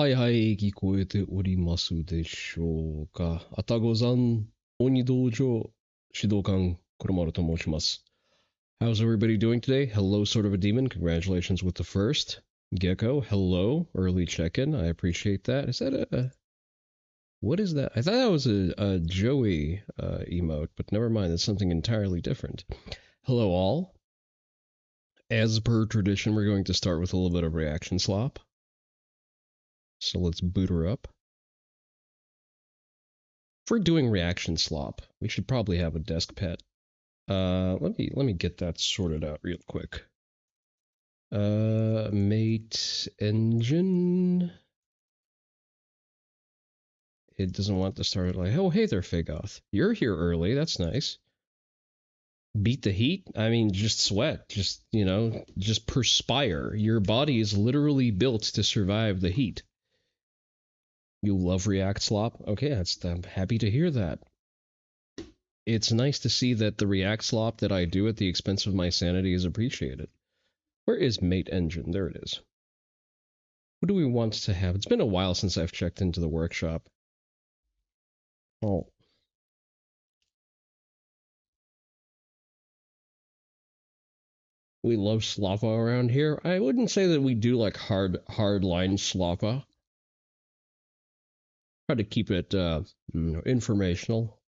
はいはい、聞こえておりますでしょうか。あたごさん、鬼道場指導官、黒丸と申します。How's everybody doing today? Hello, sort of a demon. Congratulations with the first. Gecko, hello. Early check-in. I appreciate that. Is that a... What is that? I thought that was a Joey emote, but never mind. It's something entirely different. Hello, all. As per tradition, we're going to start with a little bit of reaction slop. So let's boot her up. If we're doing reaction slop, we should probably have a desk pet. Let me get that sorted out real quick. Mate engine. It doesn't want to start like, oh, hey there, Fagoth. You're here early. That's nice. Beat the heat? I mean, just sweat. Just, just perspire. Your body is literally built to survive the heat. You love React Slop? Okay, I'm happy to hear that. It's nice to see that the React Slop that I do at the expense of my sanity is appreciated. Where is Mate Engine? There it is. What do we want to have? It's been a while since I've checked into the workshop. Oh. We love Sloppa around here. I wouldn't say that we do like hard line Sloppa. Try to keep it informational.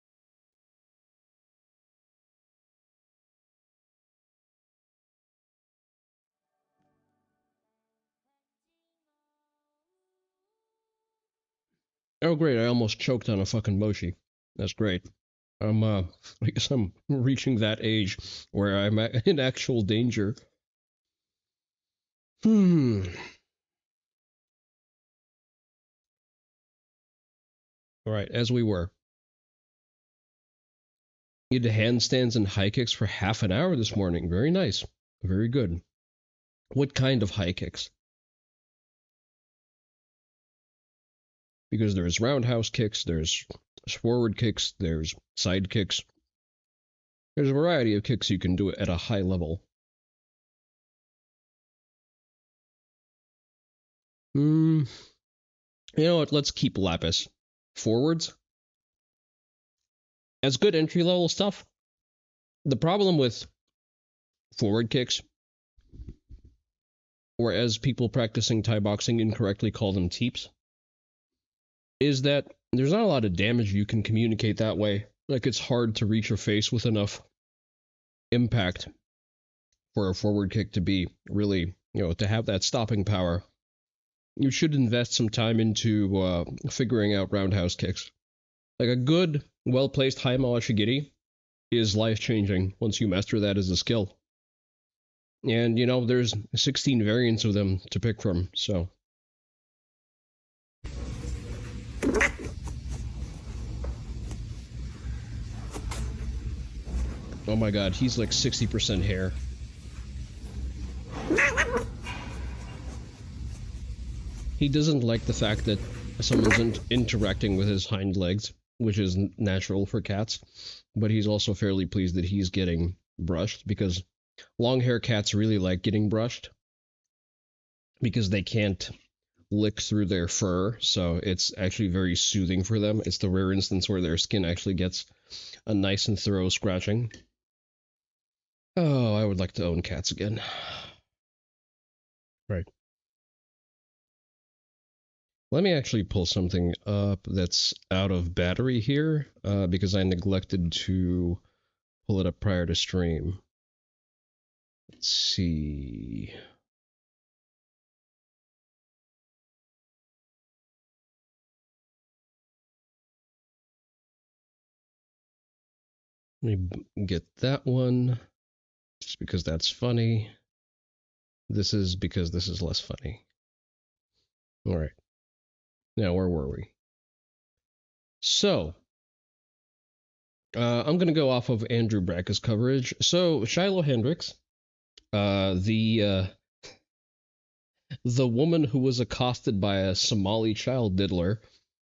Oh great, I almost choked on a fucking mochi. That's great. I guess I'm reaching that age where I'm in actual danger. Alright, as we were. You did handstands and high kicks for half an hour this morning. Very nice. Very good. What kind of high kicks? Because there's roundhouse kicks, there's forward kicks, there's side kicks. There's a variety of kicks you can do at a high level. You know what? Let's keep Lapis. Forwards. As good entry level stuff. The problem with forward kicks, or as people practicing Thai boxing incorrectly call them teeps, is that there's not a lot of damage you can communicate that way. Like, it's hard to reach your face with enough impact for a forward kick to be really, to have that stopping power. You should invest some time into figuring out roundhouse kicks. Like a good, well-placed high Mawashigiri is life-changing once you master that as a skill. And, there's 16 variants of them to pick from, so. Oh my god, he's like 60% hair. He doesn't like the fact that someone's interacting with his hind legs, which is natural for cats, but he's also fairly pleased that he's getting brushed, because long-hair cats really like getting brushed, because they can't lick through their fur, so it's actually very soothing for them. It's the rare instance where their skin actually gets a nice and thorough scratching. Oh, I would like to own cats again. Right. Let me actually pull something up that's out of battery here, because I neglected to pull it up prior to stream. Let's see. Let me get that one, just because that's funny. This is because this is less funny. All right. Now, where were we? So, I'm going to go off of Andrew Bracke's coverage. So, Shiloh Hendricks, the woman who was accosted by a Somali child diddler,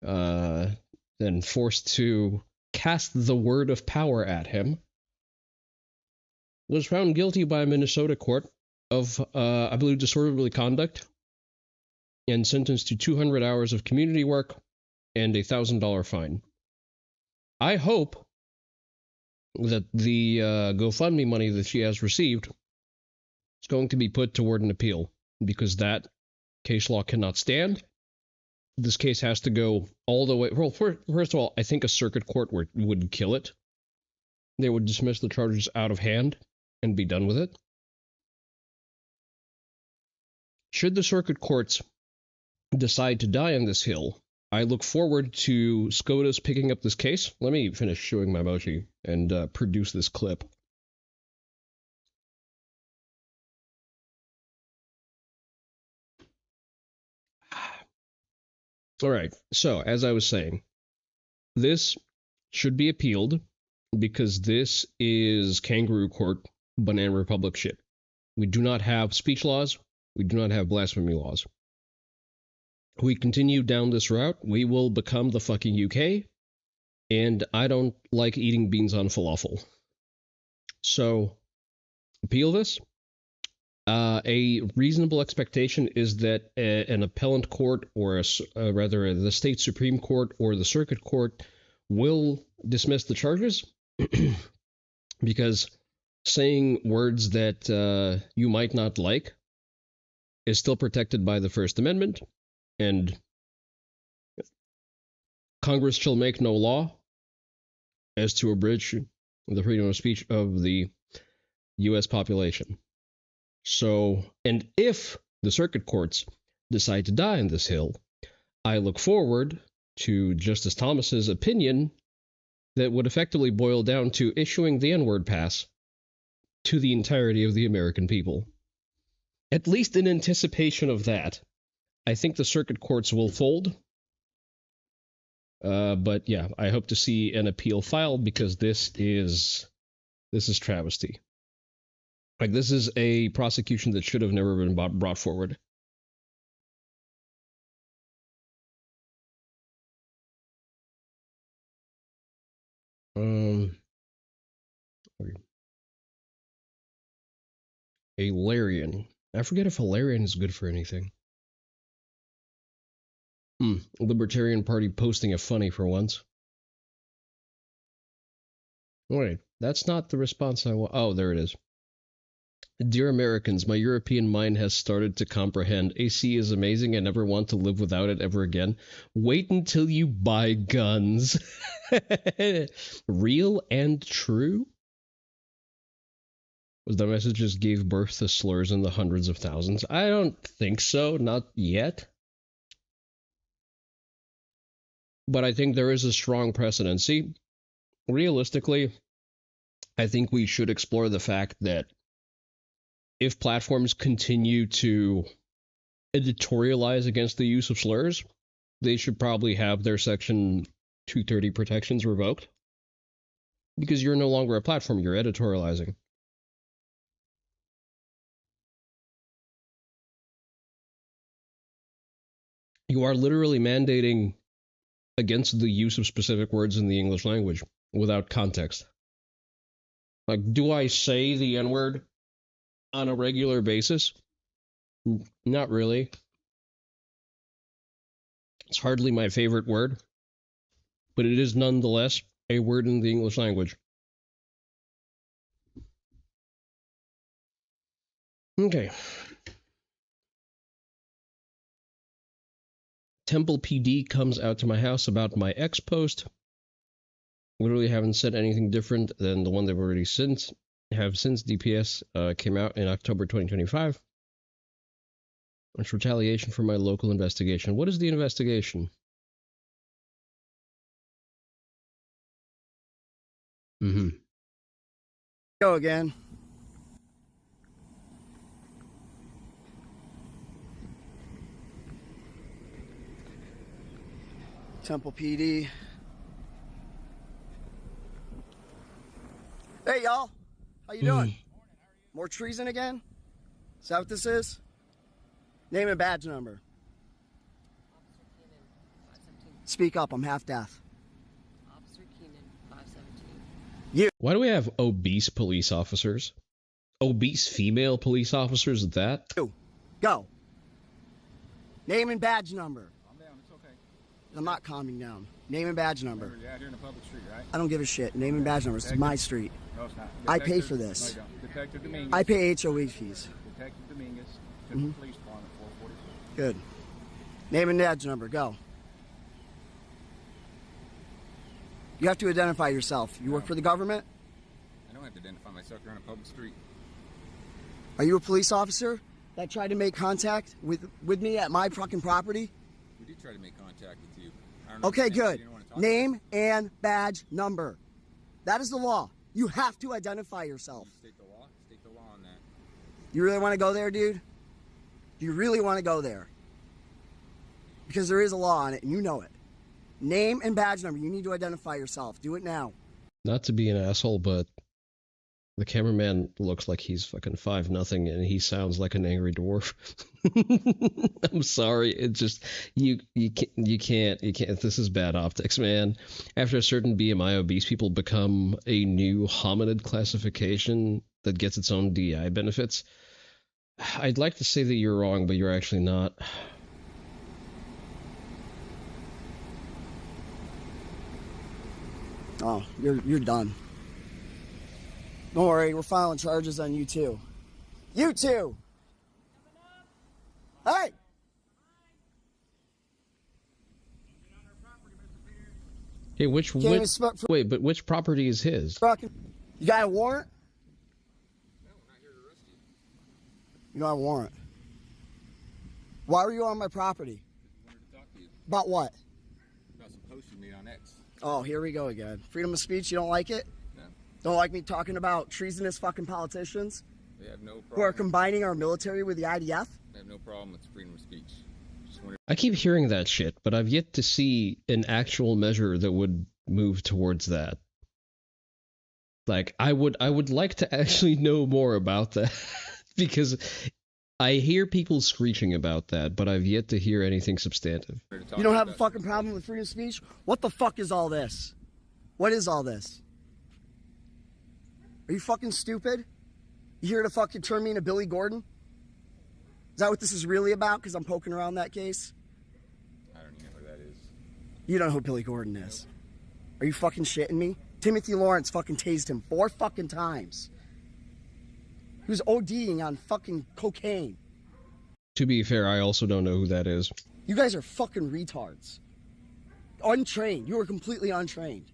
then forced to cast the word of power at him, was found guilty by a Minnesota court of, I believe, disorderly conduct and sentenced to 200 hours of community work and a $1,000 fine. I hope that the GoFundMe money that she has received is going to be put toward an appeal, because that case law cannot stand. This case has to go all the way. Well, first of all, I think a circuit court would kill it. They would dismiss the charges out of hand and be done with it. Should the circuit courts decide to die on this hill, I look forward to SCOTUS picking up this case. Let me finish showing my emoji and produce this clip. All right, so as I was saying, this should be appealed because this is kangaroo court, banana republic shit. We do not have speech laws. We do not have blasphemy laws. We continue down this route, we will become the fucking UK, and I don't like eating beans on falafel. So, appeal this. A reasonable expectation is that an appellant court, or rather the state Supreme Court or the circuit court, will dismiss the charges because saying words that you might not like is still protected by the First Amendment, and Congress shall make no law as to abridge the freedom of speech of the U.S. population. So, and if the circuit courts decide to die on this hill, I look forward to Justice Thomas's opinion that would effectively boil down to issuing the N-word pass to the entirety of the American people. At least in anticipation of that, I think the circuit courts will fold. But yeah, I hope to see an appeal filed because this is travesty. Like, this is a prosecution that should have never been brought forward. A Larian. I forget if a Larian is good for anything. Libertarian Party posting a funny for once. Wait, that's not the response I want. Oh, there it is. Dear Americans, my European mind has started to comprehend. AC is amazing. I never want to live without it ever again. Wait until you buy guns. Real and true? Was the messages gave birth to slurs in the hundreds of thousands? I don't think so. Not yet. But I think there is a strong precedency. Realistically, I think we should explore the fact that if platforms continue to editorialize against the use of slurs, they should probably have their Section 230 protections revoked. Because you're no longer a platform, you're editorializing. You are literally mandating against the use of specific words in the English language without context. Like, do I say the N-word on a regular basis? Not really. It's hardly my favorite word, but it is nonetheless a word in the English language. Okay. Temple PD comes out to my house about my X post. Literally haven't said anything different than the one they've already since DPS came out in October 2025. It's retaliation for my local investigation. What is the investigation? Go again. Temple PD. Hey, y'all. How you doing? More treason again? Is that what this is? Name and badge number. Speak up. I'm half deaf. Officer Keenan, 517. Why do we have obese police officers? Obese female police officers at that? Go. Name and badge number. Calm down. It's okay. I'm not calming down. Name and badge number. Remember, you're out here in a public street, right? I don't give a shit. Name and badge number. This is my street. No, it's not. I pay for this. No, you don't. Detective Dominguez. I pay HOA fees. Detective Dominguez to the police department, 444. Good. Name and badge number. Go. You have to identify yourself. You work for the government? I don't have to identify myself. You're on a public street. Are you a police officer that tried to make contact with me at my fucking property? We did try to make contact with you. I don't know Okay, if you good. don't want to talk Name and badge number. That is the law. You have to identify yourself. State the law. State the law on that. You really want to go there, dude? Do you really want to go there? Because there is a law on it, and you know it. Name and badge number. You need to identify yourself. Do it now. Not to be an asshole, but the cameraman looks like he's fucking 5-0, and he sounds like an angry dwarf. I'm sorry. It just you can't. This is bad optics, man. After a certain BMI, obese people become a new hominid classification that gets its own DI benefits. I'd like to say that you're wrong, but you're actually not. Oh, you're done. Don't worry, we're filing charges on you too. You too. Hey. Hey, which wait, but which property is his? You got a warrant? No, we're not here to arrest you. You don't have a warrant. Why were you on my property? I wanted to talk to you About what? about some posts you made on X. Oh, here we go again. Freedom of speech, you don't like it? No, Don't like me talking about treasonous fucking politicians we have no who are problem. combining our military with the IDF? I have no problem with freedom of speech. Just wanted I keep hearing that shit, but I've yet to see an actual measure that would move towards that. Like, I would like to actually know more about that because I hear people screeching about that, but I've yet to hear anything substantive. to talk You don't to have a about- fucking problem with freedom of speech? What the fuck is all this? What is all this? Are you fucking stupid? You here to fucking turn me into Billy Gordon? Is that what this is really about? Because I'm poking around that case? I don't even know who that is. You don't know who Billy Gordon is. Are you fucking shitting me? Timothy Lawrence fucking tased him 4 fucking times. He was ODing on fucking cocaine. To be fair, I also don't know who that is. You guys are fucking retards. Untrained. You are completely untrained.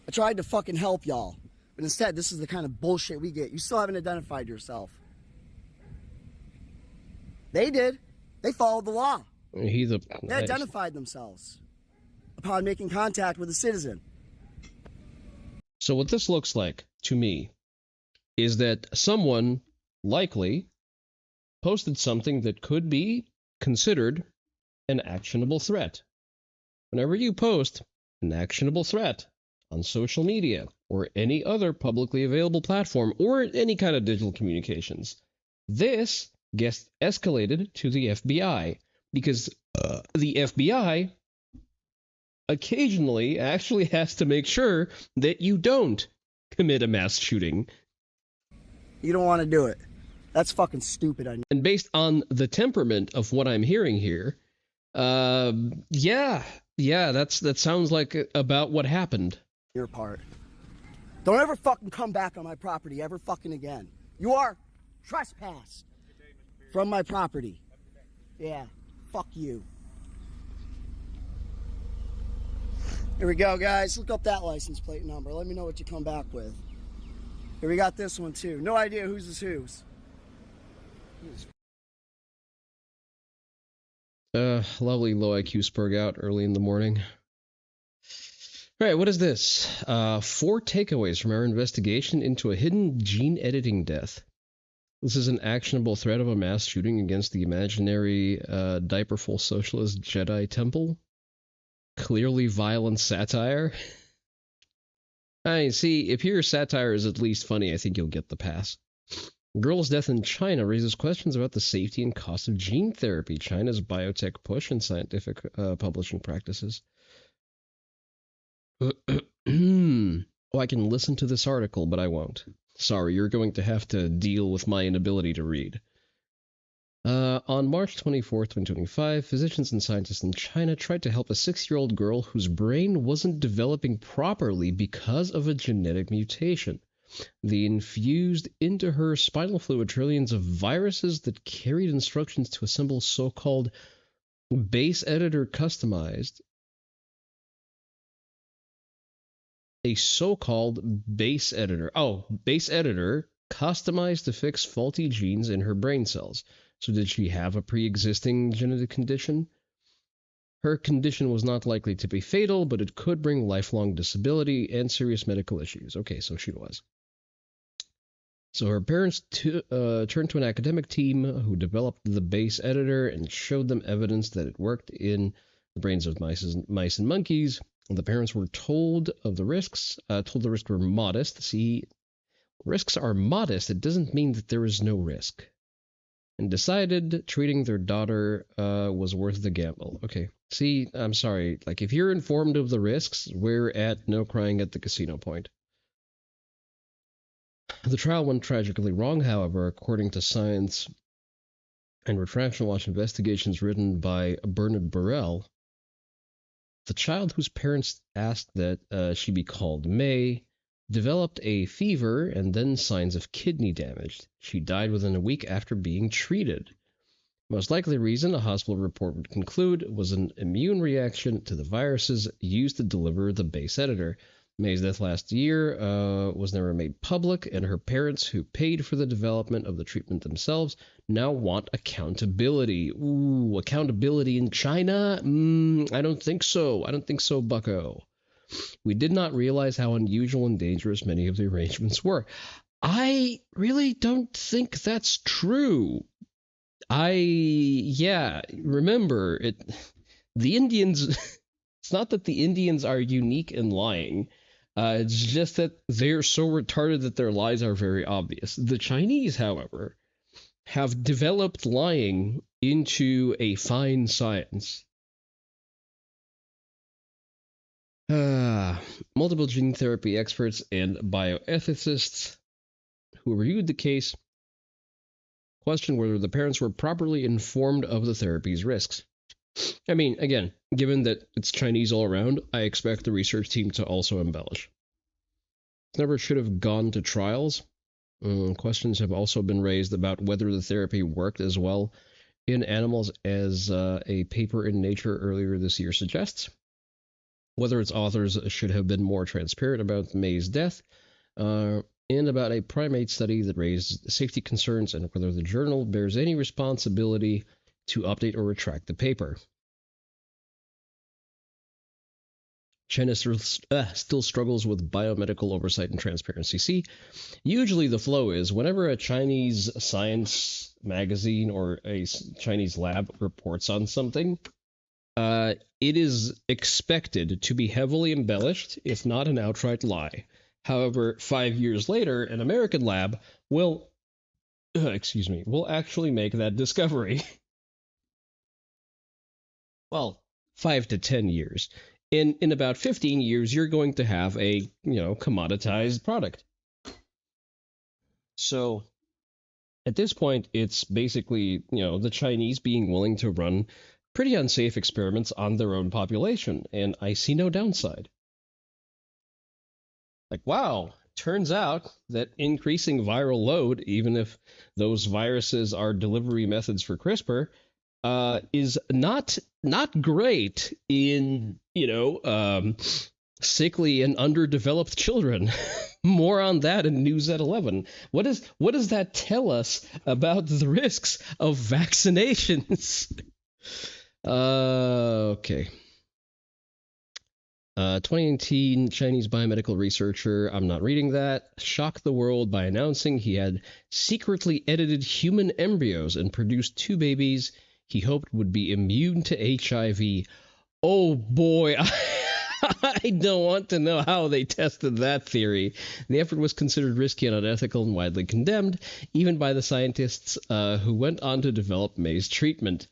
I tried to fucking help y'all, but instead, this is the kind of bullshit we get. You still haven't identified yourself. They did. They followed the law. They identified themselves upon making contact with a citizen. So what this looks like to me is that someone likely posted something that could be considered an actionable threat. Whenever you post an actionable threat on social media or any other publicly available platform or any kind of digital communications, this gets escalated to the FBI because the FBI occasionally actually has to make sure that you don't commit a mass shooting. You don't want to do it. That's fucking stupid. And based on the temperament of what I'm hearing here, yeah, that sounds like about what happened. Your part. Don't ever fucking come back on my property ever fucking again. You are trespassed from my property. Yeah, fuck you. Here we go, guys. Look up that license plate number. Let me know what you come back with. Here we got this one too. No idea whose is whose. Lovely low IQ spurg out early in the morning. All right, what is this? 4 takeaways from our investigation into a hidden gene editing death. This is an actionable threat of a mass shooting against the imaginary diaperful socialist Jedi temple. Clearly violent satire. I mean, see, if your satire is at least funny, I think you'll get the pass. Girl's death in China raises questions about the safety and cost of gene therapy, China's biotech push, and scientific publishing practices. Oh, I can listen to this article, but I won't. Sorry, you're going to have to deal with my inability to read. On March 24th, 2025, physicians and scientists in China tried to help a 6-year-old girl whose brain wasn't developing properly because of a genetic mutation. They infused into her spinal fluid trillions of viruses that carried instructions to assemble so-called base editor customized. A so-called base editor. Oh, base editor customized to fix faulty genes in her brain cells. So did she have a pre-existing genetic condition? Her condition was not likely to be fatal, but it could bring lifelong disability and serious medical issues. Okay, so she was. So her parents turned to an academic team who developed the base editor and showed them evidence that it worked in the brains of mice and monkeys. The parents were told the risks were modest. See, risks are modest. It doesn't mean that there is no risk. And decided treating their daughter was worth the gamble. Okay. See, I'm sorry. Like, if you're informed of the risks, we're at no crying at the casino point. The trial went tragically wrong, however, according to Science and Retraction Watch investigations written by Bernard Burrell. The child whose parents asked that she be called May developed a fever and then signs of kidney damage. She died within a week after being treated. Most likely reason, a hospital report would conclude, was an immune reaction to the viruses used to deliver the base editor. May's death last year was never made public, and her parents, who paid for the development of the treatment themselves, now want accountability. Ooh, accountability in China? I don't think so. I don't think so, bucko. We did not realize how unusual and dangerous many of the arrangements were. I really don't think that's true. Remember, the Indians, it's not that the Indians are unique in lying. It's just that they're so retarded that their lies are very obvious. The Chinese, however, have developed lying into a fine science. Multiple gene therapy experts and bioethicists who reviewed the case questioned whether the parents were properly informed of the therapy's risks. I mean, again, given that it's Chinese all around, I expect the research team to also embellish. Never should have gone to trials. Questions have also been raised about whether the therapy worked as well in animals as a paper in Nature earlier this year suggests. Whether its authors should have been more transparent about May's death, and about a primate study that raised safety concerns, and whether the journal bears any responsibility to update or retract the paper. China still struggles with biomedical oversight and transparency. See, usually the flow is whenever a Chinese science magazine or a Chinese lab reports on something, it is expected to be heavily embellished, if not an outright lie. However, 5 years later, an American lab will actually make that discovery. Well, 5 to 10 years. In about 15 years, you're going to have a, commoditized product. So at this point, it's basically, the Chinese being willing to run pretty unsafe experiments on their own population, and I see no downside. Like, wow, turns out that increasing viral load, even if those viruses are delivery methods for CRISPR, is not great in, sickly and underdeveloped children. More on that in News at 11. What does that tell us about the risks of vaccinations? Okay. 2018 Chinese biomedical researcher, I'm not reading that, shocked the world by announcing he had secretly edited human embryos and produced 2 babies he hoped would be immune to HIV. Oh boy, I don't want to know how they tested that theory. The effort was considered risky and unethical and widely condemned, even by the scientists who went on to develop May's treatment.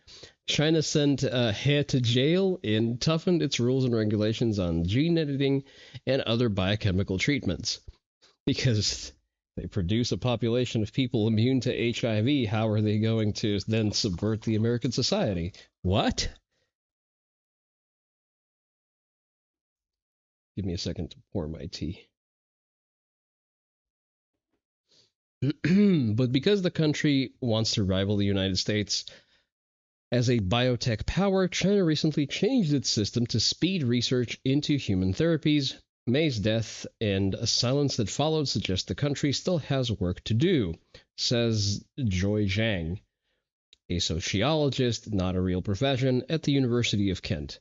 China sent He to jail and toughened its rules and regulations on gene editing and other biochemical treatments. Because They produce a population of people immune to HIV. How are they going to then subvert the American society? What? Give me a second to pour my tea. But because the country wants to rival the United States as a biotech power, China recently changed its system to speed research into human therapies. May's death and a silence that followed suggest the country still has work to do, says Joy Zhang, a sociologist, not a real profession, at the University of Kent,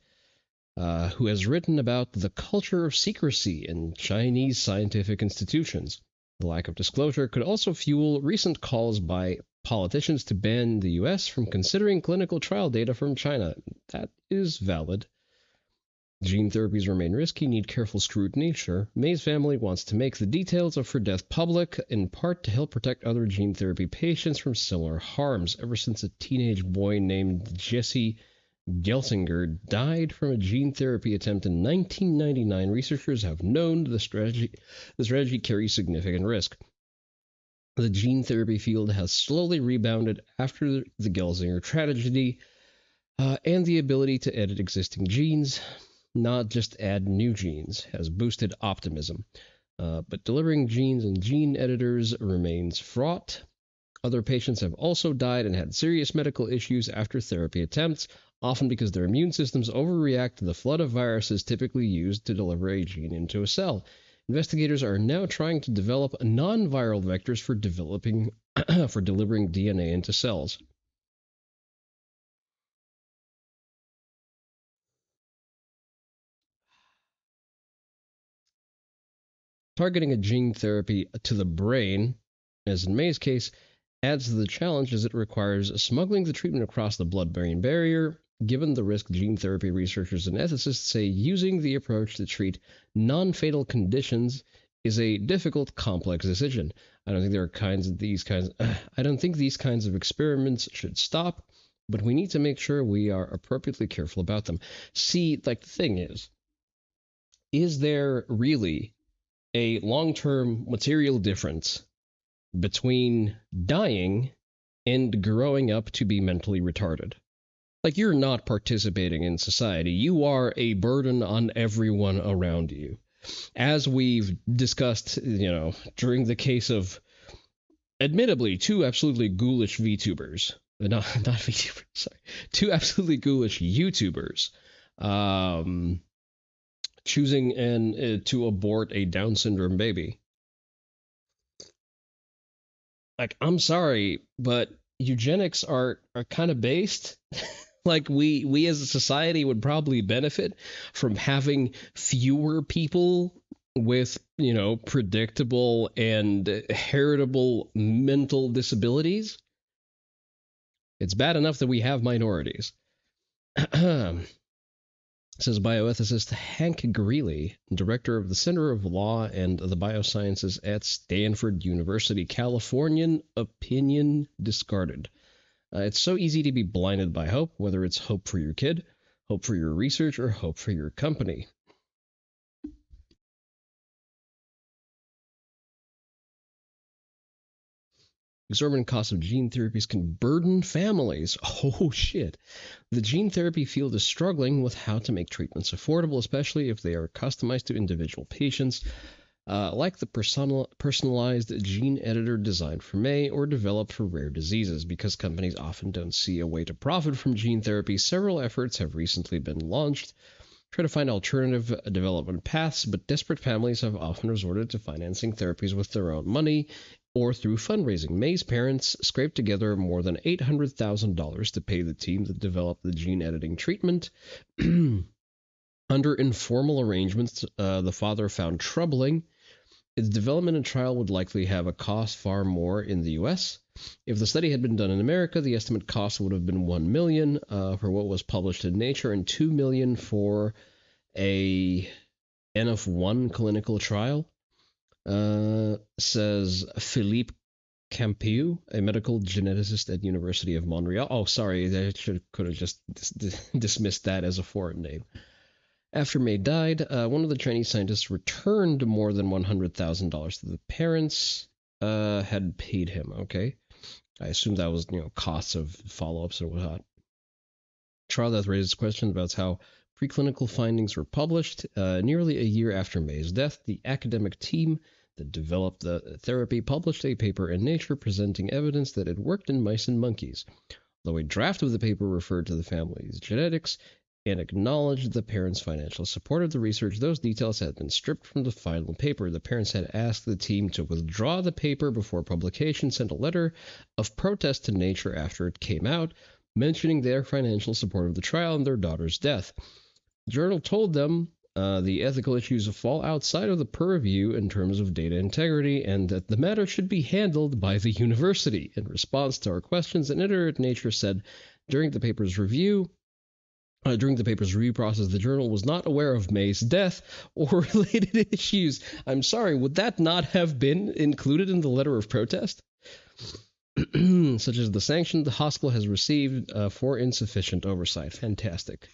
who has written about the culture of secrecy in Chinese scientific institutions. The lack of disclosure could also fuel recent calls by politicians to ban the U.S. from considering clinical trial data from China. That is valid. Gene therapies remain risky, need careful scrutiny, sure. May's family wants to make the details of her death public, in part to help protect other gene therapy patients from similar harms. Ever since a teenage boy named Jesse Gelsinger died from a gene therapy attempt in 1999, researchers have known the strategy carries significant risk. The gene therapy field has slowly rebounded after the Gelsinger tragedy, and the ability to edit existing genes, not just add new genes, has boosted optimism. But delivering genes and gene editors remains fraught. Other patients have also died and had serious medical issues after therapy attempts, often because their immune systems overreact to the flood of viruses typically used to deliver a gene into a cell. Investigators are now trying to develop non-viral vectors for delivering DNA into cells. Targeting a gene therapy to the brain, as in May's case, adds to the challenge as it requires smuggling the treatment across the blood-brain barrier. Given the risk, gene therapy researchers and ethicists say using the approach to treat non-fatal conditions is a difficult, complex decision. I don't think these kinds of experiments should stop, but we need to make sure we are appropriately careful about them. See, like, the thing is there really a long-term material difference between dying and growing up to be mentally retarded? Like, you're not participating in society. You are a burden on everyone around you. As we've discussed, during the case of, admittedly, two absolutely ghoulish VTubers. Not VTubers, sorry. Two absolutely ghoulish YouTubers. Choosing to abort a Down syndrome baby. Like, I'm sorry, but eugenics are kind of based. Like, we as a society would probably benefit from having fewer people with, predictable and heritable mental disabilities. It's bad enough that we have minorities. Says bioethicist Hank Greeley, director of the Center of Law and the Biosciences at Stanford University. Californian opinion discarded. It's so easy to be blinded by hope, whether it's hope for your kid, hope for your research, or hope for your company. Exorbitant costs of gene therapies can burden families. Oh, shit. The gene therapy field is struggling with how to make treatments affordable, especially if they are customized to individual patients, like the personalized gene editor designed for May or developed for rare diseases. Because companies often don't see a way to profit from gene therapy, several efforts have recently been launched try to find alternative development paths, but desperate families have often resorted to financing therapies with their own money or through fundraising. May's parents scraped together more than $800,000 to pay the team that developed the gene editing treatment. Under informal arrangements, the father found troubling. Its development and trial would likely have a cost far more in the U.S. If the study had been done in America, the estimate cost would have been $1 million for what was published in Nature and $2 million for a N of 1 clinical trial, says Philippe Campieu, a medical geneticist at University of Montreal. Oh, sorry, I could have just dismissed that as a foreign name. After May died, one of the Chinese scientists returned more than $100,000 to the parents. had paid him. Okay, I assume that was costs of follow-ups or whatnot. Trial that raises questions about how preclinical findings were published. Nearly a year after May's death, the academic team that developed the therapy published a paper in Nature presenting evidence that it worked in mice and monkeys. Though a draft of the paper referred to the family's genetics and acknowledged the parents' financial support of the research, those details had been stripped from the final paper. The parents had asked the team to withdraw the paper before publication, sent a letter of protest to Nature after it came out, mentioning their financial support of the trial and their daughter's death. The journal told them the ethical issues fall outside of the purview in terms of data integrity and that the matter should be handled by the university. In response to our questions, an editor at Nature said during the paper's review process, the journal was not aware of May's death or related issues. I'm sorry, would that not have been included in the letter of protest? Such as the sanction the hospital has received for insufficient oversight. Fantastic.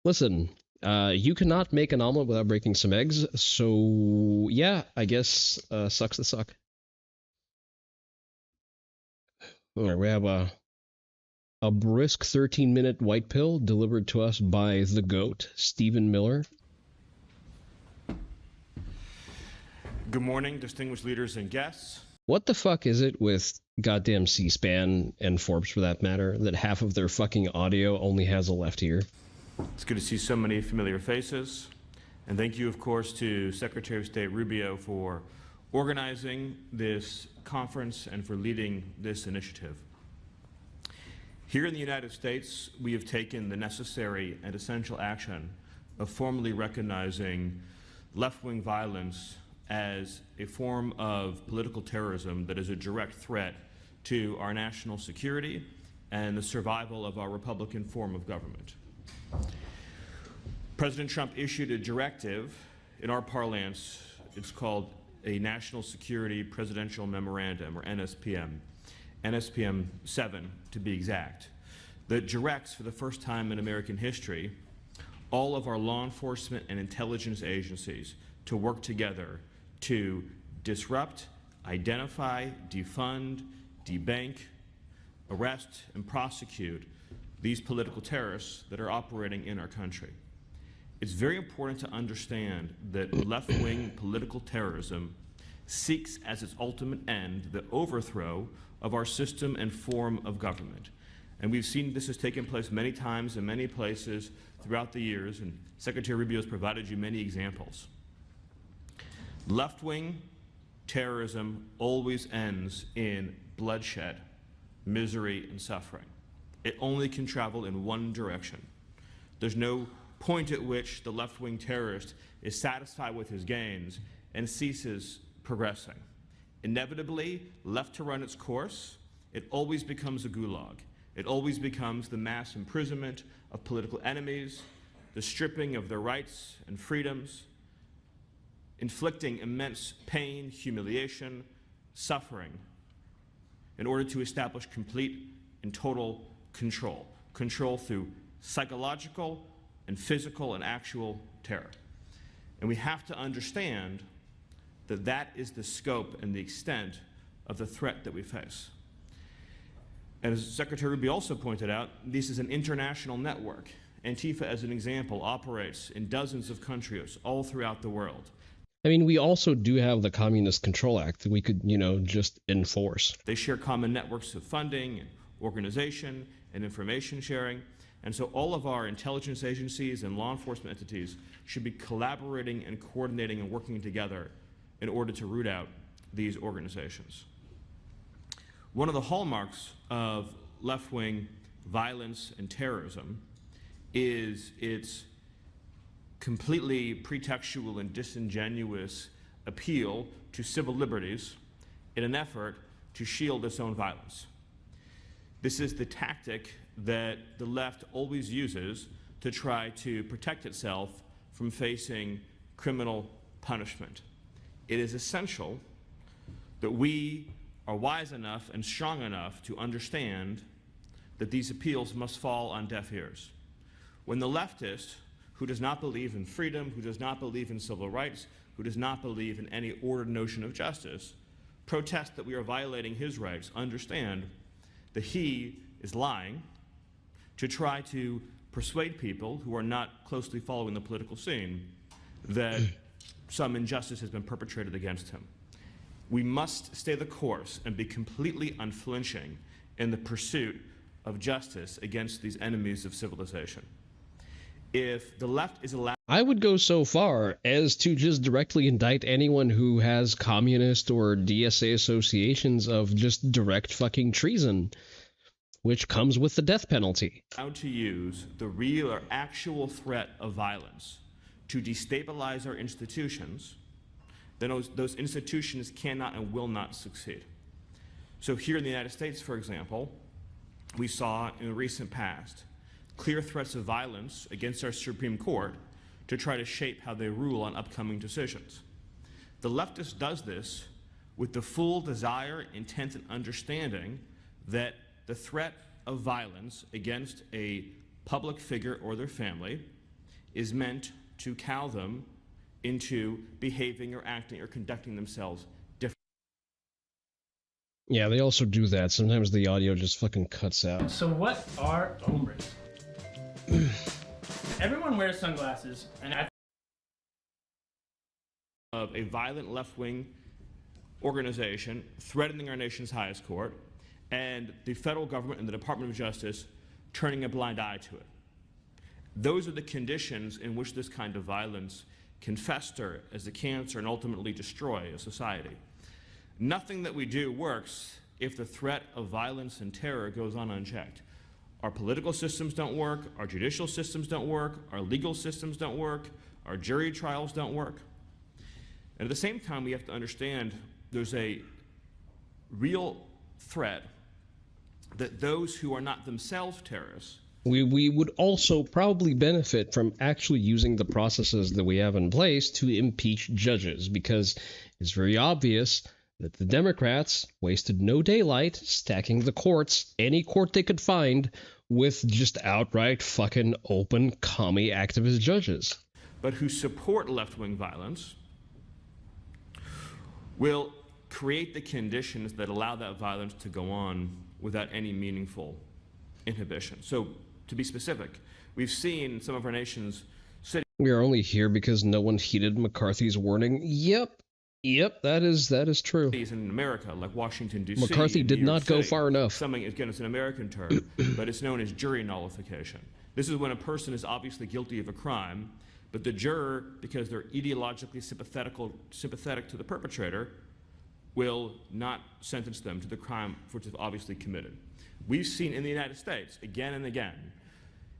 Listen, you cannot make an omelet without breaking some eggs, so yeah, I guess sucks to suck. All right, we have a brisk 13-minute white pill delivered to us by the GOAT, Stephen Miller. Good morning, distinguished leaders and guests. What the fuck is it with goddamn C-SPAN and Forbes, for that matter, that half of their fucking audio only has a left ear? It's good to see so many familiar faces. And thank you, of course, to Secretary of State Rubio for organizing this conference and for leading this initiative. Here in the United States, we have taken the necessary and essential action of formally recognizing left-wing violence as a form of political terrorism that is a direct threat to our national security and the survival of our Republican form of government. President Trump issued a directive, in our parlance, it's called a National Security Presidential Memorandum, or NSPM, NSPM 7 to be exact, that directs for the first time in American history all of our law enforcement and intelligence agencies to work together to disrupt, identify, defund, debank, arrest, and prosecute these political terrorists that are operating in our country. It's very important to understand that left-wing political terrorism seeks as its ultimate end the overthrow of our system and form of government. And we've seen this has taken place many times in many places throughout the years, and Secretary Rubio has provided you many examples. Left-wing terrorism always ends in bloodshed, misery, and suffering. It only can travel in one direction. There's no point at which the left-wing terrorist is satisfied with his gains and ceases progressing. Inevitably, left to run its course, it always becomes a gulag. It always becomes the mass imprisonment of political enemies, the stripping of their rights and freedoms, inflicting immense pain, humiliation, suffering, in order to establish complete and total control. Control through psychological and physical and actual terror. And we have to understand that that is the scope and the extent of the threat that we face. And as Secretary Rubio also pointed out, this is an international network. Antifa, as an example, operates in dozens of countries all throughout the world. I mean, we also do have the Communist Control Act that we could, just enforce. They share common networks of funding and organization and information sharing. And so all of our intelligence agencies and law enforcement entities should be collaborating and coordinating and working together in order to root out these organizations. One of the hallmarks of left-wing violence and terrorism is its completely pretextual and disingenuous appeal to civil liberties in an effort to shield its own violence. This is the tactic that the left always uses to try to protect itself from facing criminal punishment. It is essential that we are wise enough and strong enough to understand that these appeals must fall on deaf ears. When the leftist, who does not believe in freedom, who does not believe in civil rights, who does not believe in any ordered notion of justice, protest that we are violating his rights, understand that he is lying to try to persuade people who are not closely following the political scene that some injustice has been perpetrated against him. We must stay the course and be completely unflinching in the pursuit of justice against these enemies of civilization. If the left is allowed... I would go so far as to just directly indict anyone who has communist or DSA associations of just direct fucking treason, which comes with the death penalty. ...allowed to use the real or actual threat of violence to destabilize our institutions, then those institutions cannot and will not succeed. So here in the United States, for example, we saw in the recent past clear threats of violence against our Supreme Court to try to shape how they rule on upcoming decisions. The leftist does this with the full desire, intent, and understanding that the threat of violence against a public figure or their family is meant to cow them into behaving or acting or conducting themselves differently. Yeah, they also do that. Sometimes the audio just fucking cuts out. So what are hombres? Everyone wears sunglasses, and of a violent left-wing organization threatening our nation's highest court, and the federal government and the Department of Justice turning a blind eye to it. Those are the conditions in which this kind of violence can fester as a cancer and ultimately destroy a society. Nothing that we do works if the threat of violence and terror goes on unchecked. Our political systems don't work, our judicial systems don't work, our legal systems don't work, our jury trials don't work. And at the same time, we have to understand there's a real threat that those who are not themselves terrorists... We would also probably benefit from actually using the processes that we have in place to impeach judges, because it's very obvious that the Democrats wasted no daylight stacking the courts, any court they could find, with just outright fucking open commie activist judges. But who support left-wing violence will create the conditions that allow that violence to go on without any meaningful inhibition. So, to be specific, we've seen some of our nation's cities... We are only here because no one heeded McCarthy's warning. Yep, that is true. ...in America, like Washington, D.C. McCarthy did not go far enough. Something, again, it's an American term, but it's known as jury nullification. This is when a person is obviously guilty of a crime, but the juror, because they're ideologically sympathetic to the perpetrator, will not sentence them to the crime which they've obviously committed. We've seen in the United States, again and again,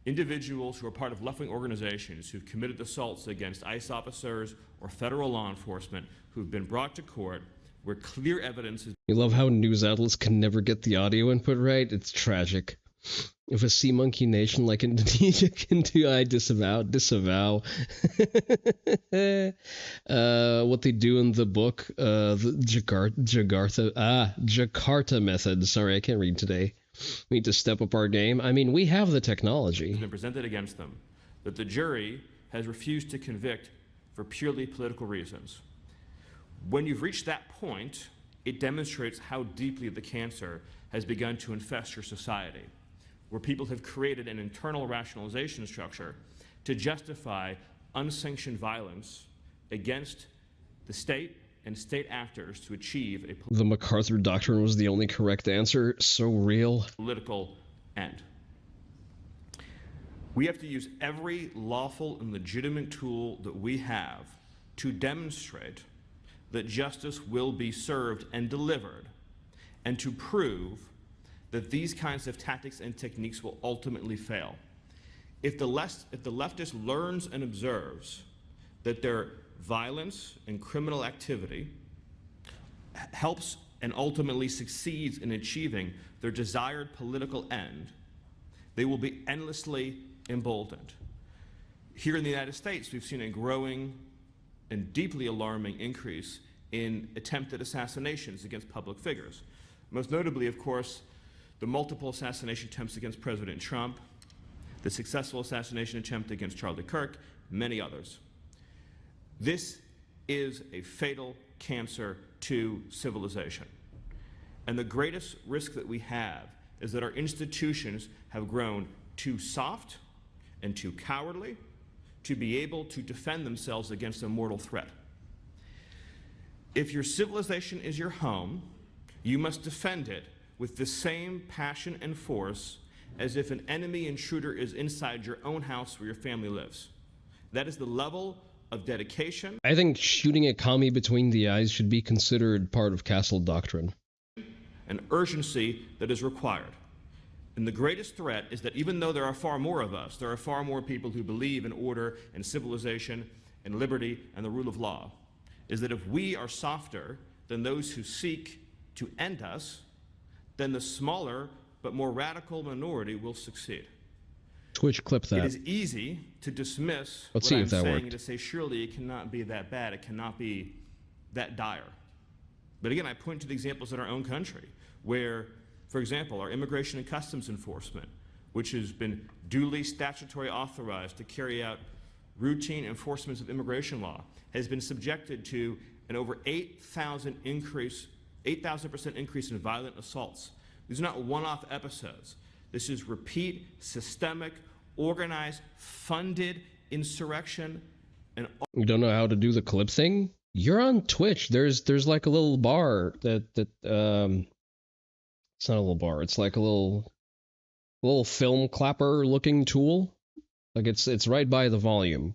individuals who are part of left-wing organizations who've committed assaults against ICE officers or federal law enforcement who've been brought to court where clear evidence is... You love how news outlets can never get the audio input right? It's tragic. If a sea monkey nation like Indonesia can do, I disavow. What they do in the book, the Jakarta method. Sorry, I can't read today. We need to step up our game. I mean, we have the technology. ...has been presented against them, that the jury has refused to convict for purely political reasons. When you've reached that point, it demonstrates how deeply the cancer has begun to infest your society, where people have created an internal rationalization structure to justify unsanctioned violence against the state and state actors to achieve a... The MacArthur Doctrine was the only correct answer. So real. ...political end. We have to use every lawful and legitimate tool that we have to demonstrate that justice will be served and delivered, and to prove that these kinds of tactics and techniques will ultimately fail. If the leftist learns and observes that their violence and criminal activity helps and ultimately succeeds in achieving their desired political end, they will be endlessly emboldened. Here in the United States, we've seen a growing and deeply alarming increase in attempted assassinations against public figures. Most notably, of course, the multiple assassination attempts against President Trump, the successful assassination attempt against Charlie Kirk, many others. This is a fatal cancer to civilization. And the greatest risk that we have is that our institutions have grown too soft and too cowardly to be able to defend themselves against a mortal threat. If your civilization is your home, you must defend it with the same passion and force as if an enemy intruder is inside your own house where your family lives. That is the level of dedication. I think shooting a commie between the eyes should be considered part of castle doctrine. And urgency that is required. And the greatest threat is that even though there are far more of us, there are far more people who believe in order and civilization and liberty and the rule of law, is that if we are softer than those who seek to end us, then the smaller but more radical minority will succeed. Twitch, clip that. It is easy to dismiss Let's what see I'm if that saying worked. and to say, surely it cannot be that bad, it cannot be that dire. But again, I point to the examples in our own country where, for example, our Immigration and Customs Enforcement, which has been duly statutory authorized to carry out routine enforcements of immigration law, has been subjected to an over 8,000% increase in violent assaults. These are not one-off episodes. This is repeat, systemic, organized, funded insurrection. And You don't know how to do the clip thing? You're on Twitch. There's like a little bar that it's not a little bar. It's like a little film clapper looking tool. Like it's right by the volume.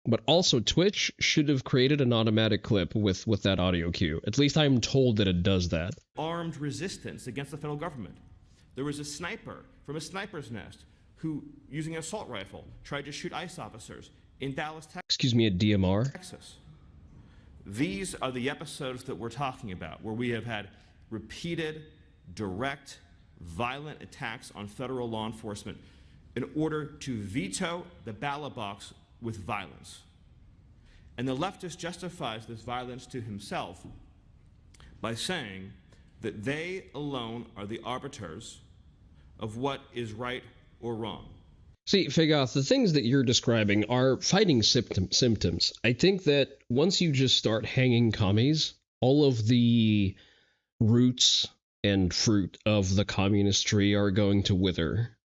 But also Twitch should have created an automatic clip with that audio cue. At least I'm told that it does that. armed resistance against the federal government. There was a sniper from a sniper's nest who, using an assault rifle, tried to shoot ICE officers in Dallas, Excuse me, a DMR? Texas. These are the episodes that we're talking about, where we have had repeated, direct, violent attacks on federal law enforcement in order to veto the ballot box with violence. And the leftist justifies this violence to himself by saying that they alone are the arbiters of what is right or wrong. See, Figoth, the things that you're describing are fighting symptoms. I think that once you just start hanging commies, all of the roots and fruit of the communist tree are going to wither.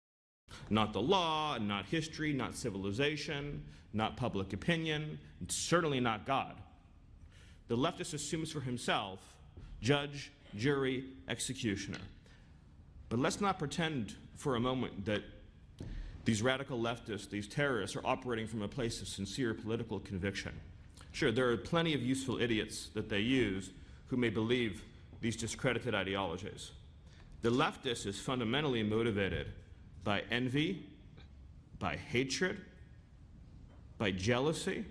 Not the law, not history, not civilization, not public opinion, and certainly not God. The leftist assumes for himself judge, jury, executioner. But let's not pretend for a moment that these radical leftists, these terrorists, are operating from a place of sincere political conviction. Sure, there are plenty of useful idiots that they use who may believe these discredited ideologies. The leftist is fundamentally motivated by envy, by hatred, by jealousy.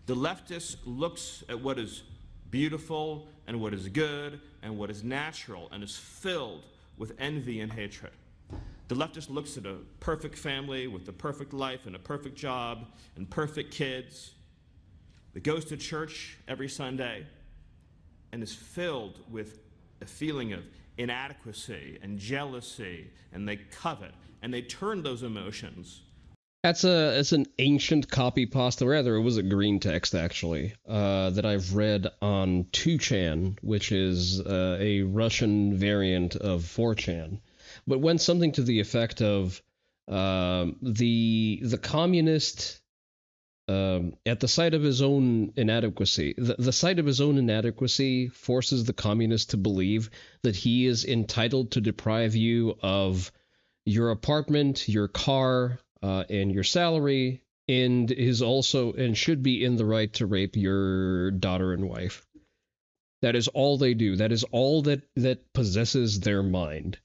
The leftist looks at what is beautiful and what is good and what is natural and is filled with envy and hatred. The leftist looks at a perfect family with the perfect life and a perfect job and perfect kids that goes to church every Sunday and is filled with a feeling of inadequacy and jealousy, and they covet and they turn those emotions. That's an ancient copy pasta, rather it was a green text actually, that I've read on 2chan, which is a Russian variant of 4chan. But went something to the effect of the communist at the sight of his own inadequacy. The sight of his own inadequacy forces the communist to believe that he is entitled to deprive you of your apartment, your car, and your salary, and should be in the right to rape your daughter and wife. That is all they do. That is all that possesses their mind.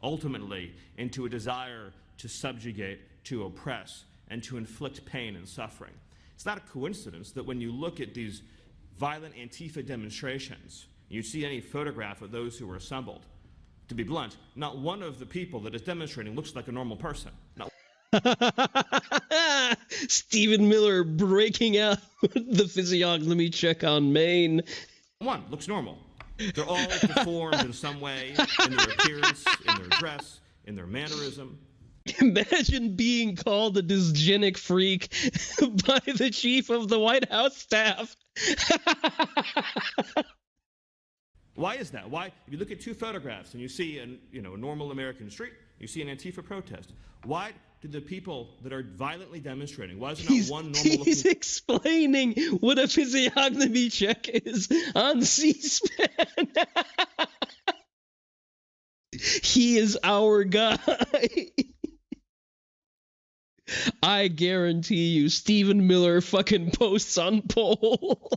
Ultimately, into a desire to subjugate, to oppress, and to inflict pain and suffering. It's not a coincidence that when you look at these violent Antifa demonstrations, you see any photograph of those who were assembled. To be blunt, not one of the people that is demonstrating looks like a normal person. Not Stephen Miller breaking out the physiognomy check on Maine. one looks normal. They're all deformed in some way, in their appearance, in their dress, in their mannerism. Imagine being called a dysgenic freak by the chief of the White House staff. Why is that? Why, if you look at two photographs and you see a normal American street, you see an Antifa protest, why do the people that are violently demonstrating, why is there not one normal looking... He's explaining what a physiognomy check is on C-SPAN. He is our guy. I guarantee you, Stephen Miller fucking posts on poll.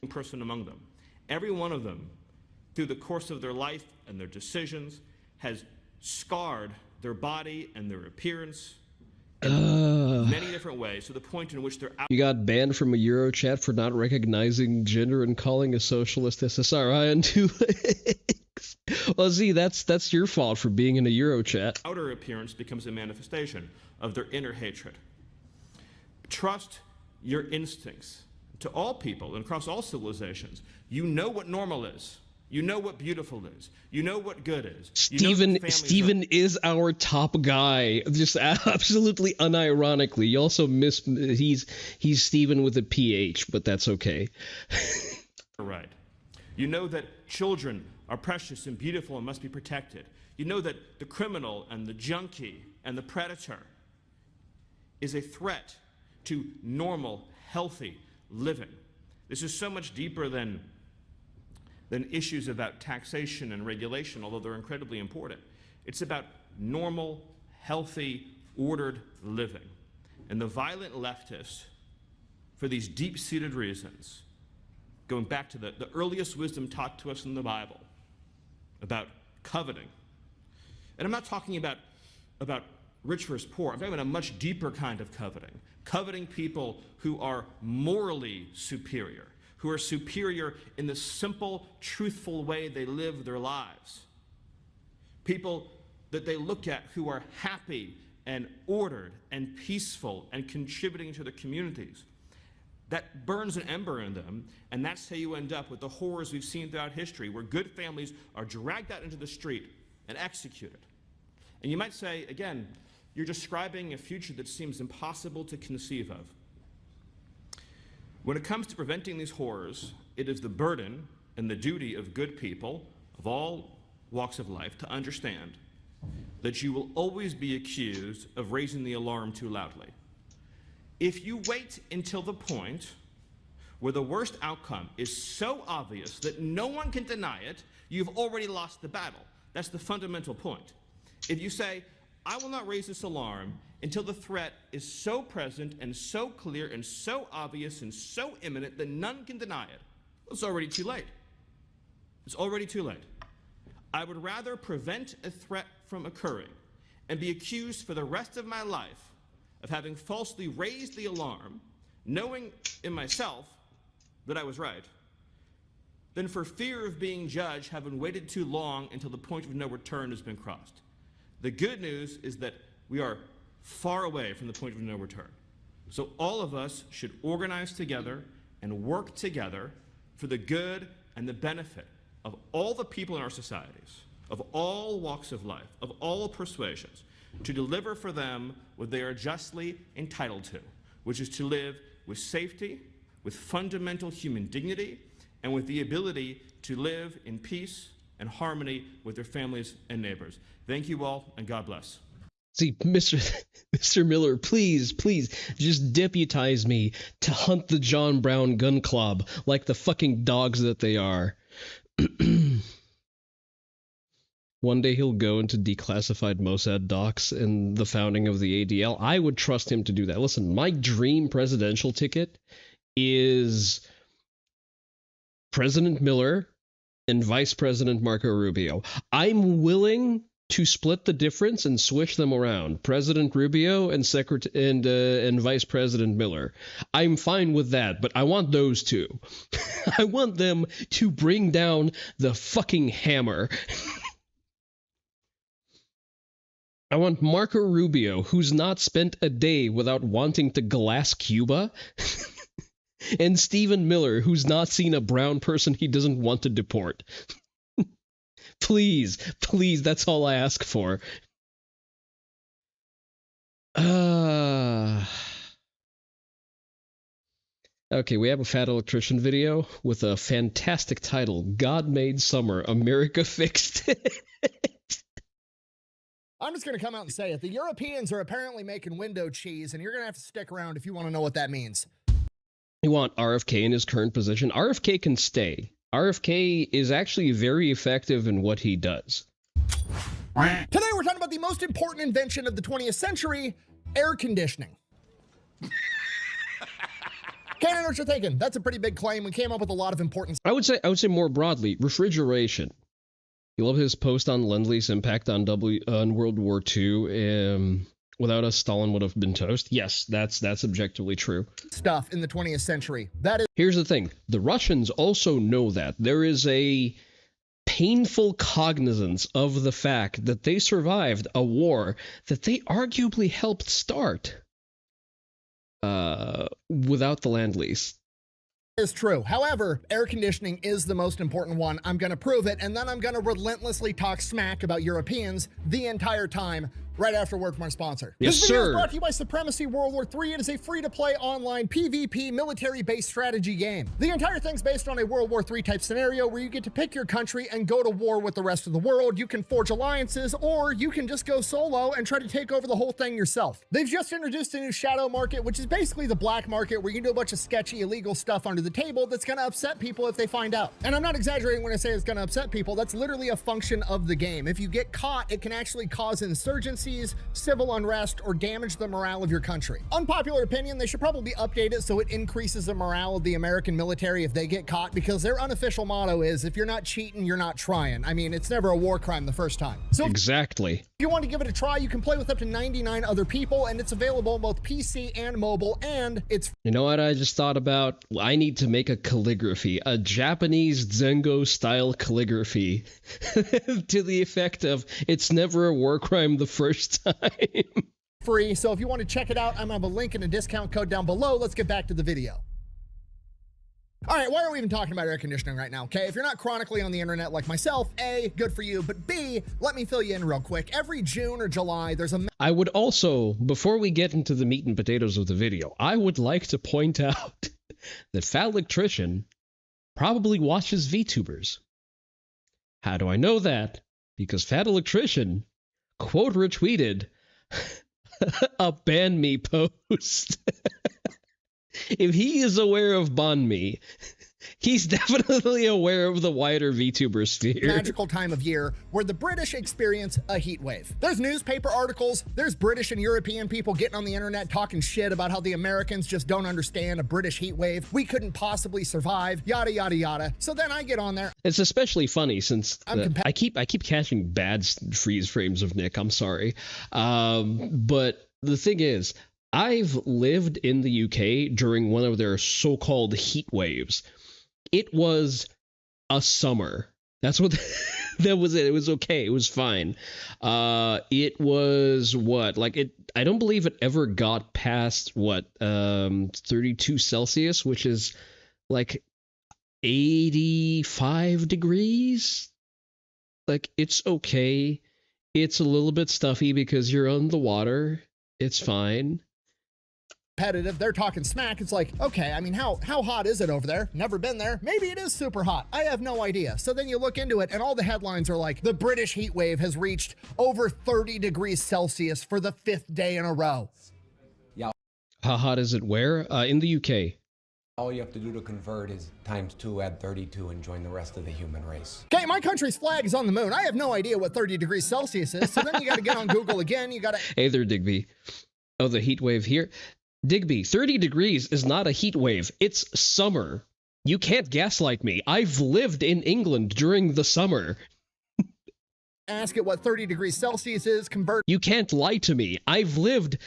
person among them. Every one of them, through the course of their life and their decisions, has scarred their body and their appearance in many different ways, to the point in which they're out. You got banned from a Eurochat for not recognizing gender and calling a socialist SSRI on 2 legs. Well, see, that's your fault for being in a Eurochat. Outer appearance becomes a manifestation of their inner hatred. Trust your instincts. To all people and across all civilizations, you know what normal is. You know what beautiful is. You know what good is. Stephen is our top guy. Just absolutely unironically. You also miss he's Stephen with a PH, but that's okay. Right. You know that children are precious and beautiful and must be protected. You know that the criminal and the junkie and the predator is a threat to normal, healthy living. This is so much deeper than issues about taxation and regulation, although they're incredibly important. It's about normal, healthy, ordered living. And the violent leftists, for these deep-seated reasons, going back to the earliest wisdom taught to us in the Bible about coveting. And I'm not talking about rich versus poor. I'm talking about a much deeper kind of coveting. Coveting people who are morally superior, who are superior in the simple, truthful way they live their lives. People that they look at who are happy and ordered and peaceful and contributing to their communities. That burns an ember in them, and that's how you end up with the horrors we've seen throughout history, where good families are dragged out into the street and executed. And you might say, again, you're describing a future that seems impossible to conceive of. When it comes to preventing these horrors, it is the burden and the duty of good people of all walks of life to understand that you will always be accused of raising the alarm too loudly. If you wait until the point where the worst outcome is so obvious that no one can deny it, you've already lost the battle. That's the fundamental point. If you say, I will not raise this alarm until the threat is so present and so clear and so obvious and so imminent that none can deny it, it's already too late. It's already too late. I would rather prevent a threat from occurring and be accused for the rest of my life of having falsely raised the alarm, knowing in myself that I was right, than for fear of being judged, having waited too long until the point of no return has been crossed. The good news is that we are far away from the point of no return. So all of us should organize together and work together for the good and the benefit of all the people in our societies, of all walks of life, of all persuasions, to deliver for them what they are justly entitled to, which is to live with safety, with fundamental human dignity, and with the ability to live in peace and harmony with their families and neighbors. Thank you all, and God bless. See, Mr. Miller, please, just deputize me to hunt the John Brown Gun Club like the fucking dogs that they are. One day he'll go into declassified Mossad docs and the founding of the ADL. I would trust him to do that. Listen, my dream presidential ticket is President Miller and Vice President Marco Rubio. I'm willing to split the difference and switch them around. President Rubio and and Vice President Miller. I'm fine with that, but I want those two. I want them to bring down the fucking hammer. I want Marco Rubio, who's not spent a day without wanting to glass Cuba, and Stephen Miller, who's not seen a brown person he doesn't want to deport. Please, that's all I ask for. Okay, we have a fat electrician video with a fantastic title, God Made Summer, America Fixed It. I'm just going to come out and say it. The Europeans are apparently making window cheese, and you're going to have to stick around if you want to know what that means. You want RFK in his current position? RFK can stay. RFK is actually very effective in what he does. Today we're talking about the most important invention of the 20th century, air conditioning. Okay, I know what you're thinking. That's a pretty big claim. We came up with a lot of important. I would say more broadly, refrigeration. You love his post on Lend-Lease impact on World War II. Without us, Stalin would have been toast. Yes, that's objectively true. Stuff in the 20th century. That is. Here's the thing. The Russians also know that. There is a painful cognizance of the fact that they survived a war that they arguably helped start without the Lend-Lease. Is true. However, air conditioning is the most important one. I'm going to prove it, and then I'm going to relentlessly talk smack about Europeans the entire time right after word from our sponsor. Yes, this video sir. is brought to you by Supremacy World War III. It is a free-to-play online PvP military-based strategy game. The entire thing's based on a World War III type scenario where you get to pick your country and go to war with the rest of the world. You can forge alliances, or you can just go solo and try to take over the whole thing yourself. They've just introduced a new shadow market, which is basically the black market where you can do a bunch of sketchy, illegal stuff under the table that's going to upset people if they find out. And I'm not exaggerating when I say it's going to upset people. That's literally a function of the game. If you get caught, it can actually cause insurgencies, civil unrest, or damage the morale of your country. Unpopular opinion, they should probably update it so it increases the morale of the American military if they get caught, because their unofficial motto is, if you're not cheating, you're not trying. I mean, it's never a war crime the first time. So exactly. If you want to give it a try, you can play with up to 99 other people, and it's available on both PC and mobile, and it's... You know what I just thought about? I need to make a calligraphy, a Japanese Zengo-style calligraphy to the effect of, it's never a war crime the first time. free. So if you want to check it out, I'm going to have a link and a discount code down below. Let's get back to the video. All right, why are we even talking about air conditioning right now? Okay, if you're not chronically on the internet like myself, A, good for you, but B, let me fill you in real quick. Every June or July, there's a... I would also, before we get into the meat and potatoes of the video, I would like to point out that Fat Electrician probably watches VTubers. How do I know that? Because Fat Electrician quote retweeted a ban me post. If he is aware of Bon Me, he's definitely aware of the wider VTuber sphere. Magical time of year where the British experience a heat wave. There's newspaper articles, there's British and European people getting on the internet talking shit about how the Americans just don't understand a British heat wave. We couldn't possibly survive, yada, yada, yada. So then I get on there. It's especially funny since I keep catching bad freeze frames of Nick. I'm sorry. But the thing is, I've lived in the UK during one of their so-called heat waves. It was a summer. That's what that was it. It was okay. It was fine. It was what? Like it I don't believe it ever got past 32 Celsius, which is like 85 degrees. Like it's okay. It's a little bit stuffy because you're on the water. It's fine. Competitive, they're talking smack. It's like, okay, I mean, how hot is it over there? Never been there. Maybe it is super hot. I have no idea. So then you look into it and all the headlines are like, the British heat wave has reached over 30 degrees Celsius for the 5th day in a row. Yeah. How hot is it where? In the UK. All you have to do to convert is ×2, add 32, and join the rest of the human race. Okay, my country's flag is on the moon. I have no idea what 30 degrees Celsius is. So then you got to get on Google again. You got to... Hey there, Digby. Oh, the heat wave here. Digby, 30 degrees is not a heat wave. It's summer. You can't gaslight me. I've lived in England during the summer. Ask it what 30 degrees Celsius is, convert. You can't lie to me. I've lived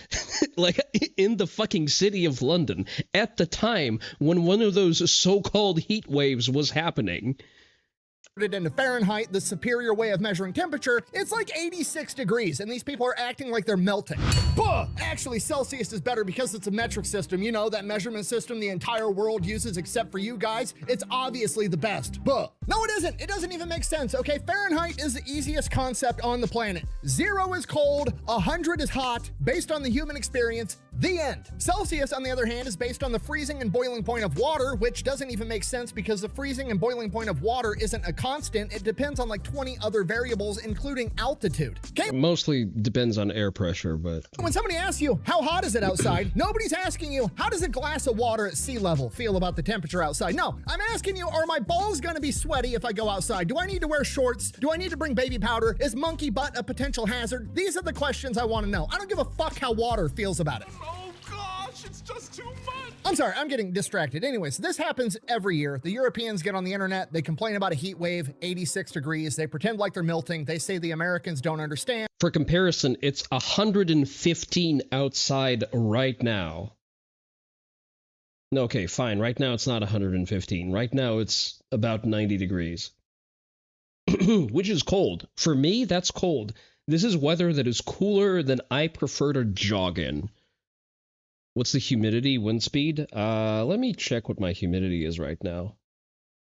like in the fucking city of London at the time when one of those so-called heat waves was happening. it into Fahrenheit, the superior way of measuring temperature, it's like 86 degrees, and these people are acting like they're melting. Buh! Actually, Celsius is better because it's a metric system. You know, that measurement system the entire world uses except for you guys. It's obviously the best. Buh! No, it isn't. It doesn't even make sense, okay? Fahrenheit is the easiest concept on the planet. 0 is cold, 100 is hot, based on the human experience. The end. Celsius, on the other hand, is based on the freezing and boiling point of water, which doesn't even make sense because the freezing and boiling point of water isn't a constant. It depends on like 20 other variables, including altitude. Okay? Mostly depends on air pressure, but... When somebody asks you, how hot is it outside? Nobody's asking you, how does a glass of water at sea level feel about the temperature outside? No, I'm asking you, are my balls gonna be sweaty if I go outside? Do I need to wear shorts? Do I need to bring baby powder? Is monkey butt a potential hazard? These are the questions I wanna know. I don't give a fuck how water feels about it. Oh gosh, it's just too much. I'm sorry, I'm getting distracted. Anyways, this happens every year. The Europeans get on the internet, they complain about a heat wave, 86 degrees, they pretend like they're melting, they say the Americans don't understand. For comparison, it's 115 outside right now. No, okay, fine. Right now it's not 115. Right now it's about 90 degrees. Which is cold. For me, that's cold. This is weather that is cooler than I prefer to jog in. What's the humidity, wind speed? Let me check what my humidity is right now.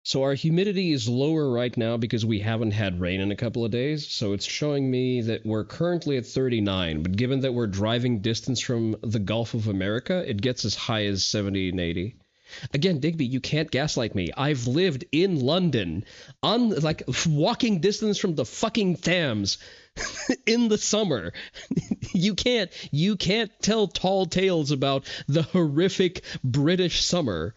So our humidity is lower right now because we haven't had rain in a couple of days. So it's showing me that we're currently at 39. But given that we're driving distance from the Gulf of America, it gets as high as 70 and 80. Again, Digby, you can't gaslight me. I've lived in London on like walking distance from the fucking Thames in the summer. You can't tell tall tales about the horrific British summer.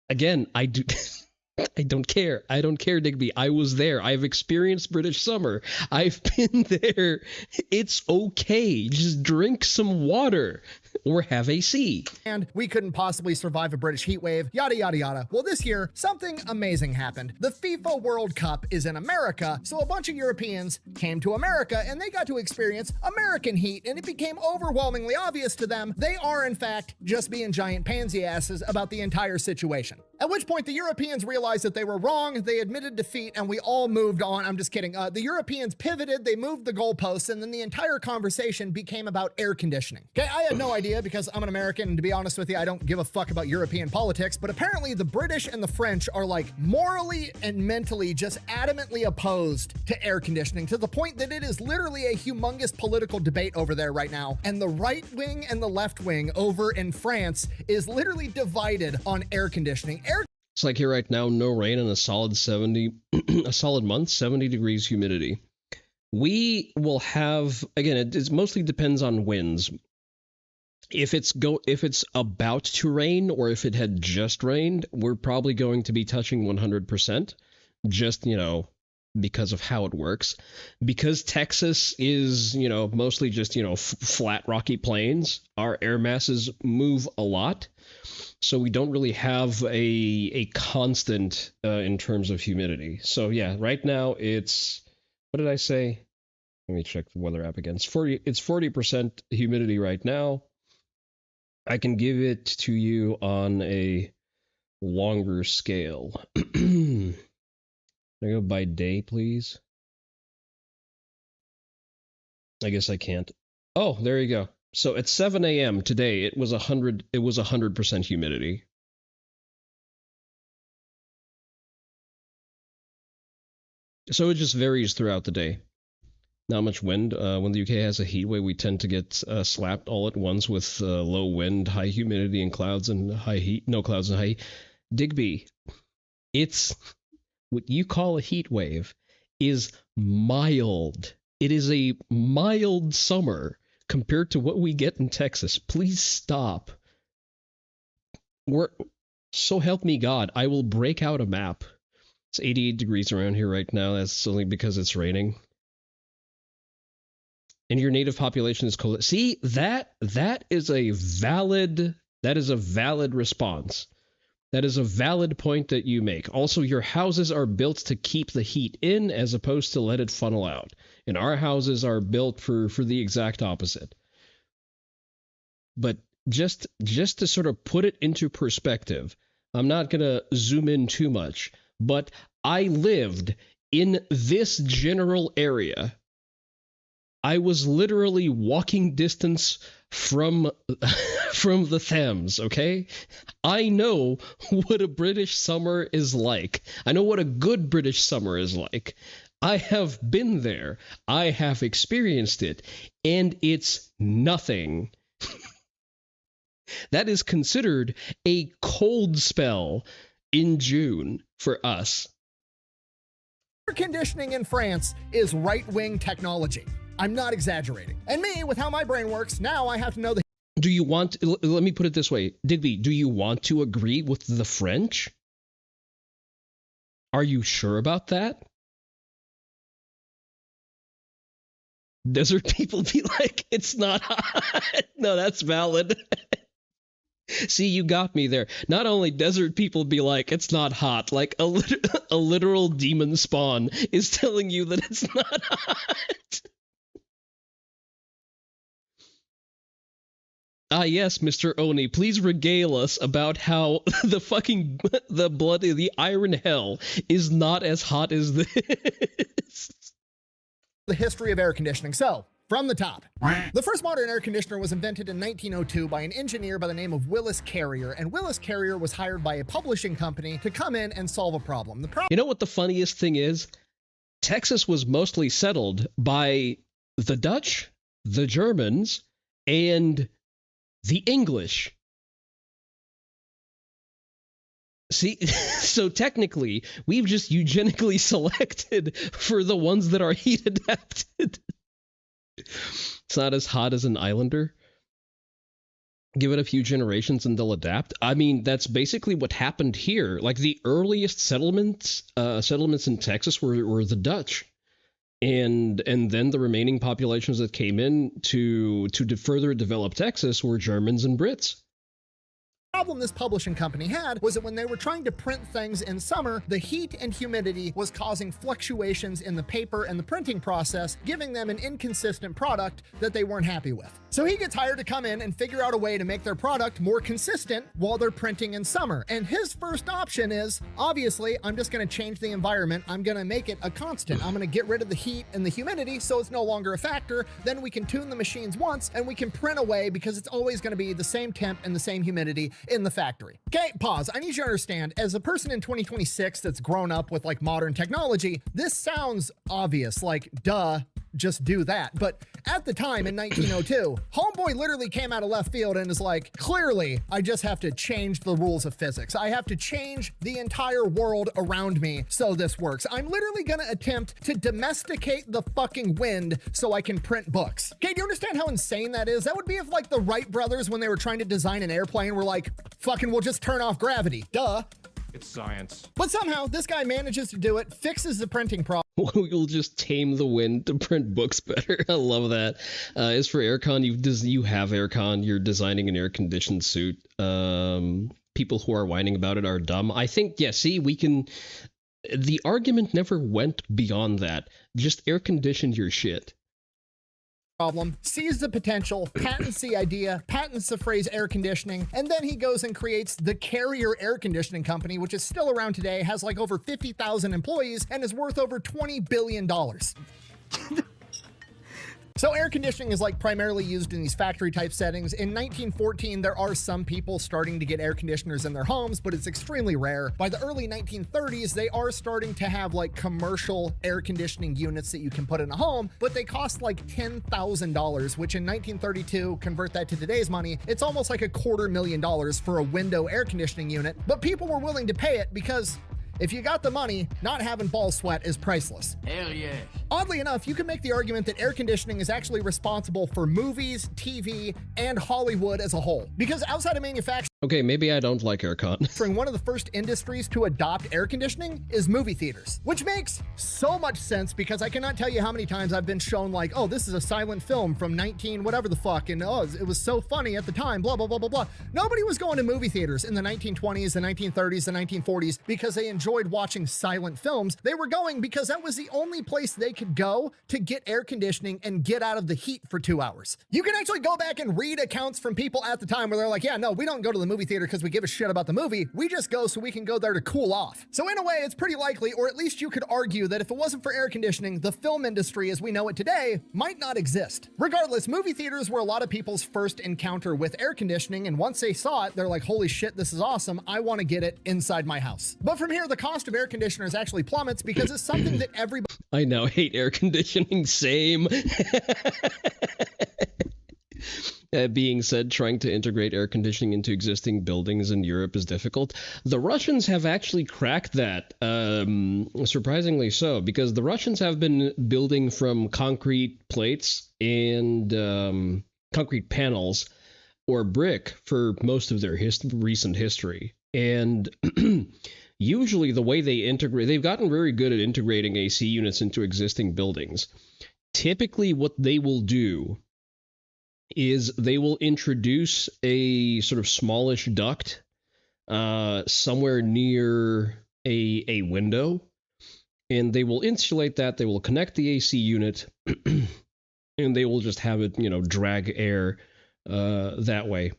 Again, I don't care. I don't care, Digby. I was there. I've experienced British summer. I've been there. It's okay. Just drink some water or have AC. And we couldn't possibly survive a British heat wave, yada, yada, yada. Well, this year, something amazing happened. The FIFA World Cup is in America, so a bunch of Europeans came to America and they got to experience American heat, and it became overwhelmingly obvious to them they are, in fact, just being giant pansy asses about the entire situation. At which point, the Europeans realized that they were wrong, they admitted defeat, and we all moved on. I'm just kidding. The Europeans pivoted, they moved the goalposts, and then the entire conversation became about air conditioning. Okay, I had no idea because I'm an American, and to be honest with you, I don't give a fuck about European politics, but apparently the British and the French are like morally and mentally just adamantly opposed to air conditioning to the point that it is literally a humongous political debate over there right now. And the right wing and the left wing over in France is literally divided on air conditioning. It's like here right now, no rain and a solid 70, a solid month, 70 degrees humidity. We will have, again, it mostly depends on winds. If it's about to rain or if it had just rained, we're probably going to be touching 100%, just, because of how it works. Because Texas is, mostly just, flat rocky plains, our air masses move a lot. So we don't really have a constant in terms of humidity. So yeah, right now it's, what did I say? Let me check the weather app again. It's 40% humidity right now. I can give it to you on a longer scale. Can I go by day, please? I guess I can't. Oh, there you go. So at 7 a.m. today, it was 100% humidity. So it just varies throughout the day. Not much wind. When the UK has a heat wave, we tend to get slapped all at once with low wind, high humidity, and clouds and high heat. No clouds and high heat. Digby, it's what you call a heat wave is mild. It is a mild summer compared to what we get in Texas. Please stop. So help me God, I will break out a map. It's 88 degrees around here right now. That's only because it's raining. And your native population is cold. See, that is a valid response. That is a valid point that you make. Also, your houses are built to keep the heat in as opposed to let it funnel out. And our houses are built for the exact opposite. But just to sort of put it into perspective, I'm not going to zoom in too much, but I lived in this general area. I was literally walking distance from the Thames, okay? I know what a British summer is like. I know what a good British summer is like. I have been there. I have experienced it, and it's nothing. That is considered a cold spell in June for us. Air conditioning in France is right-wing technology. I'm not exaggerating. And me, with how my brain works, now I have to know the... Do you want, let me put it this way, Digby, do you want to agree with the French? Are you sure about that? Desert people be like, it's not hot. No, that's valid. See, you got me there. Not only desert people be like, it's not hot, like a literal demon spawn is telling you that it's not hot. Ah, yes, Mr. Oni, please regale us about how the iron hell is not as hot as this. The history of air conditioning. So, from the top. The first modern air conditioner was invented in 1902 by an engineer by the name of Willis Carrier, and Willis Carrier was hired by a publishing company to come in and solve a problem. You know what the funniest thing is? Texas was mostly settled by the Dutch, the Germans, and the English. See, so technically, we've just eugenically selected for the ones that are heat adapted. It's not as hot as an islander. Give it a few generations and they'll adapt. I mean, that's basically what happened here. Like the earliest settlements in Texas were the Dutch. And then the remaining populations that came in to further develop Texas were Germans and Brits. The problem this publishing company had was that when they were trying to print things in summer, the heat and humidity was causing fluctuations in the paper and the printing process, giving them an inconsistent product that they weren't happy with. So he gets hired to come in and figure out a way to make their product more consistent while they're printing in summer. And his first option is, obviously, I'm just going to change the environment. I'm going to make it a constant. I'm going to get rid of the heat and the humidity so it's no longer a factor. Then we can tune the machines once and we can print away because it's always going to be the same temp and the same humidity in the factory. Okay, pause. I need you to understand, as a person in 2026 that's grown up with like modern technology, this sounds obvious, like duh, just do that. But at the time in 1902, homeboy literally came out of left field and is like, clearly, I just have to change the rules of physics. I have to change the entire world around me so this works. I'm literally gonna attempt to domesticate the fucking wind so I can print books. Okay, do you understand how insane that is? That would be if like the Wright brothers, when they were trying to design an airplane, were like, fucking we'll just turn off gravity. Duh. It's science. But somehow this guy manages to do it, fixes the printing problem. We'll just tame the wind to print books better. I love that. As for aircon, you have aircon. You're designing an air-conditioned suit. People who are whining about it are dumb. I think, yeah, see, we can... The argument never went beyond that. Just air-condition your shit. Problem, sees the potential, patents the idea, patents the phrase air conditioning, and then he goes and creates the Carrier Air Conditioning Company, which is still around today, has like over 50,000 employees, and is worth over $20 billion. So air conditioning is like primarily used in these factory type settings. In 1914, there are some people starting to get air conditioners in their homes, but it's extremely rare. By the early 1930s, they are starting to have like commercial air conditioning units that you can put in a home, but they cost like $10,000, which in 1932, convert that to today's money, it's almost like $250,000 for a window air conditioning unit. But people were willing to pay it because if you got the money, not having ball sweat is priceless. Hell yeah. Oddly enough, you can make the argument that air conditioning is actually responsible for movies, TV, and Hollywood as a whole. Because outside of manufacturing, Okay, maybe I don't like aircon. one of the first industries to adopt air conditioning is movie theaters, which makes so much sense because I cannot tell you how many times I've been shown like, oh, this is a silent film from 19 whatever the fuck, and oh, it was so funny at the time, blah, blah, blah, blah, blah. Nobody was going to movie theaters in the 1920s, the 1930s, the 1940s because they enjoyed watching silent films. They were going because that was the only place they could go to get air conditioning and get out of the heat for 2 hours. You can actually go back and read accounts from people at the time where they're like, yeah, no, we don't go to the the movie theater because we give a shit about the movie. We just go so we can go there to cool off. So in a way, it's pretty likely, or at least you could argue, that if it wasn't for air conditioning, the film industry as we know it today might not exist. Regardless, movie theaters were a lot of people's first encounter with air conditioning, and once they saw it, they're like, holy shit, this is awesome. I want to get it inside my house. But from here, the cost of air conditioners actually plummets because it's something that everybody... I now hate air conditioning, same. Being said, trying to integrate air conditioning into existing buildings in Europe is difficult. The Russians have actually cracked that, surprisingly so, because the Russians have been building from concrete plates and concrete panels or brick for most of their recent history. And usually the way they integrate, they've gotten very good at integrating AC units into existing buildings. Typically what they will do is they will introduce a sort of smallish duct somewhere near a window, and they will insulate that. They will connect the AC unit, and they will just have it, drag air that way.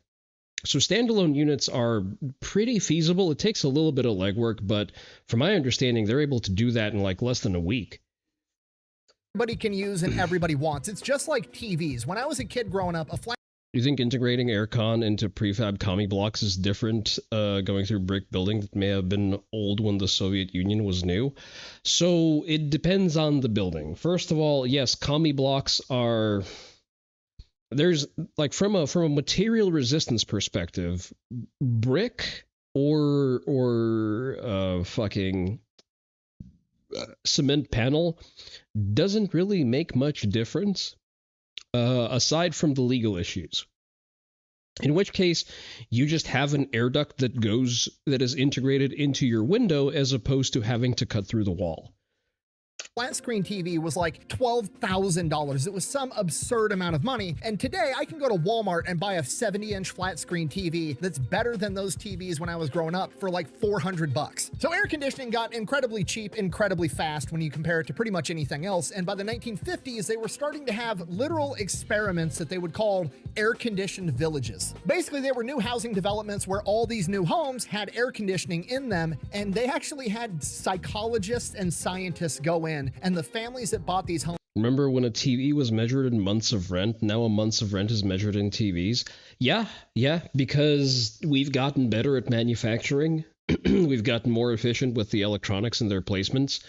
So standalone units are pretty feasible. It takes a little bit of legwork, but from my understanding, they're able to do that in like less than a week. Everybody can use and everybody wants. It's just like TVs. When I was a kid growing up, Do you think integrating aircon into prefab commie blocks is different going through brick building that may have been old when the Soviet Union was new? So it depends on the building. First of all, yes, commie blocks are... There's like from a material resistance perspective, brick or fucking cement panel doesn't really make much difference aside from the legal issues. In which case, you just have an air duct that is integrated into your window as opposed to having to cut through the wall. Flat screen TV was like $12,000. It was some absurd amount of money. And today I can go to Walmart and buy a 70-inch flat screen TV that's better than those TVs when I was growing up for like $400. So air conditioning got incredibly cheap, incredibly fast when you compare it to pretty much anything else. And by the 1950s, they were starting to have literal experiments that they would call air-conditioned villages. Basically, they were new housing developments where all these new homes had air conditioning in them, and they actually had psychologists and scientists go in, and the families that bought these homes. Remember when a TV was measured in months of rent? Now a months of rent is measured in TVs. Yeah, because we've gotten better at manufacturing. We've gotten more efficient with the electronics and their placements.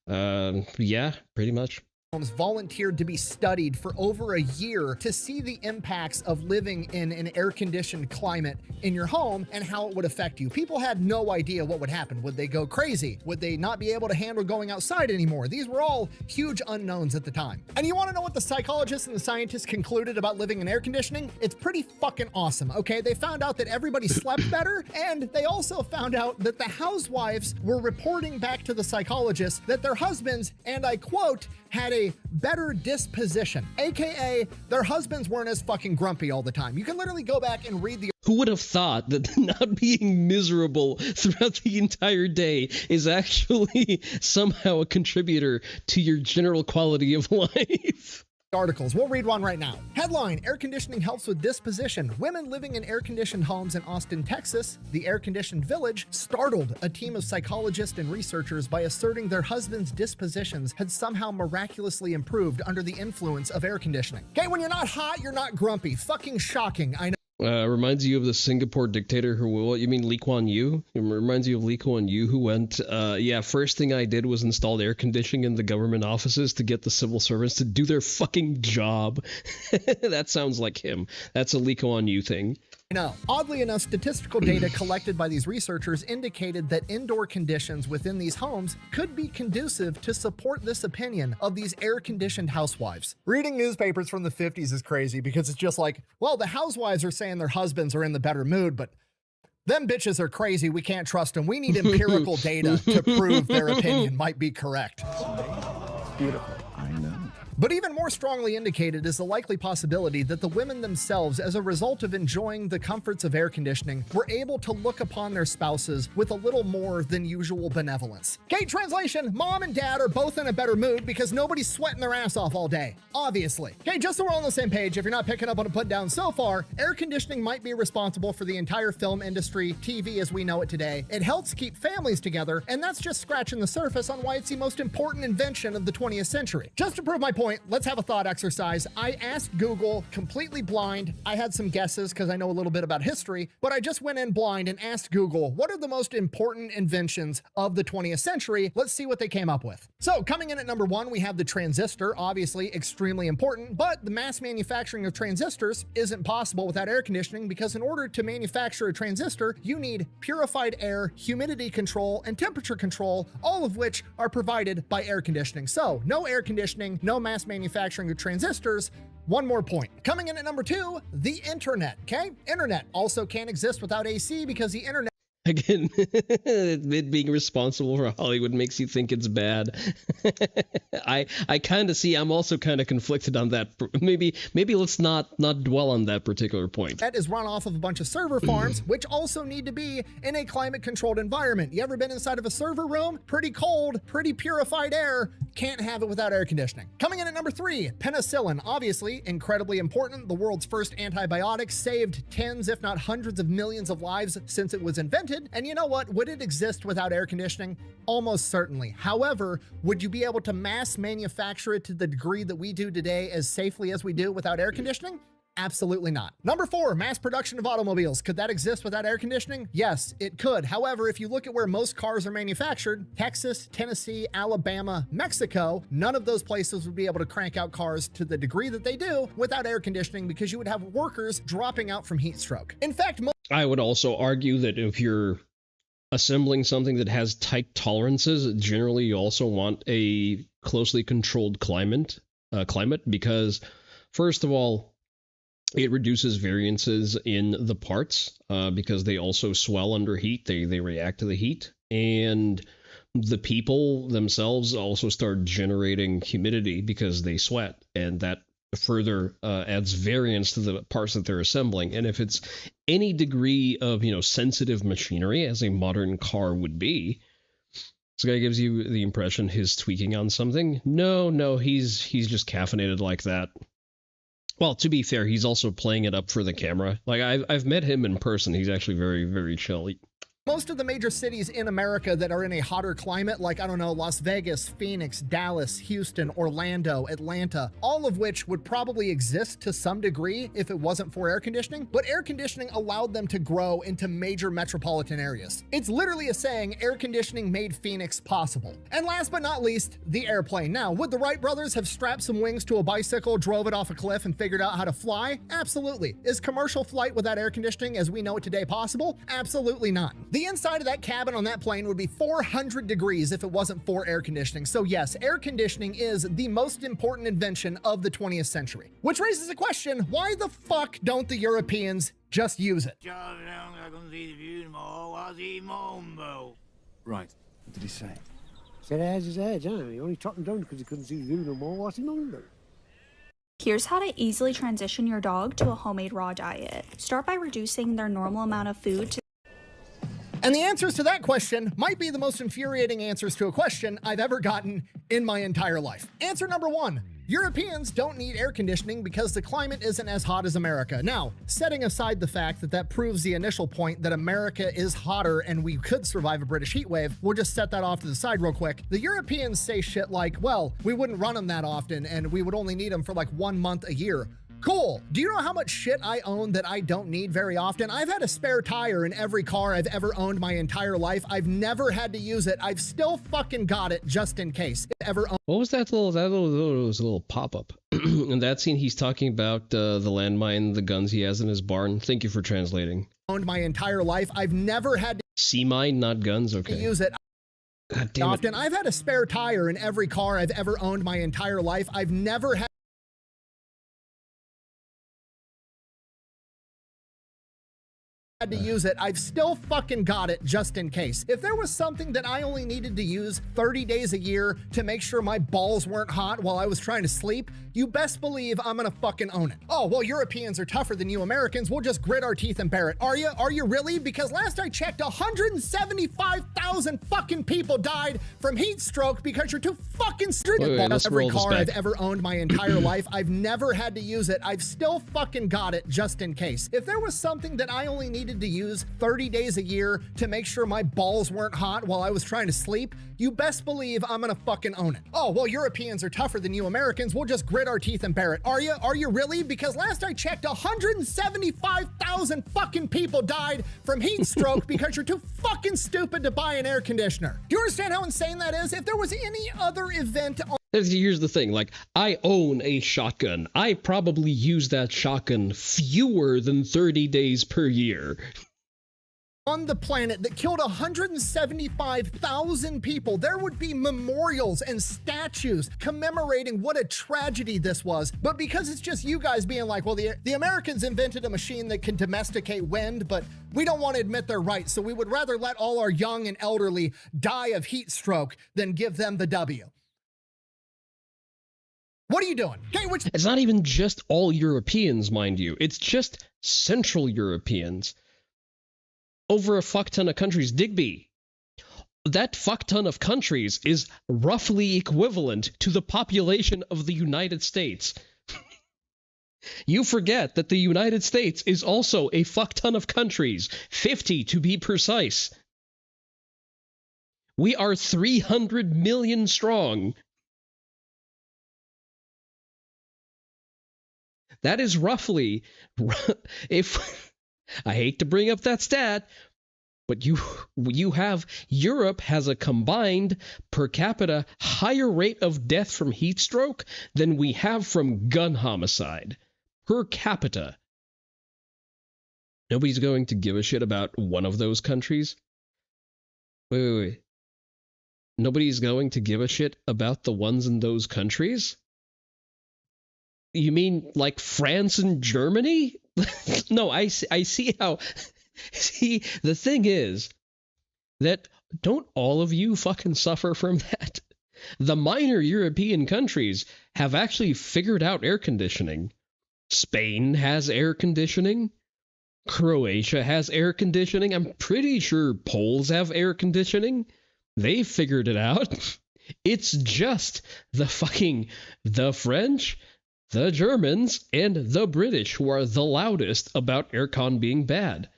Yeah, pretty much. Volunteered to be studied for over a year to see the impacts of living in an air-conditioned climate in your home and how it would affect you. People had no idea what would happen. Would they go crazy? Would they not be able to handle going outside anymore? These were all huge unknowns at the time. And you want to know what the psychologists and the scientists concluded about living in air conditioning? It's pretty fucking awesome, okay? They found out that everybody slept better, and they also found out that the housewives were reporting back to the psychologists that their husbands, and I quote, had a better disposition, aka their husbands weren't as fucking grumpy all the time. You can literally go back and read the... Who would have thought that not being miserable throughout the entire day is actually somehow a contributor to your general quality of life? Articles. We'll read one right now. Headline: Air conditioning helps with disposition. Women living in air-conditioned homes in Austin, Texas, the air-conditioned village, startled a team of psychologists and researchers by asserting their husbands' dispositions had somehow miraculously improved under the influence of air conditioning. Okay, when you're not hot, you're not grumpy. Fucking shocking, I know. Reminds you of the Singapore dictator you mean Lee Kuan Yew? It reminds you of Lee Kuan Yew who went, first thing I did was install air conditioning in the government offices to get the civil servants to do their fucking job. That sounds like him. That's a Lee Kuan Yew thing. No. Oddly enough, statistical data collected by these researchers indicated that indoor conditions within these homes could be conducive to support this opinion of these air-conditioned housewives. Reading newspapers from the 50s is crazy because it's just like, well, the housewives are saying their husbands are in the better mood, but them bitches are crazy. We can't trust them. We need empirical data to prove their opinion might be correct. Beautiful. I know. But even more strongly indicated is the likely possibility that the women themselves, as a result of enjoying the comforts of air conditioning, were able to look upon their spouses with a little more than usual benevolence. Okay, translation, mom and dad are both in a better mood because nobody's sweating their ass off all day, obviously. Okay, just so we're on the same page, if you're not picking up on a put down so far, air conditioning might be responsible for the entire film industry, TV as we know it today. It helps keep families together, and that's just scratching the surface on why it's the most important invention of the 20th century. Just to prove my point, let's have a thought exercise. I asked Google, completely blind. I had some guesses because I know a little bit about history, but I just went in blind and asked Google, what are the most important inventions of the 20th century? Let's see what they came up with. So coming in at number 1, we have the transistor, obviously extremely important, but the mass manufacturing of transistors isn't possible without air conditioning because in order to manufacture a transistor, you need purified air, humidity control, and temperature control, all of which are provided by air conditioning. So no air conditioning, no mass manufacturing of transistors. One more point. Coming in at number 2, the internet, okay? Internet also can't exist without AC because the internet Again, it being responsible for Hollywood makes you think it's bad. I kind of see. I'm also kind of conflicted on that. Maybe let's not dwell on that particular point. That is run off of a bunch of server farms, which also need to be in a climate-controlled environment. You ever been inside of a server room? Pretty cold, pretty purified air. Can't have it without air conditioning. Coming in at number 3, penicillin. Obviously, incredibly important. The world's first antibiotic, saved tens, if not hundreds of millions of lives since it was invented. And you know what? Would it exist without air conditioning? Almost certainly. However, would you be able to mass manufacture it to the degree that we do today as safely as we do without air conditioning? Absolutely not. Number 4, mass production of automobiles. Could that exist without air conditioning? Yes, it could. However, if you look at where most cars are manufactured, Texas, Tennessee, Alabama, Mexico, none of those places would be able to crank out cars to the degree that they do without air conditioning because you would have workers dropping out from heat stroke. In fact, I would also argue that if you're assembling something that has tight tolerances, generally you also want a closely controlled climate because, first of all, it reduces variances in the parts because they also swell under heat. They react to the heat. And the people themselves also start generating humidity because they sweat. And that further adds variance to the parts that they're assembling. And if it's any degree of, sensitive machinery, as a modern car would be, this guy gives you the impression he's tweaking on something. No, he's just caffeinated like that. Well, to be fair, he's also playing it up for the camera. Like, I've met him in person. He's actually very, very chill. Most of the major cities in America that are in a hotter climate, like, I don't know, Las Vegas, Phoenix, Dallas, Houston, Orlando, Atlanta, all of which would probably exist to some degree if it wasn't for air conditioning, but air conditioning allowed them to grow into major metropolitan areas. It's literally a saying, air conditioning made Phoenix possible. And last but not least, the airplane. Now, would the Wright brothers have strapped some wings to a bicycle, drove it off a cliff, and figured out how to fly? Absolutely. Is commercial flight without air conditioning as we know it today possible? Absolutely not. The inside of that cabin on that plane would be 400 degrees if it wasn't for air conditioning. So yes, air conditioning is the most important invention of the 20th century. Which raises the question, why the fuck don't the Europeans just use it? Right. What did he say? Said how's his edge, huh? He only took him down because he couldn't see the view no more. What's he under? Here's how to easily transition your dog to a homemade raw diet. Start by reducing their normal amount of food to And the answers to that question might be the most infuriating answers to a question I've ever gotten in my entire life. Answer number 1. Europeans don't need air conditioning because the climate isn't as hot as America. Now, setting aside the fact that that proves the initial point that America is hotter and we could survive a British heat wave, we'll just set that off to the side real quick. The Europeans say shit like, well, we wouldn't run them that often and we would only need them for like 1 month a year. Cool. Do you know how much shit I own that I don't need very often? I've had a spare tire in every car I've ever owned my entire life. I've never had to use it. I've still fucking got it just in case. What was that little pop-up? In that scene, he's talking about the landmine, the guns he has in his barn. Thank you for translating. Owned my entire life. I've never had to sea mine, not guns. Okay. Use it. God damn it. Often. I've had a spare tire in every car I've ever owned my entire life. I've never had had to use it, I've still fucking got it just in case. If there was something that I only needed to use 30 days a year to make sure my balls weren't hot while I was trying to sleep, you best believe I'm gonna fucking own it. Oh, well, Europeans are tougher than you Americans. We'll just grit our teeth and bear it. Are you? Are you really? Because last I checked, 175,000 fucking people died from heat stroke because you're too fucking stupid. Let's Every roll this car back. I've ever owned my entire life, I've never had to use it. I've still fucking got it just in case. If there was something that I only needed to use 30 days a year to make sure my balls weren't hot while I was trying to sleep, you best believe I'm gonna fucking own it. Oh, well, Europeans are tougher than you Americans. We'll just grit our teeth and bear it. Are you? Are you really? Because last I checked, 175,000 fucking people died from heat stroke because you're too fucking stupid to buy an air conditioner. Do you understand how insane that is? If there was any other event on Here's the thing, like, I own a shotgun. I probably use that shotgun fewer than 30 days per year. the planet that killed 175,000 people, there would be memorials and statues commemorating what a tragedy this was. But because it's just you guys being like, well, the Americans invented a machine that can domesticate wind, but we don't want to admit they're right, so we would rather let all our young and elderly die of heat stroke than give them the W. What are you doing? Okay, It's not even just all Europeans, mind you. It's just Central Europeans. Over a fuck ton of countries. Digby, that fuck ton of countries is roughly equivalent to the population of the United States. You forget that the United States is also a fuck ton of countries, 50 to be precise. We are 300 million strong. That is roughly, if I hate to bring up that stat, but Europe has a combined per capita higher rate of death from heat stroke than we have from gun homicide. Per capita. Nobody's going to give a shit about one of those countries? Wait. Nobody's going to give a shit about the ones in those countries? You mean like France and Germany? No, I see how... See, the thing is that don't all of you fucking suffer from that? The minor European countries have actually figured out air conditioning. Spain has air conditioning. Croatia has air conditioning. I'm pretty sure Poles have air conditioning. They figured it out. It's just the French, the Germans, and the British who are the loudest about aircon being bad.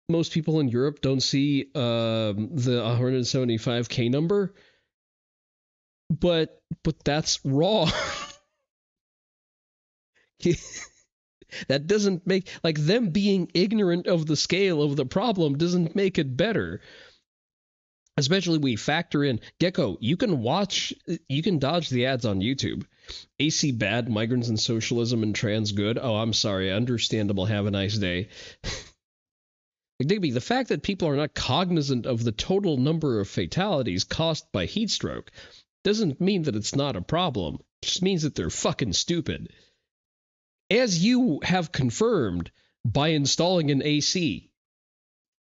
Most people in Europe don't see the 175K number, but that's wrong. That doesn't make, like, them being ignorant of the scale of the problem doesn't make it better. Especially we factor in, Gecko, you can dodge the ads on YouTube. AC bad, migrants and socialism and trans good. Oh, I'm sorry. Understandable. Have a nice day. Like, Digby, the fact that people are not cognizant of the total number of fatalities caused by heat stroke doesn't mean that it's not a problem. It just means that they're fucking stupid. As you have confirmed by installing an AC.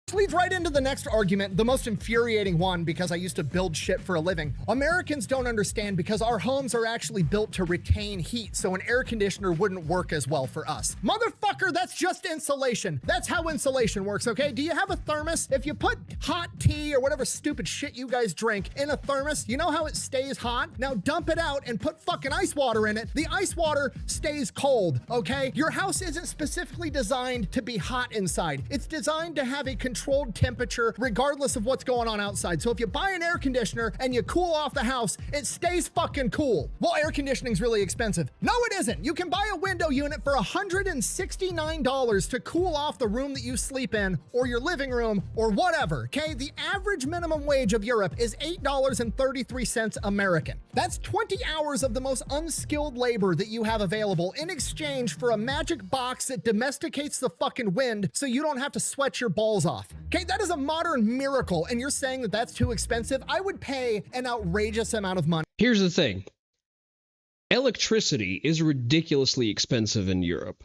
This leads right into the next argument, the most infuriating one, because I used to build shit for a living. Americans don't understand because our homes are actually built to retain heat, so an air conditioner wouldn't work as well for us. Motherfucker, that's just insulation. That's how insulation works, okay? Do you have a thermos? If you put hot tea or whatever stupid shit you guys drink in a thermos, you know how it stays hot? Now dump it out and put fucking ice water in it. The ice water stays cold, okay? Your house isn't specifically designed to be hot inside. It's designed to have a controlled temperature regardless of what's going on outside. So if you buy an air conditioner and you cool off the house, it stays fucking cool. Well, air conditioning's really expensive. No, it isn't. You can buy a window unit for $169 to cool off the room that you sleep in or your living room or whatever, okay? The average minimum wage of Europe is $8.33 American. That's 20 hours of the most unskilled labor that you have available in exchange for a magic box that domesticates the fucking wind so you don't have to sweat your balls off. Okay, that is a modern miracle, and you're saying that that's too expensive? I would pay an outrageous amount of money. Here's the thing. Electricity is ridiculously expensive in Europe.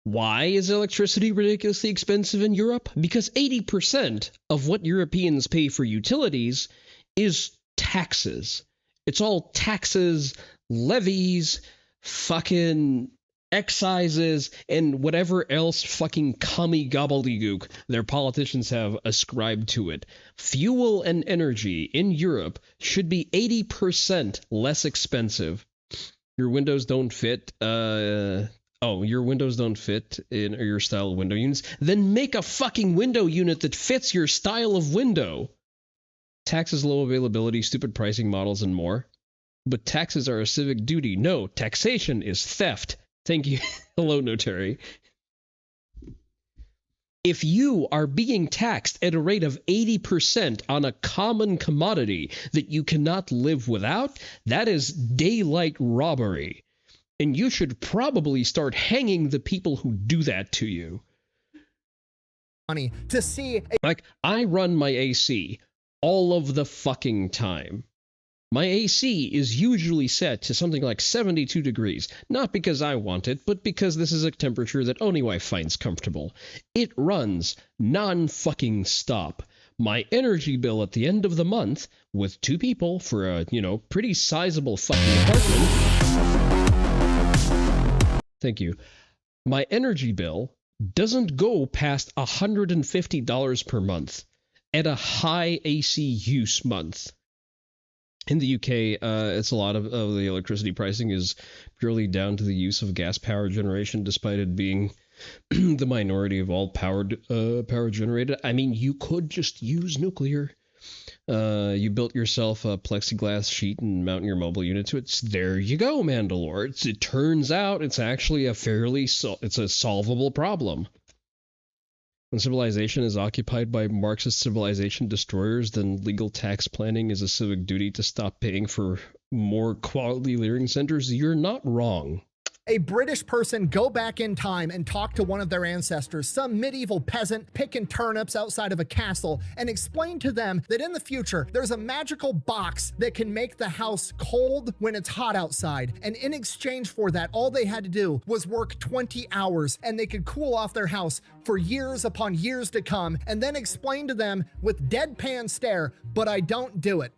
Why is electricity ridiculously expensive in Europe? Because 80% of what Europeans pay for utilities is taxes. It's all taxes, levies, fucking excises, and whatever else fucking commie gobbledygook their politicians have ascribed to it. Fuel and energy in Europe should be 80% less expensive. Your windows don't fit, your windows don't fit in your style of window units? Then make a fucking window unit that fits your style of window. Taxes, low availability, stupid pricing models, and more. But taxes are a civic duty. No, taxation is theft. Thank you. Hello, Notary. If you are being taxed at a rate of 80% on a common commodity that you cannot live without, that is daylight robbery. And you should probably start hanging the people who do that to you. Money to see. Like, I run my AC all of the fucking time. My AC is usually set to something like 72 degrees, not because I want it, but because this is a temperature that Onii finds comfortable. It runs non-fucking stop. My energy bill at the end of the month, with 2 people for a, pretty sizable fucking apartment. Thank you. My energy bill doesn't go past $150 per month at a high AC use month. In the UK, it's a lot of the electricity pricing is purely down to the use of gas power generation, despite it being the minority of all power generated. I mean, you could just use nuclear. You built yourself a plexiglass sheet and mount your mobile unit to it. There you go, Mandalore. It turns out it's actually it's a solvable problem. When civilization is occupied by Marxist civilization destroyers, then legal tax planning is a civic duty to stop paying for more quality living centers. You're not wrong. A British person go back in time and talk to one of their ancestors, some medieval peasant picking turnips outside of a castle, and explain to them that in the future, there's a magical box that can make the house cold when it's hot outside. And in exchange for that, all they had to do was work 20 hours and they could cool off their house for years upon years to come, and then explain to them with deadpan stare, but I don't do it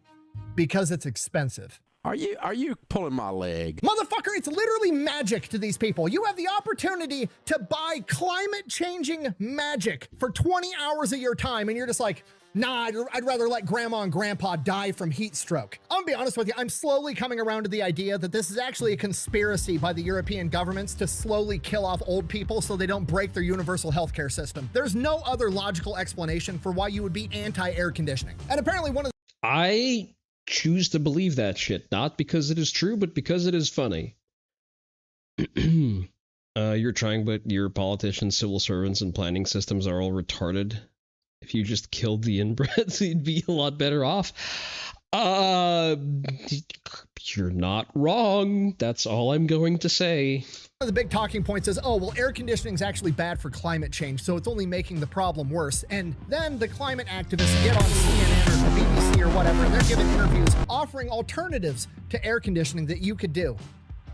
because it's expensive. Are you pulling my leg? Motherfucker, it's literally magic to these people. You have the opportunity to buy climate changing magic for 20 hours of your time, and you're just like, nah, I'd rather let grandma and grandpa die from heat stroke. I'm gonna be honest with you, I'm slowly coming around to the idea that this is actually a conspiracy by the European governments to slowly kill off old people so they don't break their universal healthcare system. There's no other logical explanation for why you would be anti-air conditioning. And apparently one of the— I choose to believe that shit, not because it is true, but because it is funny. You're trying, but your politicians, civil servants, and planning systems are all retarded. If you just killed the inbreds, you'd be a lot better off. You're not wrong. That's all I'm going to say. One of the big talking points is, oh, well, air conditioning is actually bad for climate change, so it's only making the problem worse. And then the climate activists get on CNN or the BBC or whatever, and they're giving interviews offering alternatives to air conditioning that you could do.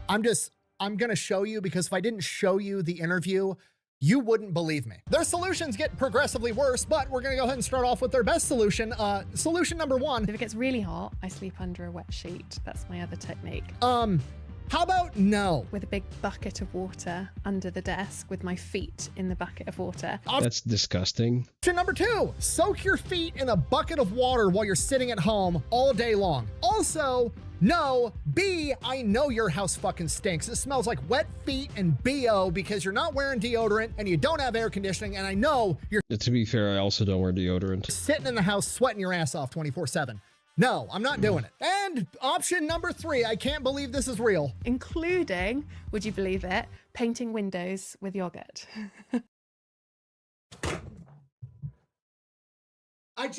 I'm going to show you, because if I didn't show you the interview, you wouldn't believe me. Their solutions get progressively worse, but we're going to go ahead and start off with their best solution. Solution number 1. If it gets really hot, I sleep under a wet sheet. That's my other technique. How about no? With a big bucket of water under the desk with my feet in the bucket of water. That's disgusting. Option number 2, soak your feet in a bucket of water while you're sitting at home all day long. Also, no. B, I know your house fucking stinks. It smells like wet feet and BO because you're not wearing deodorant and you don't have air conditioning, and I know you're— To be fair, I also don't wear deodorant. Sitting in the house sweating your ass off 24/7. No, I'm not doing it. And option number 3, I can't believe this is real. Including, would you believe it, painting windows with yogurt. How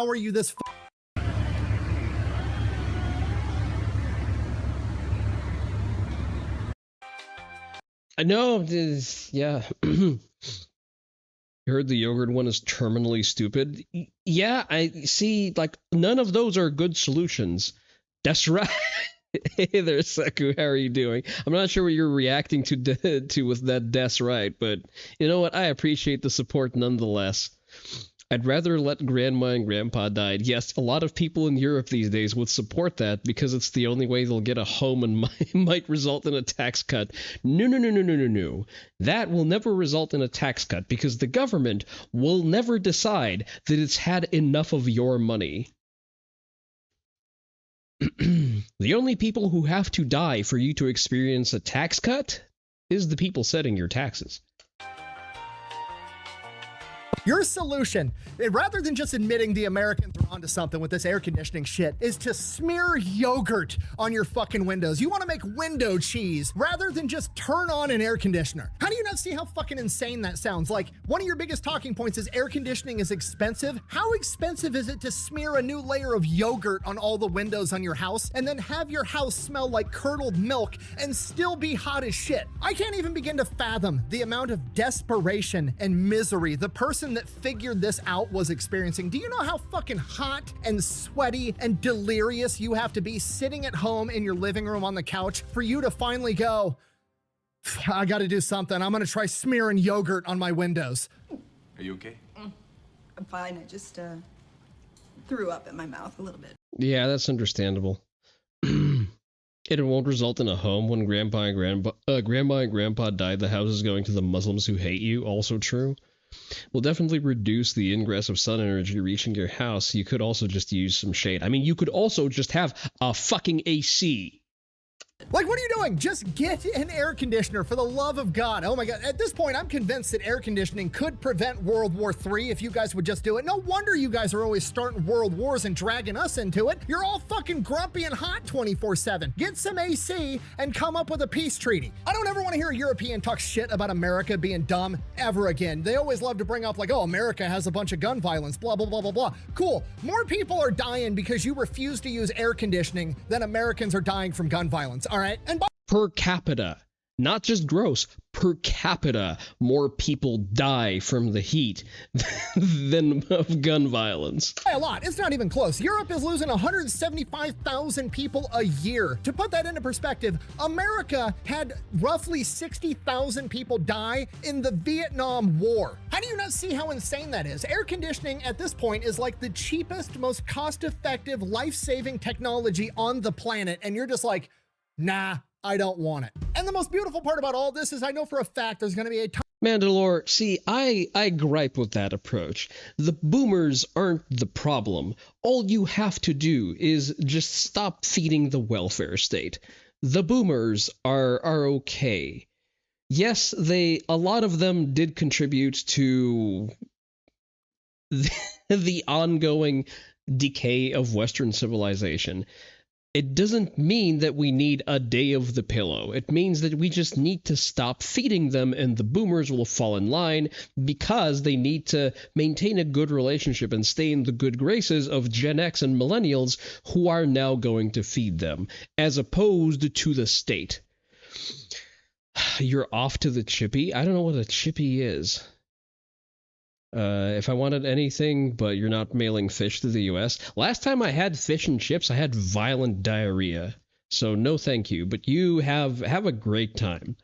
are you this I know, yeah. You heard the yogurt one is terminally stupid? Yeah, I see, like, none of those are good solutions. That's right. Hey there, Seku. How are you doing? I'm not sure what you're reacting to with that "that's right," but you know what? I appreciate the support nonetheless. I'd rather let Grandma and Grandpa die. Yes, a lot of people in Europe these days would support that because it's the only way they'll get a home and might result in a tax cut. No, no, no, no, no, no, no. That will never result in a tax cut because the government will never decide that it's had enough of your money. The only people who have to die for you to experience a tax cut is the people setting your taxes. Your solution, rather than just admitting the Americans are onto something with this air conditioning shit, is to smear yogurt on your fucking windows. You want to make window cheese rather than just turn on an air conditioner. How do you not see how fucking insane that sounds? Like, one of your biggest talking points is air conditioning is expensive. How expensive is it to smear a new layer of yogurt on all the windows on your house and then have your house smell like curdled milk and still be hot as shit? I can't even begin to fathom the amount of desperation and misery the person that figured this out was experiencing. Do you know how fucking hot and sweaty and delirious you have to be sitting at home in your living room on the couch for you to finally go, I gotta do something. I'm gonna try smearing yogurt on my windows. Are you okay? I'm fine. I just threw up in my mouth a little bit. Yeah, that's understandable. It won't result in a home when Grandma and Grandpa died. The house is going to the Muslims who hate you. Also true. Will definitely reduce the ingress of sun energy reaching your house. You could also just use some shade. I mean, you could also just have a fucking AC. Like, what are you doing? Just get an air conditioner, for the love of God. Oh my God. At this point, I'm convinced that air conditioning could prevent World War III if you guys would just do it. No wonder you guys are always starting world wars and dragging us into it. You're all fucking grumpy and hot 24/7. Get some AC and come up with a peace treaty. I don't ever want to hear a European talk shit about America being dumb ever again. They always love to bring up like, oh, America has a bunch of gun violence, blah, blah, blah, blah, blah. Cool. More people are dying because you refuse to use air conditioning than Americans are dying from gun violence. All right. And per capita, not just gross, per capita, more people die from the heat than of gun violence. By a lot. It's not even close. Europe is losing 175,000 people a year. To put that into perspective, America had roughly 60,000 people die in the Vietnam War. How do you not see how insane that is? Air conditioning at this point is like the cheapest, most cost-effective, life-saving technology on the planet, and you're just like, nah, I don't want it. And the most beautiful part about all this is I know for a fact there's going to be a ton. Mandalore, see, I gripe with that approach. The boomers aren't the problem. All you have to do is just stop feeding the welfare state. The boomers are okay. Yes, a lot of them did contribute to the ongoing decay of Western civilization. It doesn't mean that we need a day of the pillow. It means that we just need to stop feeding them and the boomers will fall in line because they need to maintain a good relationship and stay in the good graces of Gen X and millennials who are now going to feed them, as opposed to the state. You're off to the chippy? I don't know what a chippy is. If I wanted anything, but you're not mailing fish to the U.S. Last time I had fish and chips, I had violent diarrhea. So no thank you, but you have a great time.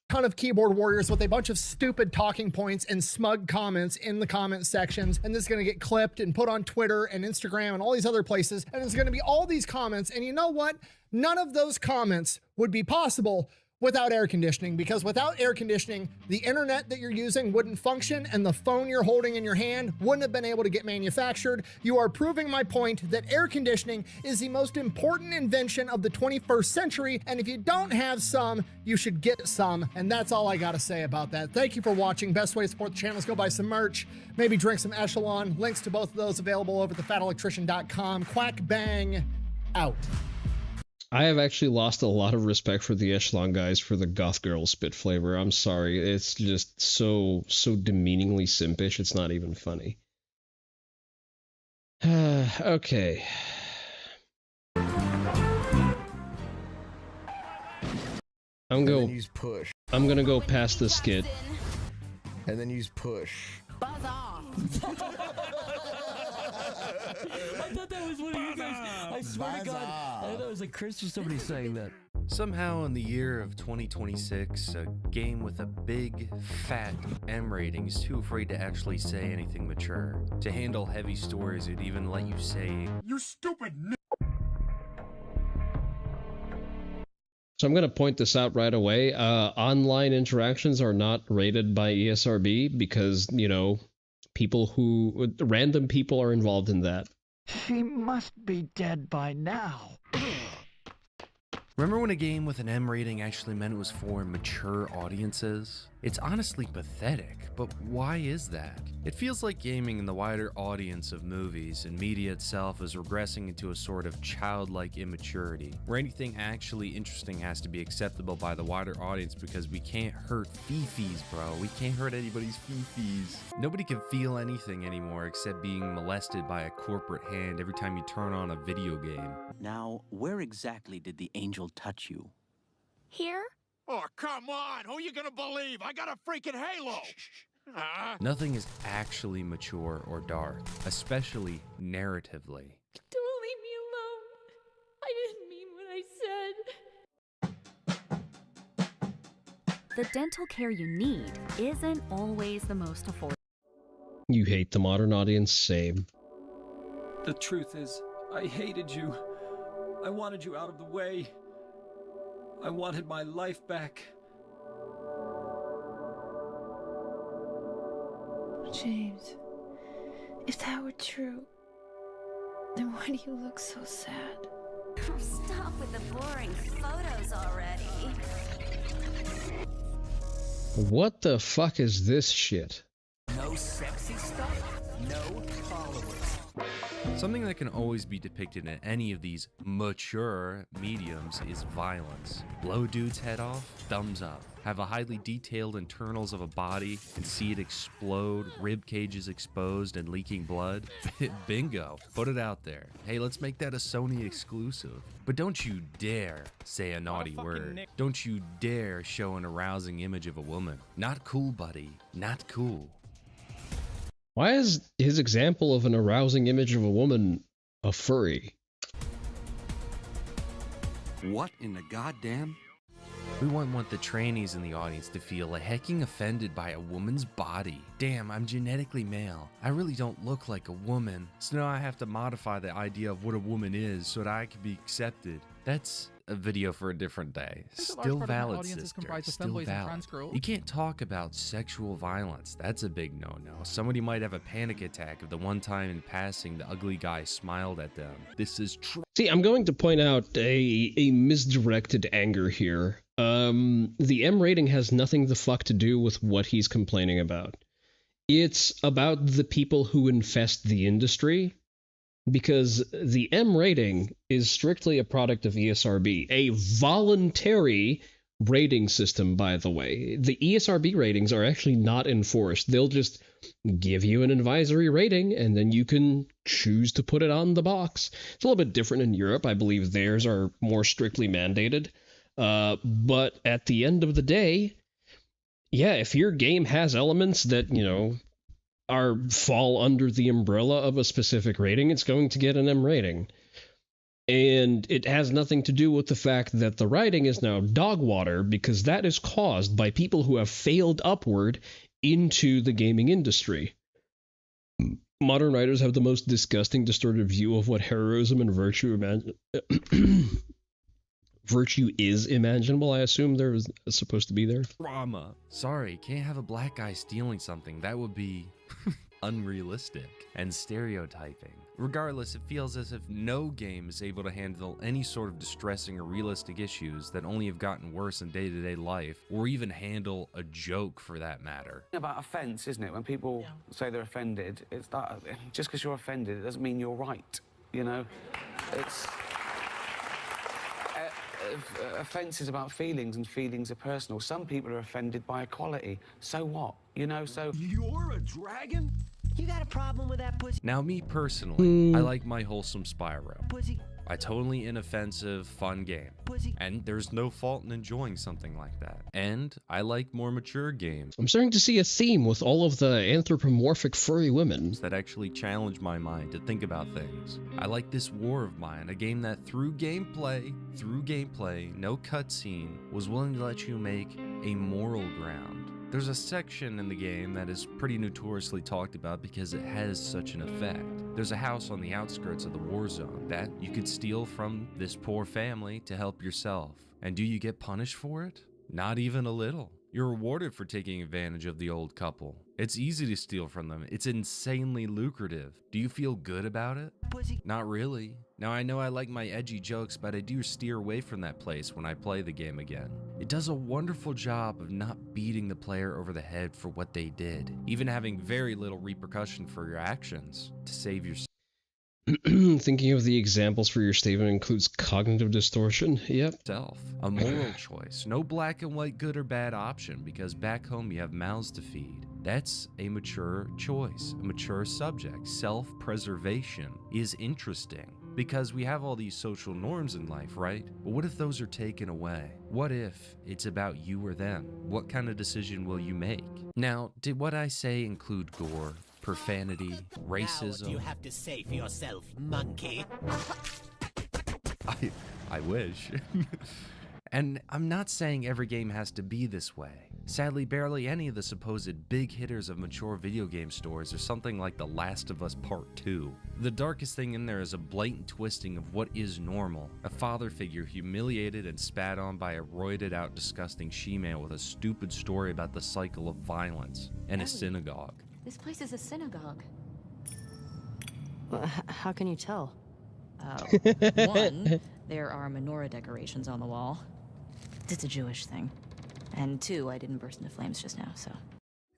Ton of keyboard warriors with a bunch of stupid talking points and smug comments in the comment sections, and this is going to get clipped and put on Twitter and Instagram and all these other places, and it's going to be all these comments, and you know what? None of those comments would be possible without air conditioning, because without air conditioning, the internet that you're using wouldn't function and the phone you're holding in your hand wouldn't have been able to get manufactured. You are proving my point that air conditioning is the most important invention of the 21st century, and if you don't have some, you should get some, and that's all I gotta say about that. Thank you for watching. Best way to support the channel is go buy some merch, maybe drink some Echelon. Links to both of those available over at thefatelectrician.com. Quack bang, out. I have actually lost a lot of respect for the Echelon guys for the goth girl spit flavor. I'm sorry. It's just so demeaningly simpish. It's not even funny. Okay. I'm gonna go past the skit. And then use push. Buzz off. I thought that was one of you guys. I swear to God, I thought it was like Chris or somebody saying that. Somehow in the year of 2026, a game with a big, fat M rating is too afraid to actually say anything mature. To handle heavy stories, it'd even let you say, "You stupid n-." So I'm going to point this out right away. Online interactions are not rated by ESRB because, you know, random people are involved in that. She must be dead by now. Remember when a game with an M rating actually meant it was for mature audiences? It's honestly pathetic, but why is that? It feels like gaming in the wider audience of movies and media itself is regressing into a sort of childlike immaturity, where anything actually interesting has to be acceptable by the wider audience because we can't hurt fifis, bro. We can't hurt anybody's fifis. Nobody can feel anything anymore except being molested by a corporate hand every time you turn on a video game. Now, where exactly did the angel touch you? Here? Oh, come on! Who are you gonna believe? I got a freaking halo! Nothing is actually mature or dark, especially narratively. Don't leave me alone. I didn't mean what I said. The dental care you need isn't always the most affordable. You hate the modern audience, same. The truth is, I hated you. I wanted you out of the way. I wanted my life back. James, if that were true, then why do you look so sad? Oh, stop with the boring photos already. What the fuck is this shit? No sexy stuff, no followers. Something that can always be depicted in any of these mature mediums is violence. Blow dude's head off, thumbs up. Have a highly detailed internals of a body and see it explode, rib cages exposed and leaking blood. Bingo, put it out there. Hey, let's make that a Sony exclusive. But don't you dare say a naughty word. Don't you dare show an arousing image of a woman. Not cool, buddy, not cool. Why is his example of an arousing image of a woman a furry? What in the goddamn? We wouldn't want the trannies in the audience to feel like hecking offended by a woman's body. Damn, I'm genetically male. I really don't look like a woman. So now I have to modify the idea of what a woman is so that I can be accepted. That's a video for a different day. Still valid, sister. Still valid. You can't talk about sexual violence. That's a big no-no. Somebody might have a panic attack if the one time in passing the ugly guy smiled at them. This is true. See, I'm going to point out a misdirected anger here. The M rating has nothing the fuck to do with what he's complaining about. It's about the people who infest the industry. Because the M rating is strictly a product of ESRB, a voluntary rating system, by the way. The ESRB ratings are actually not enforced. They'll just give you an advisory rating, and then you can choose to put it on the box. It's a little bit different in Europe. I believe theirs are more strictly mandated. But at the end of the day, yeah, if your game has elements that, you know, fall under the umbrella of a specific rating, it's going to get an M rating. And it has nothing to do with the fact that the writing is now dog water, because that is caused by people who have failed upward into the gaming industry. Modern writers have the most disgusting, distorted view of what heroism and virtue virtue is imaginable. I assume there is supposed to be there. Drama. Sorry, can't have a black guy stealing something. That would be unrealistic and stereotyping. Regardless, it feels as if no game is able to handle any sort of distressing or realistic issues that only have gotten worse in day-to-day life, or even handle a joke for that matter. About offense, isn't it? When people say they're offended, it's that just because you're offended, it doesn't mean you're right. You know, it's offense is about feelings, and feelings are personal. Some people are offended by equality. So what? You know, so you're a dragon? You got a problem with that pussy? Now, me personally, I like my wholesome Spyro. Pussy. A totally inoffensive, fun game. And there's no fault in enjoying something like that. And I like more mature games. I'm starting to see a theme with all of the anthropomorphic furry women that actually challenge my mind to think about things. I like This War of Mine, a game that through gameplay, no cutscene, was willing to let you make a moral ground. There's a section in the game that is pretty notoriously talked about because it has such an effect. There's a house on the outskirts of the war zone that you could steal from this poor family to help yourself. And do you get punished for it? Not even a little. You're rewarded for taking advantage of the old couple. It's easy to steal from them. It's insanely lucrative. Do you feel good about it? Not really. Now I know I like my edgy jokes, but I do steer away from that place when I play the game again. It does a wonderful job of not beating the player over the head for what they did, even having very little repercussion for your actions to save yourself. Thinking of the examples for your statement includes cognitive distortion. Yep. A moral choice. No black and white good or bad option, because back home you have mouths to feed. That's a mature choice, a mature subject. Self-preservation is interesting because we have all these social norms in life, right? But what if those are taken away? What if it's about you or them? What kind of decision will you make? Now, did what I say include gore, profanity, racism? Now, what do you have to say for yourself, monkey? I wish. And I'm not saying every game has to be this way. Sadly, barely any of the supposed big hitters of mature video game stories are something like The Last of Us Part 2. The darkest thing in there is a blatant twisting of what is normal. A father figure humiliated and spat on by a roided out disgusting she-male with a stupid story about the cycle of violence, and a synagogue. This place is a synagogue. Well, how can you tell? One, there are menorah decorations on the wall. It's a Jewish thing. And two, I didn't burst into flames just now, so.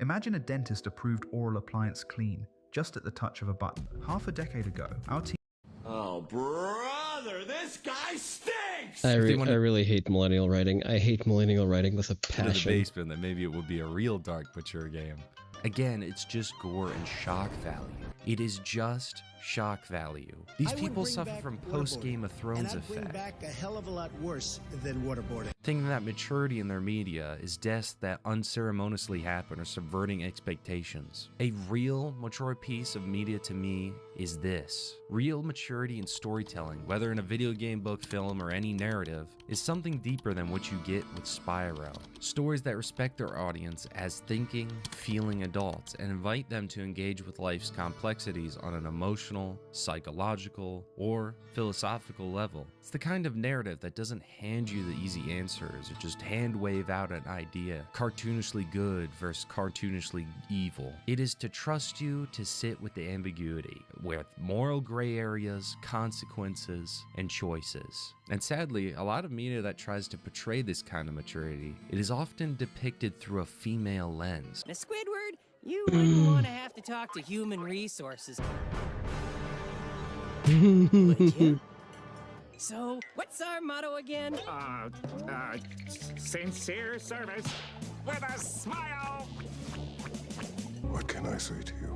Imagine a dentist approved oral appliance clean, just at the touch of a button. Half a decade ago, our team... Oh, brother, this guy stinks! I really hate millennial writing. I hate millennial writing with a passion. To the basement, that maybe it would be a real dark, mature game. Again, it's just gore and shock value. It is just shock value. These people suffer from post-Game of Thrones effect. Bring back a hell of a lot worse than waterboarding. Thinking that maturity in their media is deaths that unceremoniously happen or subverting expectations. A real mature piece of media to me is this. Real maturity in storytelling, whether in a video game, book, film, or any narrative, is something deeper than what you get with Spyro. Stories that respect their audience as thinking, feeling adults and invite them to engage with life's complexities on an emotional, psychological, or philosophical level. It's the kind of narrative that doesn't hand you the easy answers or just hand wave out an idea, cartoonishly good versus cartoonishly evil. It is to trust you to sit with the ambiguity, with moral gray areas, consequences, and choices. And sadly, a lot of media that tries to portray this kind of maturity, it is often depicted through a female lens. Now, Squidward, you wouldn't want to have to talk to human resources. Would you? So, what's our motto again? Sincere service with a smile. What can I say to you?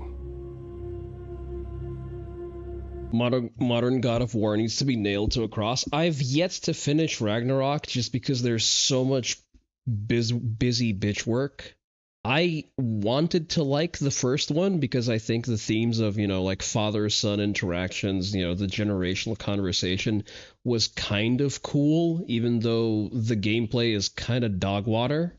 Modern God of War needs to be nailed to a cross. I've yet to finish Ragnarok just because there's so much busy bitch work. I wanted to like the first one because I think the themes of, like father-son interactions, the generational conversation was kind of cool, even though the gameplay is kind of dog water.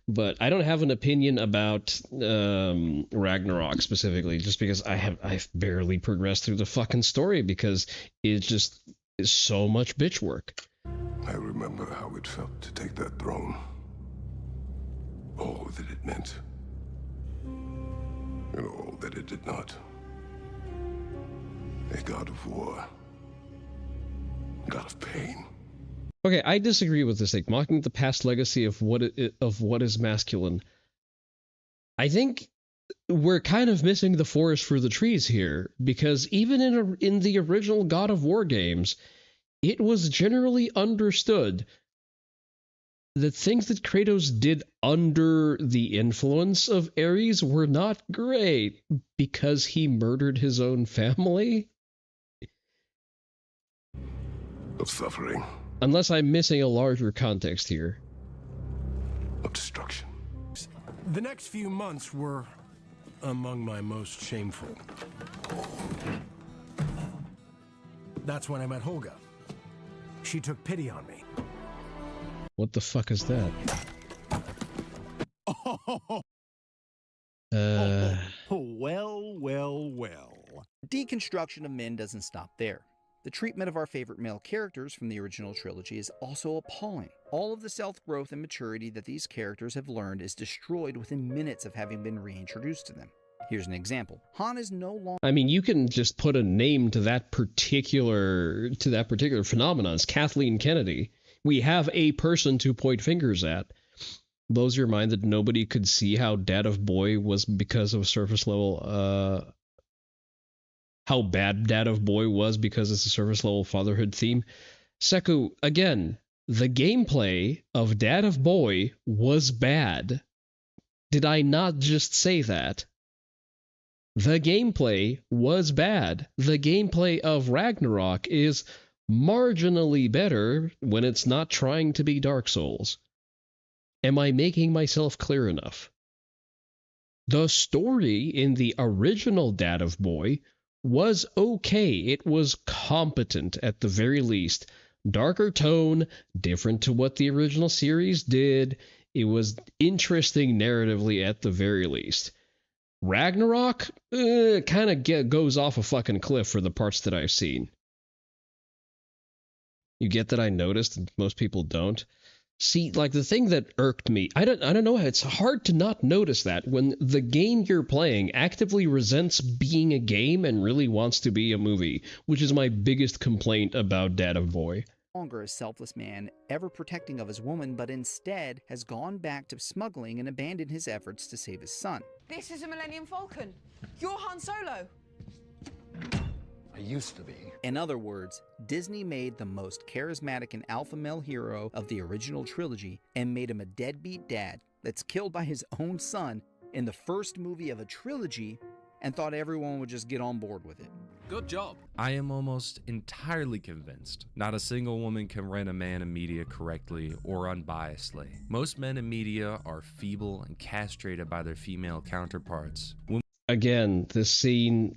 But I don't have an opinion about Ragnarok specifically, just because I've barely progressed through the fucking story because it just is so much bitch work. I remember how it felt to take that throne. All that it meant. And all that it did not. A god of war. God of pain. Okay, I disagree with this thing. Mocking the past legacy of what is masculine. I think we're kind of missing the forest for the trees here, because even in the original God of War games, it was generally understood that things that Kratos did under the influence of Ares were not great because he murdered his own family. of suffering, Unless I'm missing a larger context here. of destruction. The next few months were among my most shameful. That's when I met Holga. She took pity on me. What the fuck is that? Well. Deconstruction of men doesn't stop there. The treatment of our favorite male characters from the original trilogy is also appalling. All of the self-growth and maturity that these characters have learned is destroyed within minutes of having been reintroduced to them. Here's an example. Han is no longer... I mean, you can just put a name to that particular phenomenon. It's Kathleen Kennedy. We have a person to point fingers at. Blows your mind that nobody could see how Dad of Boy was because of surface level, how bad Dad of Boy was because it's a surface level fatherhood theme. Seku, again, the gameplay of Dad of Boy was bad. Did I not just say that? The gameplay was bad. The gameplay of Ragnarok is marginally better when it's not trying to be Dark Souls. Am I making myself clear enough? The story in the original Dad of Boy was okay. It was competent at the very least. Darker tone, different to what the original series did. It was interesting narratively at the very least. Ragnarok kind of goes off a fucking cliff for the parts that I've seen. You get that I noticed and most people don't? See, like the thing that irked me, I don't know, it's hard to not notice that when the game you're playing actively resents being a game and really wants to be a movie, which is my biggest complaint about Dad of Boy. A selfless man ever protecting of his woman, but instead has gone back to smuggling and abandoned his efforts to save his son. This is a Millennium Falcon. You're Han Solo. I used to be. In other words, Disney made the most charismatic and alpha male hero of the original trilogy and made him a deadbeat dad that's killed by his own son in the first movie of a trilogy and thought everyone would just get on board with it. Good job. I am almost entirely convinced not a single woman can run a man in media correctly or unbiasedly. Most men in media are feeble and castrated by their female counterparts. Again, this scene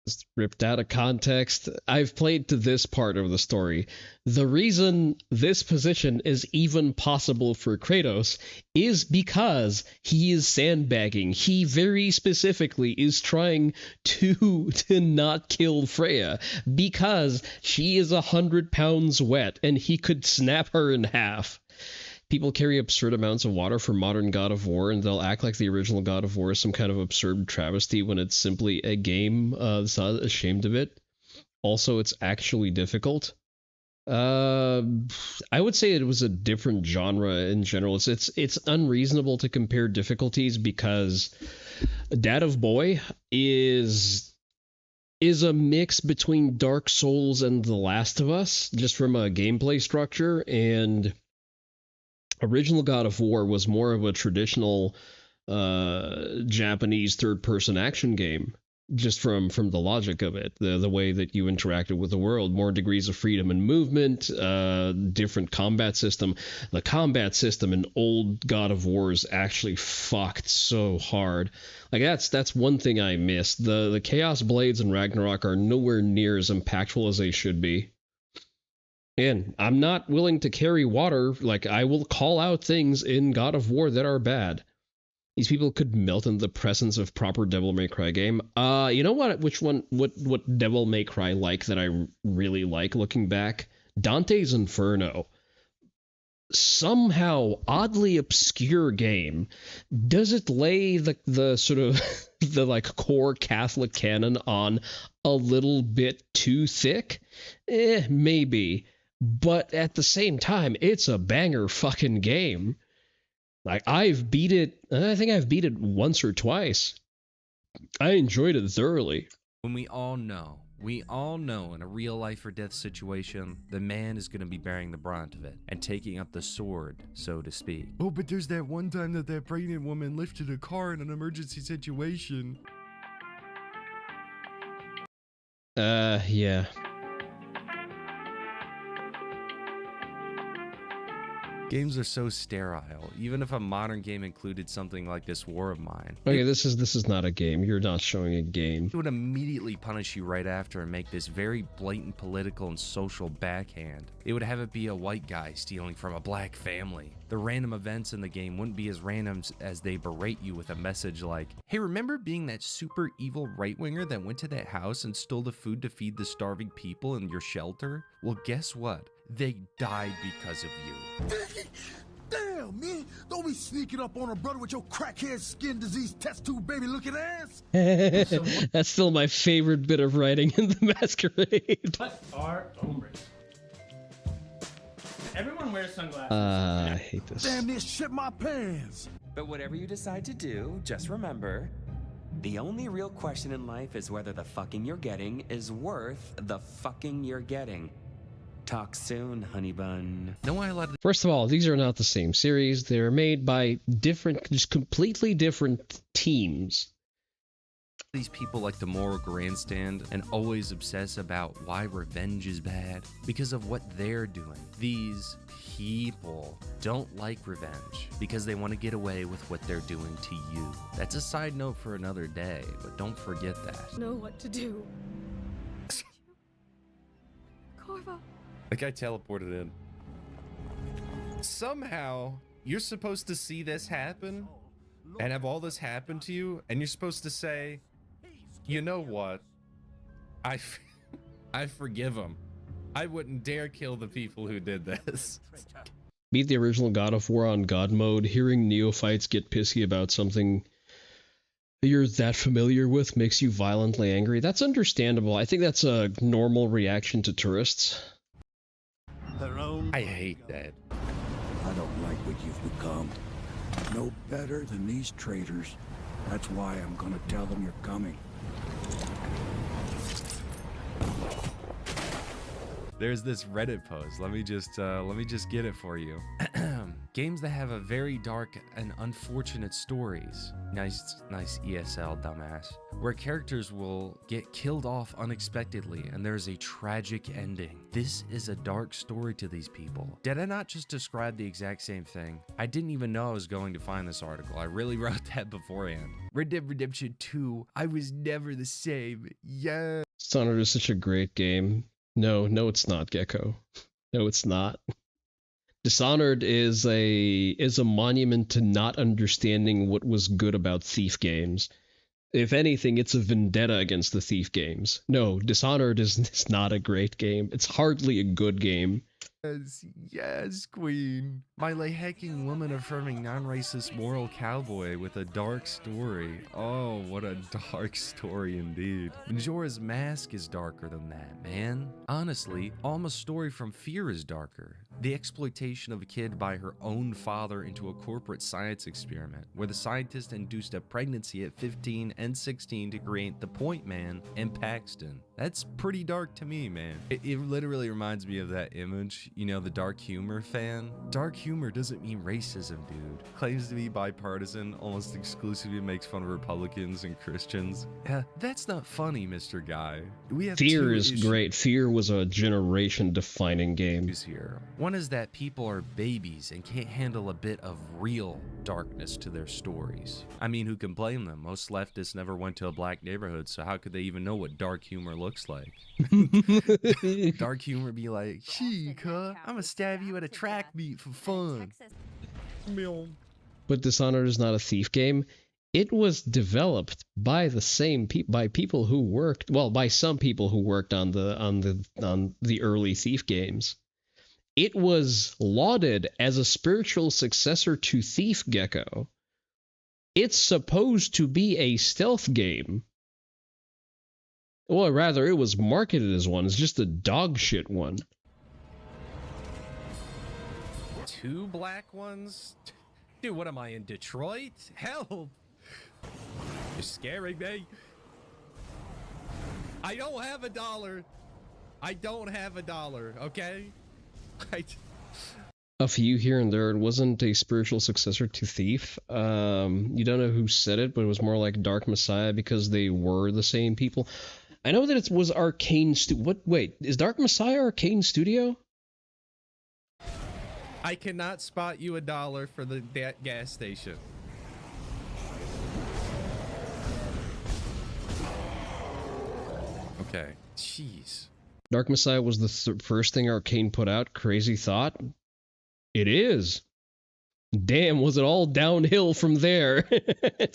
is ripped out of context. I've played to this part of the story. The reason this position is even possible for Kratos is because he is sandbagging. He very specifically is trying to not kill Freya because she is 100 pounds wet and he could snap her in half. People carry absurd amounts of water for modern God of War, and they'll act like the original God of War is some kind of absurd travesty when it's simply a game. It's not ashamed of it. Also, it's actually difficult. I would say it was a different genre in general. It's unreasonable to compare difficulties because Dad of Boy is a mix between Dark Souls and The Last of Us, just from a gameplay structure, and original God of War was more of a traditional Japanese third-person action game, just from the logic of it, the way that you interacted with the world, more degrees of freedom and movement, different combat system. The combat system in old God of War is actually fucked so hard. Like that's one thing I missed. The Chaos Blades in Ragnarok are nowhere near as impactful as they should be. And I'm not willing to carry water. Like, I will call out things in God of War that are bad. These people could melt in the presence of proper Devil May Cry game. You know what? What Devil May Cry like that I really like looking back? Dante's Inferno. Somehow oddly obscure game. Does it lay the sort of the like core Catholic canon on a little bit too thick? Maybe. But at the same time, it's a banger fucking game. Like, I've beat it, I think I've beat it once or twice. I enjoyed it thoroughly. When we all know in a real life or death situation, the man is going to be bearing the brunt of it and taking up the sword, so to speak. Oh, but there's that one time that pregnant woman lifted a car in an emergency situation. Yeah. Games are so sterile. Even if a modern game included something like This War of Mine, Okay, this is not a game. You're not showing a game. it would immediately punish you right after and make this very blatant political and social backhand. It would have it be a white guy stealing from a black family. The random events in the game wouldn't be as random as they berate you with a message like, hey, remember being that super evil right-winger that went to that house and stole the food to feed the starving people in your shelter? Well, guess what? They died because of you. Damn, man. Don't be sneaking up on a brother with your crackhead skin disease test tube baby looking ass. That's still my favorite bit of writing in The Masquerade. What are hombres? Everyone wears sunglasses. I hate this. Damn near shit my pants. But whatever you decide to do, just remember, the only real question in life is whether the fucking you're getting is worth the fucking you're getting. Talk soon, honey bun. No, I allowed. First of all, these are not the same series. They're made by different, just completely different teams. These people like the moral grandstand and always obsess about why revenge is bad because of what they're doing. These people don't like revenge because they want to get away with what they're doing to you. That's a side note for another day, but don't forget that. Know what to do. Corvo. The guy teleported in. Somehow, you're supposed to see this happen and have all this happen to you, and you're supposed to say, you know what? I forgive him. I wouldn't dare kill the people who did this. Beat the original God of War on God mode. Hearing neophytes get pissy about something you're that familiar with makes you violently angry. That's understandable. I think that's a normal reaction to tourists. I hate that. I don't like what you've become. No better than these traitors. That's why I'm gonna tell them you're coming. There's this Reddit post. Let me just get it for you. Games that have a very dark and unfortunate stories. Nice ESL, dumbass. Where characters will get killed off unexpectedly and there's a tragic ending. This is a dark story to these people. Did I not just describe the exact same thing? I didn't even know I was going to find this article. I really wrote that beforehand. Red Dead Redemption 2. I was never the same. Yeah. Dishonored is such a great game. No, it's not, Gecko. No, it's not. Dishonored is a monument to not understanding what was good about Thief games. If anything, it's a vendetta against the Thief games. No, Dishonored is not a great game. It's hardly a good game. Yes, queen. My hacking woman affirming non-racist moral cowboy with a dark story. Oh, what a dark story indeed. Majora's Mask is darker than that, man. Honestly, Alma's story from Fear is darker. The exploitation of a kid by her own father into a corporate science experiment, where the scientist induced a pregnancy at 15 and 16 to create the Point Man and Paxton. That's pretty dark to me, man. It literally reminds me of that image, you know, the dark humor fan. Dark humor doesn't mean racism, dude. Claims to be bipartisan, almost exclusively makes fun of Republicans and Christians. That's not funny, Mr. Guy. We have Fear is great. Fear was a generation-defining game. Here. One is that people are babies and can't handle a bit of real darkness to their stories. I mean, who can blame them? Most leftists never went to a black neighborhood, so how could they even know what dark humor looks like? Dark humor be like, "Gee, cuh, I'm gonna stab you at a track meet for fun." But Dishonored is not a Thief game. It was developed by the same by people who worked, well, by some people who worked on the early Thief games. It was lauded as a spiritual successor to Thief, Gecko. It's supposed to be a stealth game. Well, rather, it was marketed as one. It's just a dog shit one. 2 black ones? Dude, what am I, in Detroit? Help! You're scaring me. I don't have $1. I don't have $1, okay? A few here and there. It wasn't a spiritual successor to Thief. You don't know who said it, but it was more like Dark Messiah because they were the same people. I know that it was Arcane Wait, is Dark Messiah Arcane Studio? I cannot spot you $1 for the gas station. Okay. Jeez. Dark Messiah was the first thing Arcane put out. Crazy thought. It is. Damn, was it all downhill from there?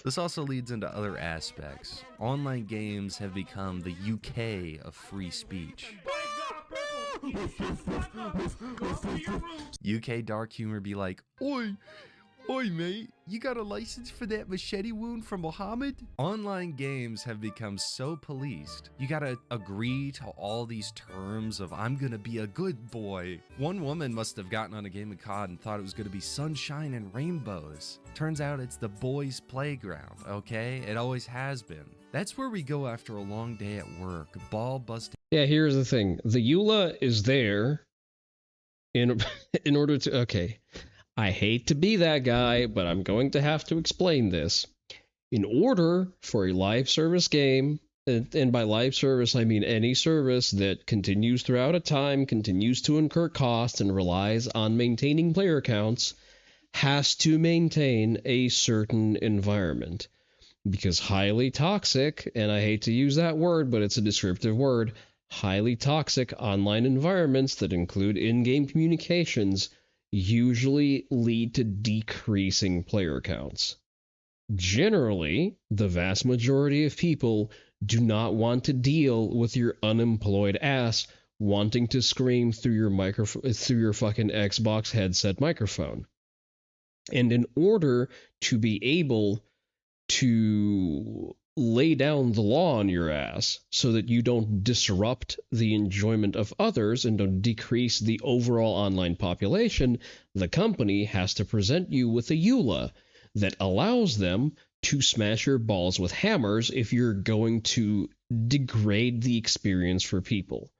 This also leads into other aspects. Online games have become the UK of free speech. UK dark humor be like, oi, mate, you got a license for that machete wound from Muhammad? Online games have become so policed. You gotta agree to all these terms of I'm gonna be a good boy. One woman must have gotten on a game of COD and thought it was gonna be sunshine and rainbows. Turns out it's the boys' playground, okay? It always has been. That's where we go after a long day at work, ball busting. Yeah, here's the thing. The EULA is there in order to... Okay. I hate to be that guy, but I'm going to have to explain this. In order for a live service game, and by live service I mean any service that continues throughout a time, continues to incur costs, and relies on maintaining player counts, has to maintain a certain environment. Because highly toxic, and I hate to use that word, but it's a descriptive word, highly toxic online environments that include in-game communications usually lead to decreasing player counts. Generally, the vast majority of people do not want to deal with your unemployed ass wanting to scream through your fucking Xbox headset microphone. And in order to be able to lay down the law on your ass so that you don't disrupt the enjoyment of others and don't decrease the overall online population, the company has to present you with a EULA that allows them to smash your balls with hammers if you're going to degrade the experience for people.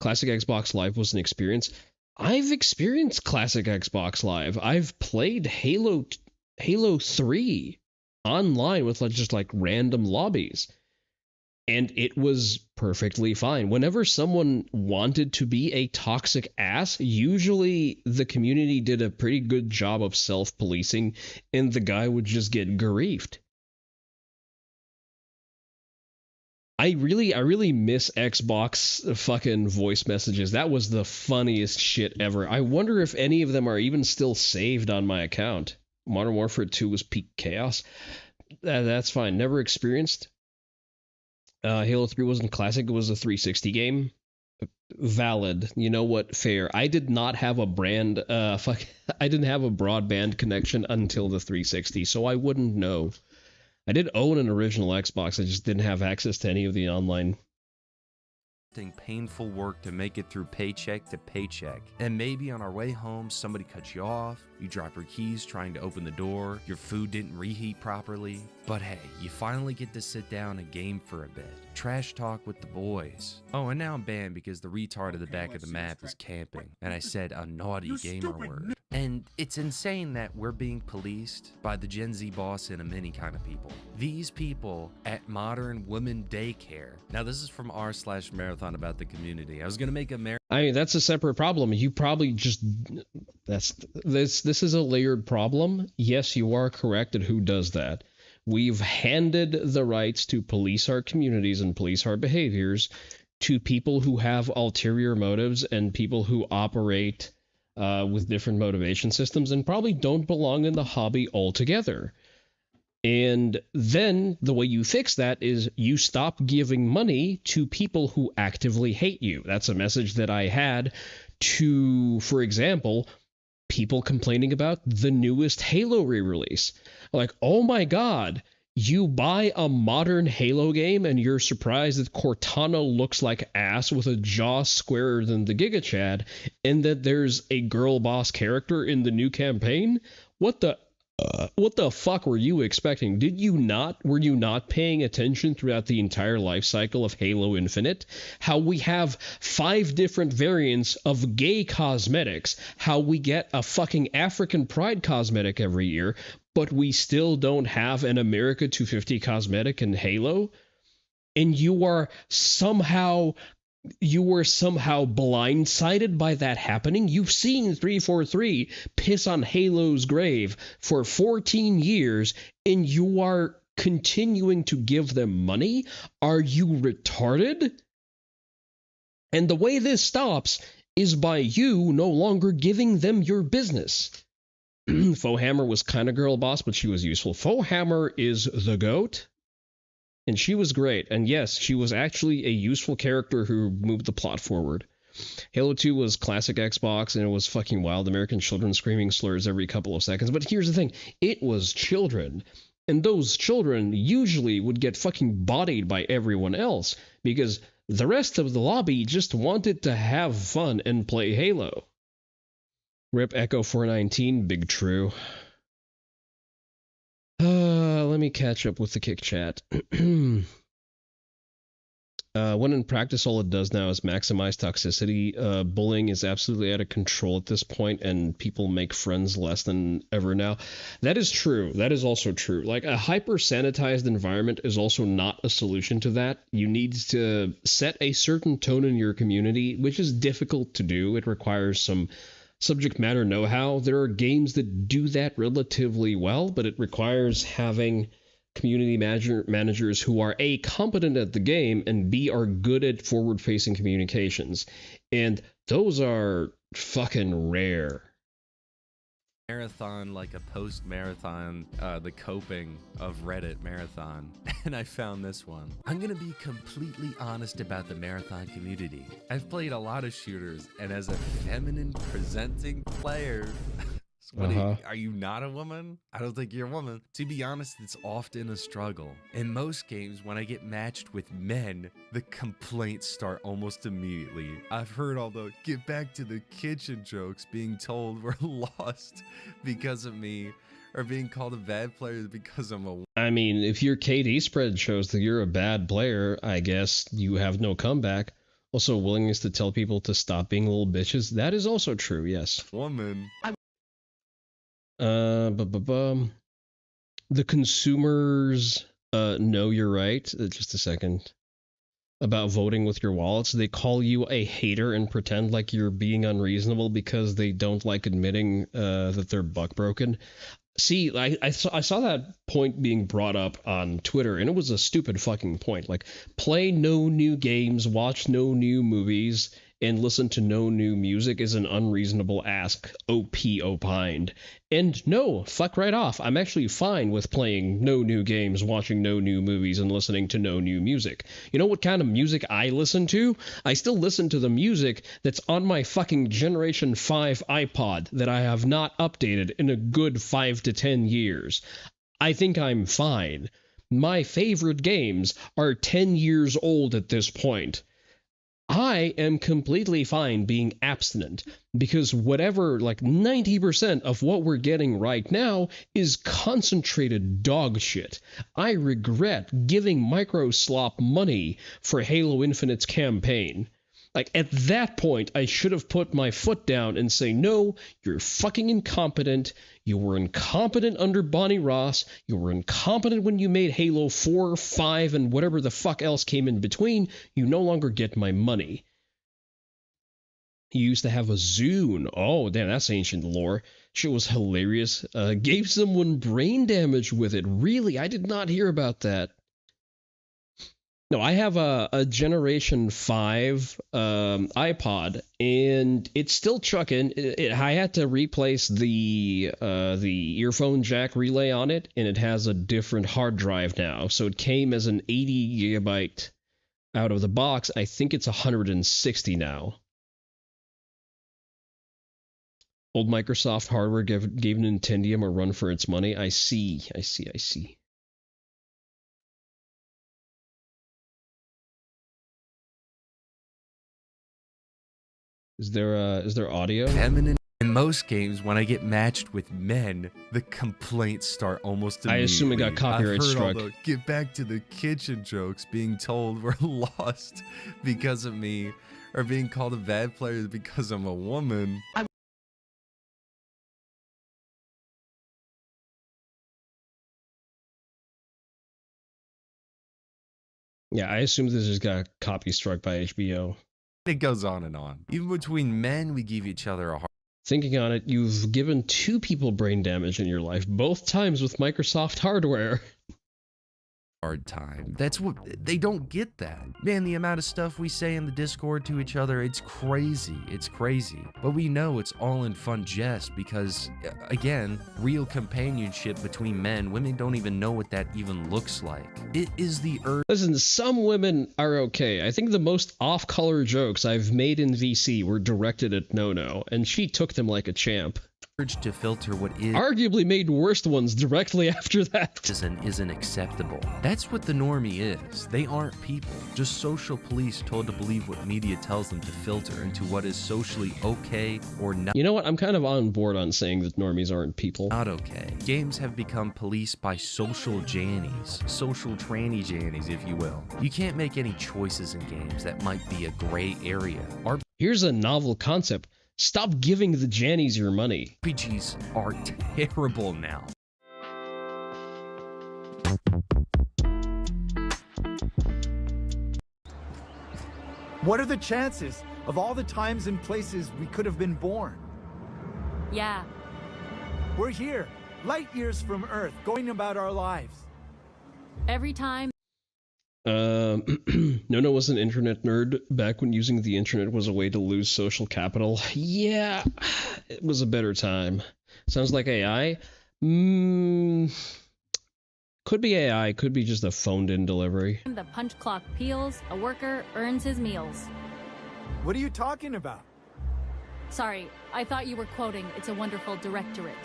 Classic Xbox Live was an experience. I've experienced Classic Xbox Live. I've played Halo 3 online with just like random lobbies, and it was perfectly fine. Whenever someone wanted to be a toxic ass, usually the community did a pretty good job of self-policing, and the guy would just get griefed. I really miss Xbox fucking voice messages. That was the funniest shit ever. I wonder if any of them are even still saved on my account. Modern Warfare 2 was peak chaos. That's fine. Never experienced. Halo 3 wasn't classic. It was a 360 game. Valid. You know what? Fair. I did not have a I didn't have a broadband connection until the 360, so I wouldn't know. I did own an original Xbox. I just didn't have access to any of the online. Painful work to make it through paycheck to paycheck. And maybe on our way home, somebody cuts you off, you drop your keys trying to open the door, your food didn't reheat properly. But hey, you finally get to sit down and game for a bit. Trash talk with the boys. Oh, and now I'm banned because the retard at the back of the map is camping, and I said a naughty gamer word. And it's insane that we're being policed by the Gen Z boss in a mini kind of people. These people at Modern Women Daycare. Now this is from r/marathon about the community. I was gonna make a I mean, that's a separate problem. You probably just this is a layered problem. Yes, you are correct at who does that. We've handed the rights to police our communities and police our behaviors to people who have ulterior motives and people who operate with different motivation systems and probably don't belong in the hobby altogether. And then the way you fix that is you stop giving money to people who actively hate you. That's a message that I had to, for example, people complaining about the newest Halo re-release. Like, oh my god, you buy a modern Halo game and you're surprised that Cortana looks like ass with a jaw squarer than the Giga Chad, and that there's a girl boss character in the new campaign? What the fuck were you expecting? Were you not paying attention throughout the entire life cycle of Halo Infinite? How we have 5 different variants of gay cosmetics, how we get a fucking African pride cosmetic every year, but we still don't have an America 250 cosmetic in Halo? And you are somehow you were somehow blindsided by that happening. You've seen 343 piss on Halo's grave for 14 years, and you are continuing to give them money? Are you retarded? And the way this stops is by you no longer giving them your business. Fohammer was kind of girl boss, but she was useful. Fohammer is the GOAT, and she was great. And yes, she was actually a useful character who moved the plot forward. Halo 2 was classic Xbox, and it was fucking wild. American children screaming slurs every couple of seconds. But here's the thing. It was children. And those children usually would get fucking bodied by everyone else because the rest of the lobby just wanted to have fun and play Halo. Rip Echo 419, big true. Let me catch up with the kick chat. When in practice, all it does now is maximize toxicity. Bullying is absolutely out of control at this point, and people make friends less than ever now. That is true. That is also true. Like, a hyper-sanitized environment is also not a solution to that. You need to set a certain tone in your community, which is difficult to do. It requires some subject matter know-how. There are games that do that relatively well, but it requires having community managers who are A, competent at the game, and B, are good at forward-facing communications. And those are fucking rare. Marathon, like a post-marathon, the coping of Reddit marathon, and I found this one. I'm gonna be completely honest about the marathon community. I've played a lot of shooters, and as a feminine presenting player, are you not a woman? I don't think you're a woman. To be honest, it's often a struggle. In most games, when I get matched with men, the complaints start almost immediately. I've heard all the get back to the kitchen jokes being told we're lost because of me, or being called a bad player because I'm a woman. I mean, if your KD spread shows that you're a bad player, I guess you have no comeback. Also, willingness to tell people to stop being little bitches, that is also true, yes. Woman. The consumers know you're right. Just a second. About voting with your wallets. They call you a hater and pretend like you're being unreasonable because they don't like admitting that they're buck broken. See, I saw that point being brought up on Twitter, and it was a stupid fucking point. Like, play no new games, watch no new movies, and listen to no new music is an unreasonable ask, OP opined. And no, fuck right off. I'm actually fine with playing no new games, watching no new movies, and listening to no new music. You know what kind of music I listen to? I still listen to the music that's on my fucking Generation 5 iPod that I have not updated in a good 5 to 10 years. I think I'm fine. My favorite games are 10 years old at this point. I am completely fine being abstinent because whatever, like 90% of what we're getting right now is concentrated dog shit. I regret giving Microslop money for Halo Infinite's campaign. Like, at that point, I should have put my foot down and say, no, you're fucking incompetent. You were incompetent under Bonnie Ross. You were incompetent when you made Halo 4, 5, and whatever the fuck else came in between. You no longer get my money. He used to have a Zune. Oh, damn, that's ancient lore. Shit was hilarious. Gave someone brain damage with it. Really? I did not hear about that. No, I have a Generation 5 iPod, and it's still chucking. I had to replace the earphone jack relay on it, and it has a different hard drive now. So it came as an 80 gigabyte out of the box. I think it's 160 now. Old Microsoft hardware gave Nintendium a run for its money. I see. Is there audio? Feminine. In most games, when I get matched with men, the complaints start almost immediately. I assume it got copyright struck. All the get back to the kitchen jokes being told we're lost because of me, or being called a bad player because I'm a woman. Yeah, I assume this just got copy struck by HBO. It goes on and on. Even between men, we give each other a hard Thinking on it, you've given 2 people brain damage in your life, both times with Microsoft hardware. time. That's what they don't get that. Man, the amount of stuff we say in the Discord to each other, it's crazy. It's crazy. But we know it's all in fun jest because, again, real companionship between men, women don't even know what that even looks like. It is the urge. Listen, some women are okay. I think the most off-color jokes I've made in VC were directed at No-No, and she took them like a champ. To filter what is arguably made worse ones directly after that isn't acceptable. That's what the normie is. They aren't people, just social police told to believe what media tells them to filter into what is socially okay or not. You know what? I'm kind of on board on saying that normies aren't people. Not okay. Games have become policed by social jannies, social tranny jannies, if you will. You can't make any choices in games that might be a gray area. Here's a novel concept. Stop giving the Jannies your money. RPGs are terrible now. What are the chances of all the times and places we could have been born? Yeah. We're here, light years from Earth, going about our lives. Every time. No was an internet nerd back when using the internet was a way to lose social capital. Yeah, it was a better time. Sounds like AI? Could be AI, could be just a phoned-in delivery. The punch clock peels, a worker earns his meals. What are you talking about? Sorry, I thought you were quoting It's a Wonderful Directorate.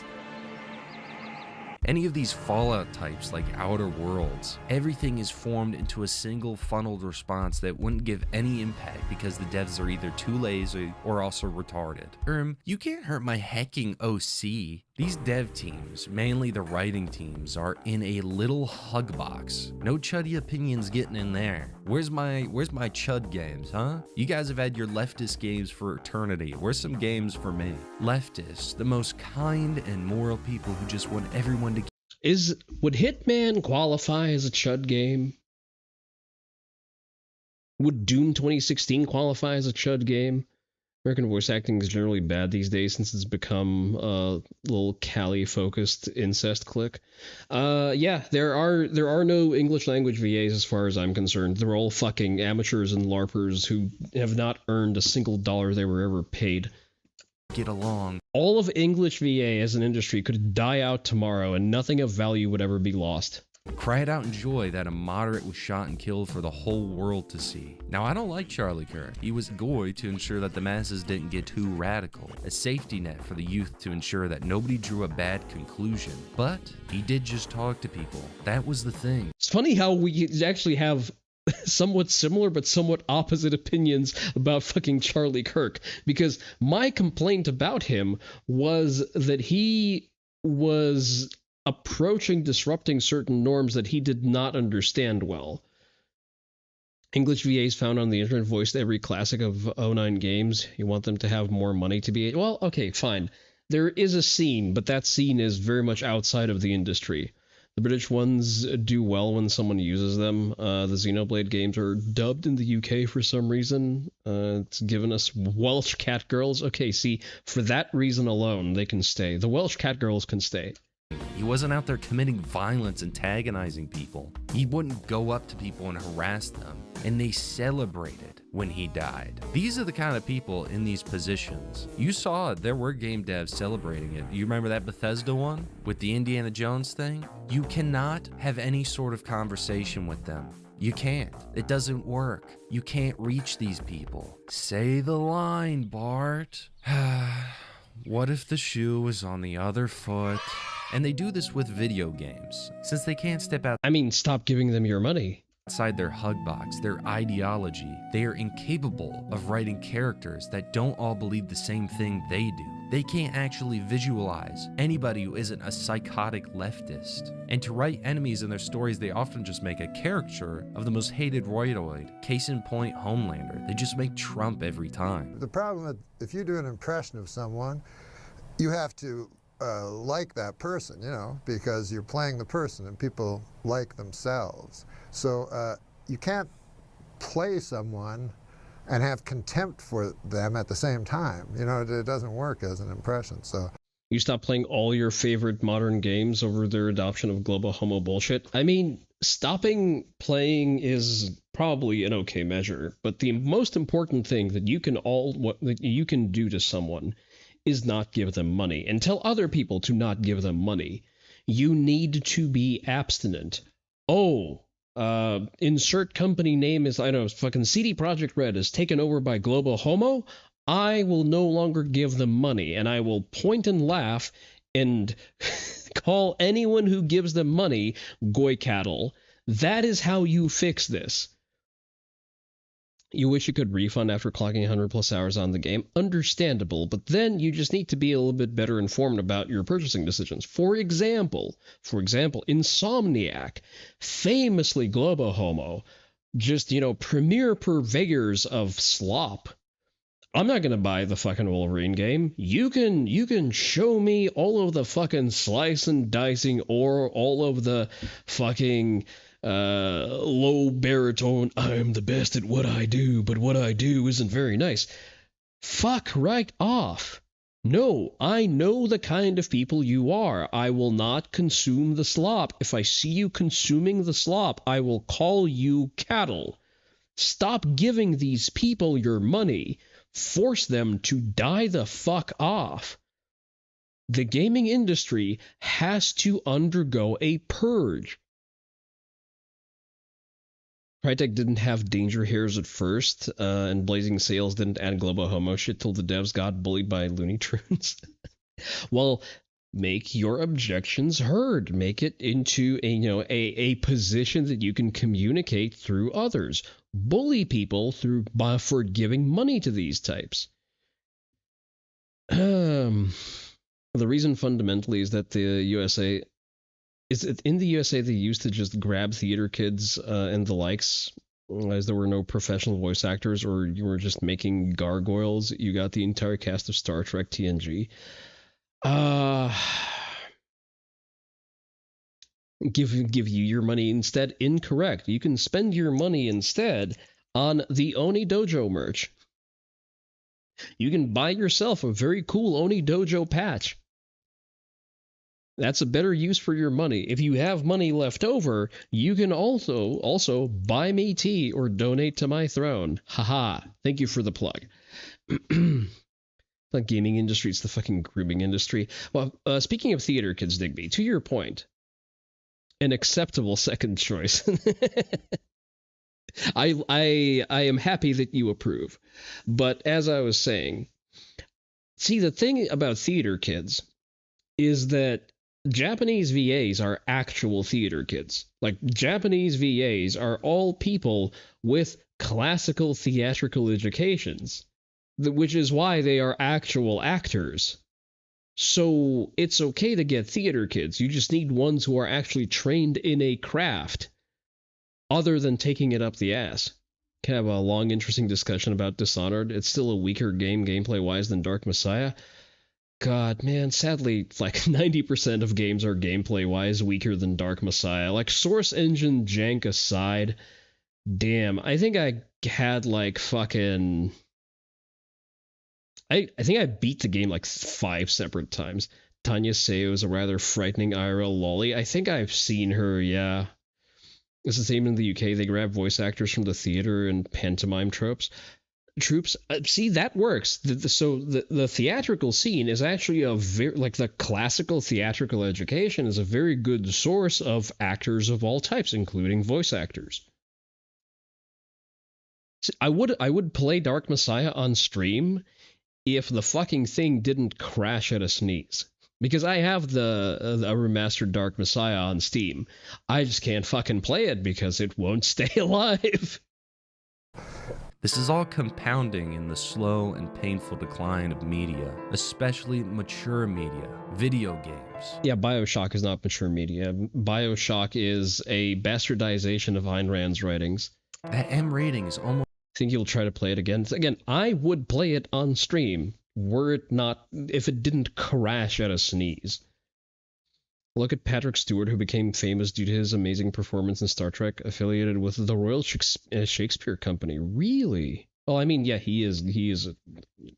Any of these Fallout types like Outer Worlds, everything is formed into a single funneled response that wouldn't give any impact because the devs are either too lazy or also retarded. You can't hurt my hacking OC. These dev teams, mainly the writing teams, are in a little hug box. No chuddy opinions getting in there. Where's my chud games, huh? You guys have had your leftist games for eternity. Where's some games for me? Leftists, the most kind and moral people who just want everyone to. Would Hitman qualify as a chud game? Would Doom 2016 qualify as a chud game? American voice acting is generally bad these days since it's become a little Cali-focused incest clique. Yeah, there are no English language VAs as far as I'm concerned. They're all fucking amateurs and LARPers who have not earned a single dollar they were ever paid. Get along. All of English VA as an industry could die out tomorrow and nothing of value would ever be lost. Cry it out in joy that a moderate was shot and killed for the whole world to see. Now, I don't like Charlie Kirk. He was goy to ensure that the masses didn't get too radical, a safety net for the youth to ensure that nobody drew a bad conclusion. But he did just talk to people. That was the thing. It's funny how we actually have somewhat similar but somewhat opposite opinions about fucking Charlie Kirk, because my complaint about him was that he was disrupting certain norms that he did not understand well. English VAs found on the internet voiced every classic of 09 games. You want them to have more money to be... Well, okay, fine. There is a scene, but that scene is very much outside of the industry. The British ones do well when someone uses them. The Xenoblade games are dubbed in the UK for some reason. It's given us Welsh cat girls. Okay, see, for that reason alone, they can stay. The Welsh cat girls can stay. He wasn't out there committing violence, antagonizing people. He wouldn't go up to people and harass them. And they celebrated when he died. These are the kind of people in these positions. You saw it. There were game devs celebrating it. You remember that Bethesda one with the Indiana Jones thing? You cannot have any sort of conversation with them. You can't. It doesn't work. You can't reach these people. Say the line, Bart. What if the shoe was on the other foot? And they do this with video games. Since they can't step out. I mean, stop giving them your money. Outside their hug box, their ideology, they are incapable of writing characters that don't all believe the same thing they do. They can't actually visualize anybody who isn't a psychotic leftist. And to write enemies in their stories, they often just make a caricature of the most hated roidoid. Case in point, Homelander. They just make Trump every time. The problem is, if you do an impression of someone, you have to like that person, you know, because you're playing the person and people like themselves. So you can't play someone and have contempt for them at the same time. You know, it doesn't work as an impression. So you stop playing all your favorite modern games over their adoption of global homo bullshit. I mean, stopping playing is probably an okay measure, but the most important thing that you can do to someone is not give them money and tell other people to not give them money. You need to be abstinent. Insert company name is, I don't know, fucking CD Projekt Red is taken over by global homo. I will no longer give them money, and I will point and laugh and call anyone who gives them money goy cattle. That is how you fix this. You wish you could refund after clocking 100 plus hours on the game. Understandable, but then you just need to be a little bit better informed about your purchasing decisions. For example, Insomniac, famously globo homo, just, premier purveyors of slop. I'm not going to buy the fucking Wolverine game. You can show me all of the fucking slice and dicing or all of the fucking low baritone, I'm the best at what I do, but what I do isn't very nice. Fuck right off. No, I know the kind of people you are. I will not consume the slop. If I see you consuming the slop, I will call you cattle. Stop giving these people your money. Force them to die the fuck off. The gaming industry has to undergo a purge. Crytek didn't have Danger Hairs at first, and Blazing Sails didn't add Globo Homo shit till the devs got bullied by Looney Tunes. Well, make your objections heard. Make it into a position that you can communicate through others. Bully people for giving money to these types. The reason fundamentally is that in the USA they used to just grab theater kids and the likes, as there were no professional voice actors, or you were just making gargoyles. You got the entire cast of Star Trek TNG. Give you your money instead. Incorrect. You can spend your money instead on the Oni Dojo merch. You can buy yourself a very cool Oni Dojo patch. That's a better use for your money. If you have money left over, you can also buy me tea or donate to my throne. Haha. Thank you for the plug. The gaming industry, it's the fucking grooming industry. Well, speaking of theater kids, Digby, to your point, an acceptable second choice. I am happy that you approve. But as I was saying, see, the thing about theater kids is that Japanese VAs are actual theater kids. Like, Japanese VAs are all people with classical theatrical educations, which is why they are actual actors. So it's okay to get theater kids. You just need ones who are actually trained in a craft other than taking it up the ass. Can have a long, interesting discussion about Dishonored. It's still a weaker game gameplay-wise than Dark Messiah. God, man, sadly, like 90% of games are gameplay-wise weaker than Dark Messiah. Like, source engine jank aside, damn, I think I had like fucking... I think I beat the game like 5 separate times. Tanya Seo is a rather frightening IRL lolly. I think I've seen her, yeah. It's the same in the UK. They grab voice actors from the theater and pantomime troops. See, that works. So the theatrical scene is actually a very, like, the classical theatrical education is a very good source of actors of all types, including voice actors. I would play Dark Messiah on stream if the fucking thing didn't crash at a sneeze. Because I have the remastered Dark Messiah on Steam. I just can't fucking play it because it won't stay alive. This is all compounding in the slow and painful decline of media, especially mature media, video games. Yeah, BioShock is not mature media. BioShock is a bastardization of Ayn Rand's writings. That M rating is almost... Think you'll try to play it again? Again, I would play it on stream were it not, if it didn't crash at a sneeze. Look at Patrick Stewart, who became famous due to his amazing performance in Star Trek, affiliated with the Royal Shakespeare Company. Really? Well, I mean, yeah, he is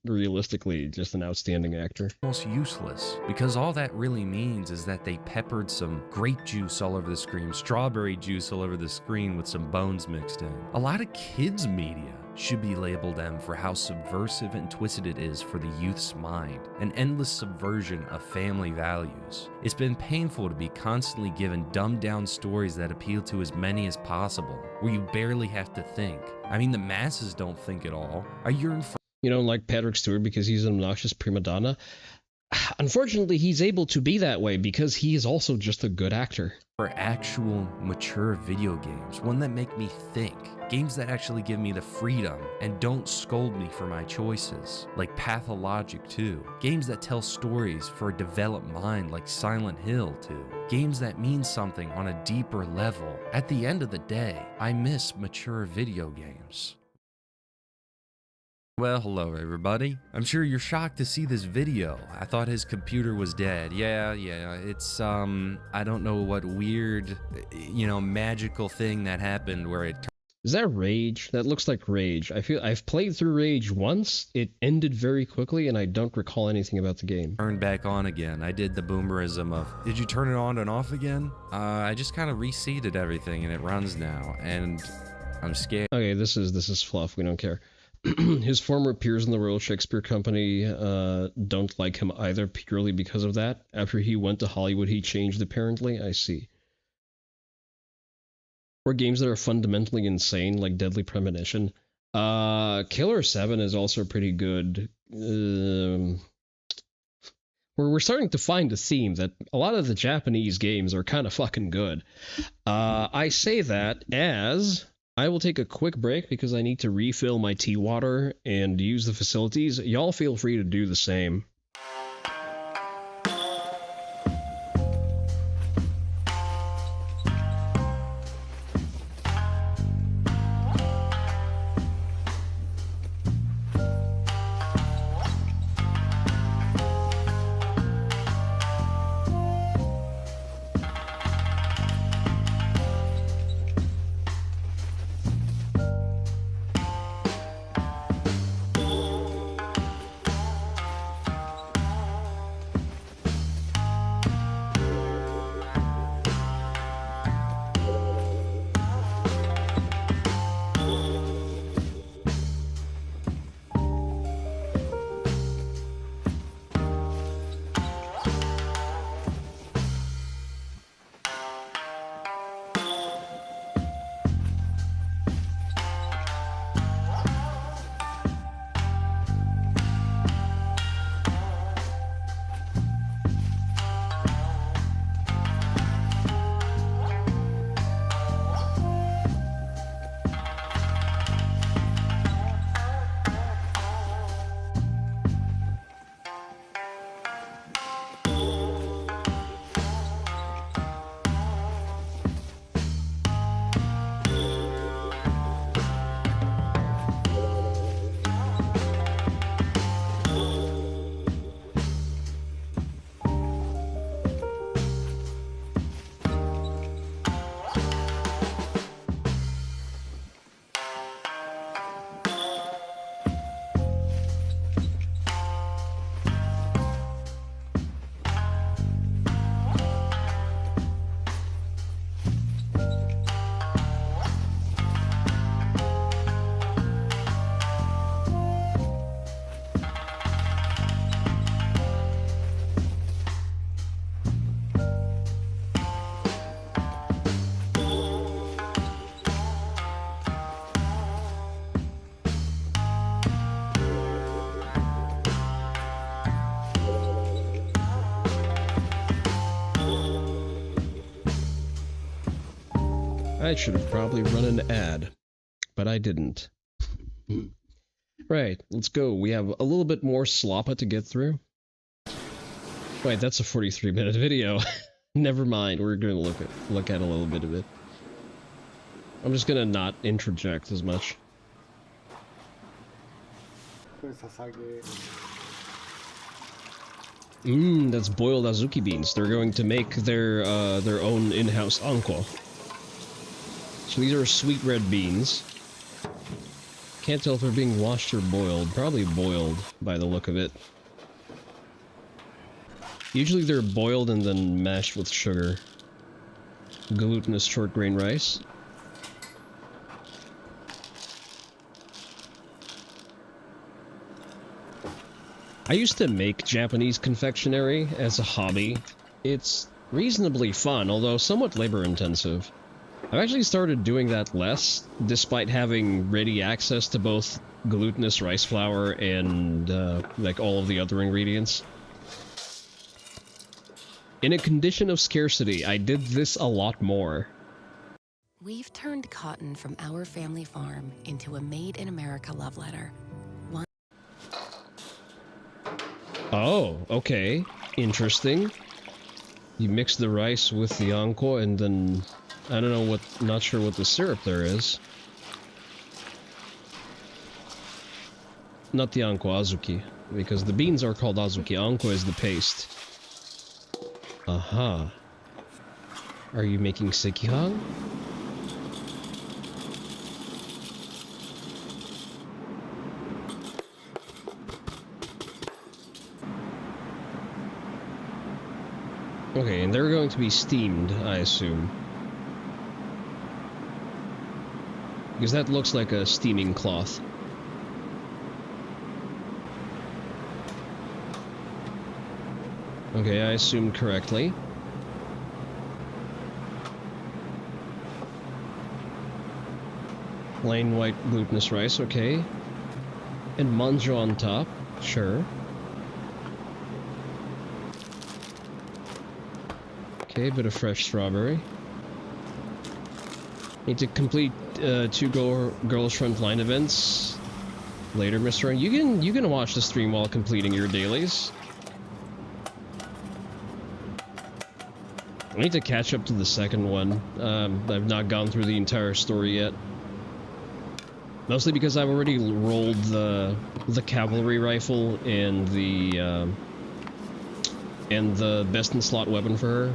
realistically just an outstanding actor. Almost useless, because all that really means is that they peppered some grape juice all over the screen, strawberry juice all over the screen with some bones mixed in. A lot of kids' media should be labeled M for how subversive and twisted it is for the youth's mind, an endless subversion of family values. It's been painful to be constantly given dumbed-down stories that appeal to as many as possible, where you barely have to think. I mean, the masses don't think at all. I yearn for— You don't like Patrick Stewart because he's an obnoxious prima donna? Unfortunately, he's able to be that way because he is also just a good actor. For actual mature video games, one that make me think. Games that actually give me the freedom and don't scold me for my choices, like Pathologic 2. Games that tell stories for a developed mind, like Silent Hill 2. Games that mean something on a deeper level. At the end of the day, I miss mature video games. Well, hello everybody. I'm sure you're shocked to see this video. I thought his computer was dead. Yeah, it's, I don't know what weird, magical thing that happened where it turned— Is that Rage? That looks like Rage. I feel I've played through Rage once. It ended very quickly, and I don't recall anything about the game. Turned back on again. I did the boomerism of, did you turn it on and off again? I just kind of reseated everything, and it runs now, and I'm scared. Okay, this is fluff. We don't care. His former peers in the Royal Shakespeare Company don't like him either, purely because of that. After he went to Hollywood, he changed apparently. I see. Or games that are fundamentally insane, like Deadly Premonition. Killer 7 is also pretty good. We're starting to find a theme that a lot of the Japanese games are kind of fucking good. I say that as I will take a quick break because I need to refill my tea water and use the facilities. Y'all feel free to do the same. I should have probably run an ad, but I didn't. Right, let's go. We have a little bit more sloppa to get through. Wait, that's a 43-minute video. Never mind, we're going to look at a little bit of it. I'm just going to not interject as much. That's boiled azuki beans. They're going to make their own in-house anko. So these are sweet red beans. can't tell if they're being washed or boiled. Probably boiled by the look of it. Usually they're boiled and then mashed with sugar. Glutinous short grain rice. I used to make Japanese confectionery as a hobby. It's reasonably fun, although somewhat labor-intensive. I've actually started doing that less, despite having ready access to both glutinous rice flour and, like, all of the other ingredients. In a condition of scarcity, I did this a lot more. We've turned cotton from our family farm into a made-in-America love letter. Oh, okay. Interesting. You mix the rice with the anko and then... I don't know what... not sure what the syrup there is. Not the anko, azuki. Because the beans are called azuki. Anko is the paste. Aha. Are you making sekihan? Okay, and they're going to be steamed, I assume. Because that looks like a steaming cloth. Okay, I assumed correctly. Plain white glutinous rice, okay. And manjo on top, sure. Okay, a bit of fresh strawberry. Need to complete 2 Girls Frontline events later, Mr. You can watch the stream while completing your dailies. I need to catch up to the second one. I've not gone through the entire story yet. Mostly because I've already rolled the cavalry rifle and the best in slot weapon for her.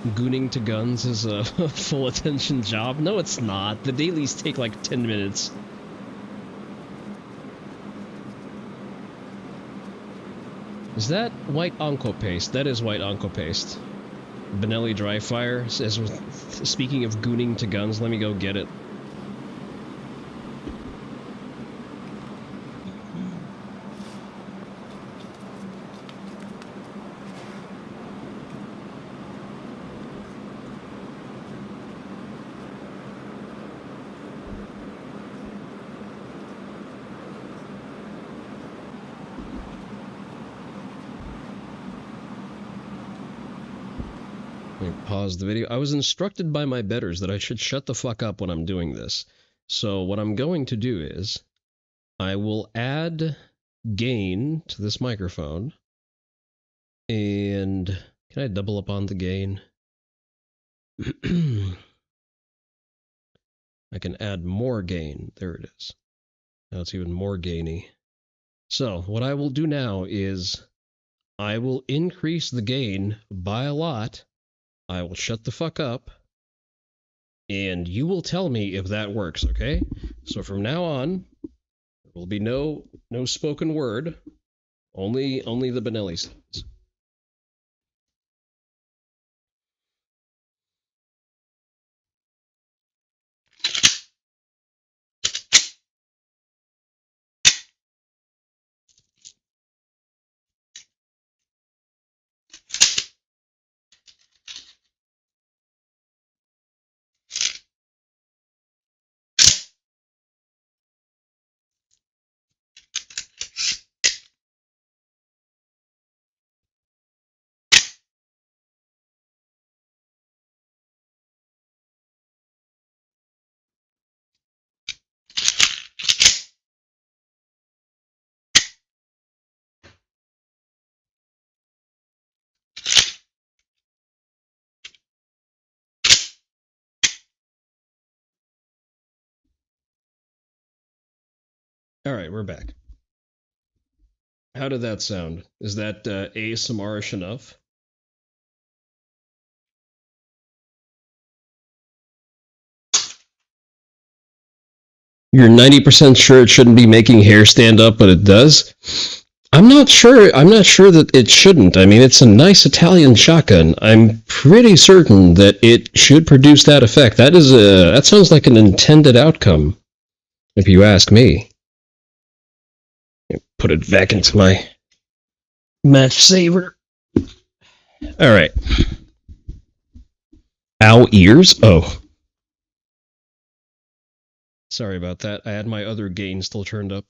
Gooning to guns is a full attention job. No, it's not. The dailies take like 10 minutes. Is that white anko paste? That is white anko paste. Benelli dry fire says, speaking of gooning to guns, let me go get it. Pause the video. I was instructed by my betters that I should shut the fuck up when I'm doing this. So what I'm going to do is I will add gain to this microphone. And can I double up on the gain? I can add more gain. There it is. Now it's even more gainy. So what I will do now is I will increase the gain by a lot. I will shut the fuck up, and you will tell me if that works, okay? So from now on, there will be no spoken word, only the Benelli sounds. All right, we're back. How did that sound? Is that ASMR-ish enough? You're 90% sure it shouldn't be making hair stand up, but it does? I'm not sure that it shouldn't. I mean, it's a nice Italian shotgun. I'm pretty certain that it should produce that effect. That sounds like an intended outcome, if you ask me. Put it back into my match saver. Alright. Ow, ears? Oh. Sorry about that. I had my other gain still turned up.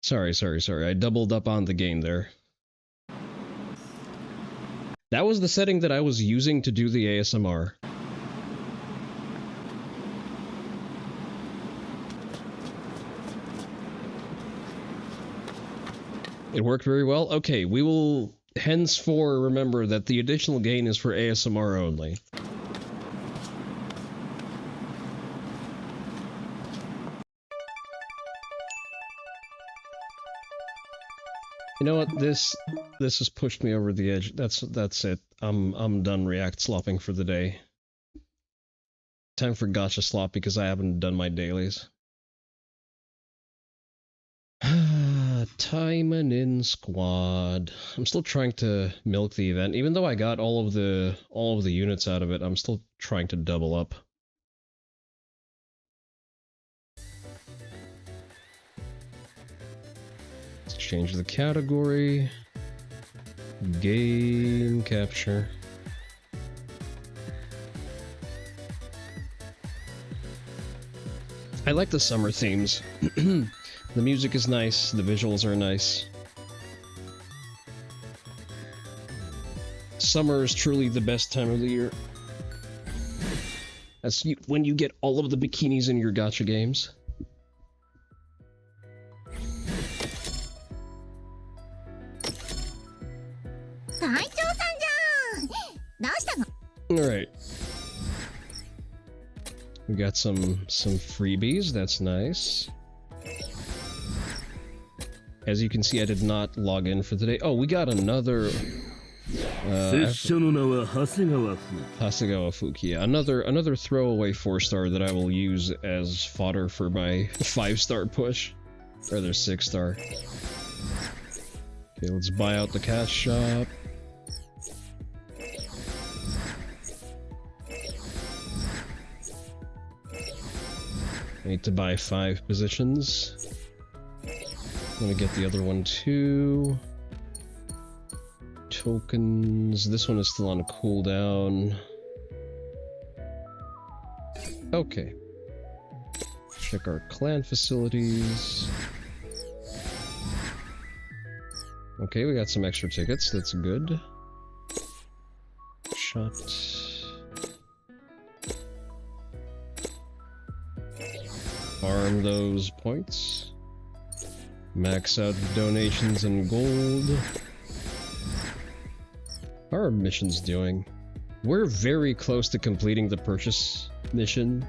Sorry. I doubled up on the gain there. That was the setting that I was using to do the ASMR. It worked very well? Okay, we will henceforth remember that the additional gain is for ASMR only. You know what? This has pushed me over the edge. That's it. I'm done react slopping for the day. Time for gacha slop because I haven't done my dailies. Timing in squad. I'm still trying to milk the event, even though I got all of the units out of it. I'm still trying to double up. Let's change the category. Game capture. I like the summer themes. The music is nice, the visuals are nice. Summer is truly the best time of the year. That's when you get all of the bikinis in your gacha games. Alright. We got some freebies, that's nice. As you can see, I did not log in for today. Oh, we got another... Hasegawa Fuki. Yeah, another throwaway 4-star that I will use as fodder for my 5-star push. Or their 6-star. Okay, let's buy out the cash shop. I need to buy 5 positions. I'm gonna get the other one too. Tokens. This one is still on a cooldown. Okay. Check our clan facilities. Okay, we got some extra tickets. That's good. Shot. Farm those points. Max out donations and gold. How are missions doing? We're very close to completing the purchase mission.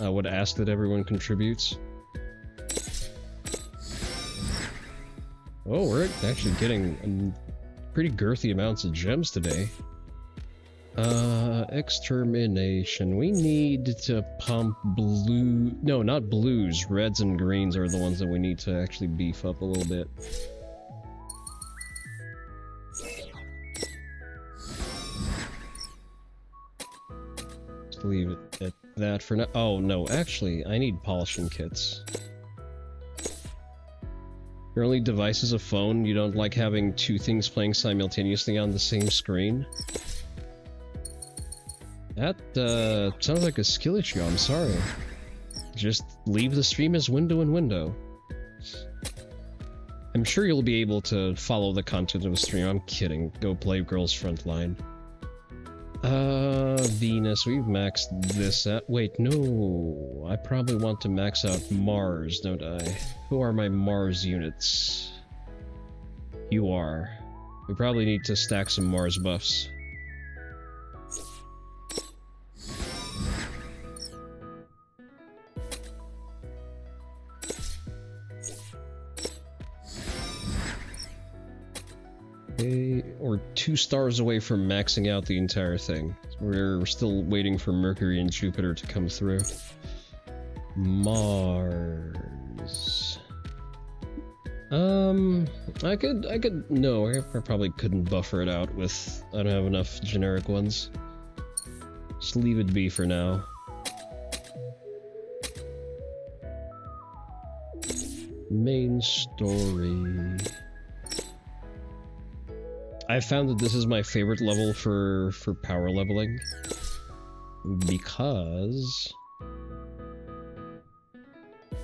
I would ask that everyone contributes. Oh, we're actually getting pretty girthy amounts of gems today. Extermination. We need to pump blue... No, not blues. Reds and greens are the ones that we need to actually beef up a little bit. Just leave it at that for now. Oh, no, actually, I need polishing kits. Your only device is a phone? You don't like having 2 things playing simultaneously on the same screen? That, sounds like a skill issue, I'm sorry. Just leave the stream as window and window. I'm sure you'll be able to follow the content of the stream, I'm kidding. Go play Girls Frontline. Venus, we've maxed this out. Wait, no. I probably want to max out Mars, don't I? Who are my Mars units? You are. We probably need to stack some Mars buffs. Okay, we're 2 stars away from maxing out the entire thing. We're still waiting for Mercury and Jupiter to come through. Mars. No, I probably couldn't buffer it out with, I don't have enough generic ones. Just leave it be for now. Main story. I found that this is my favorite level for power leveling. Because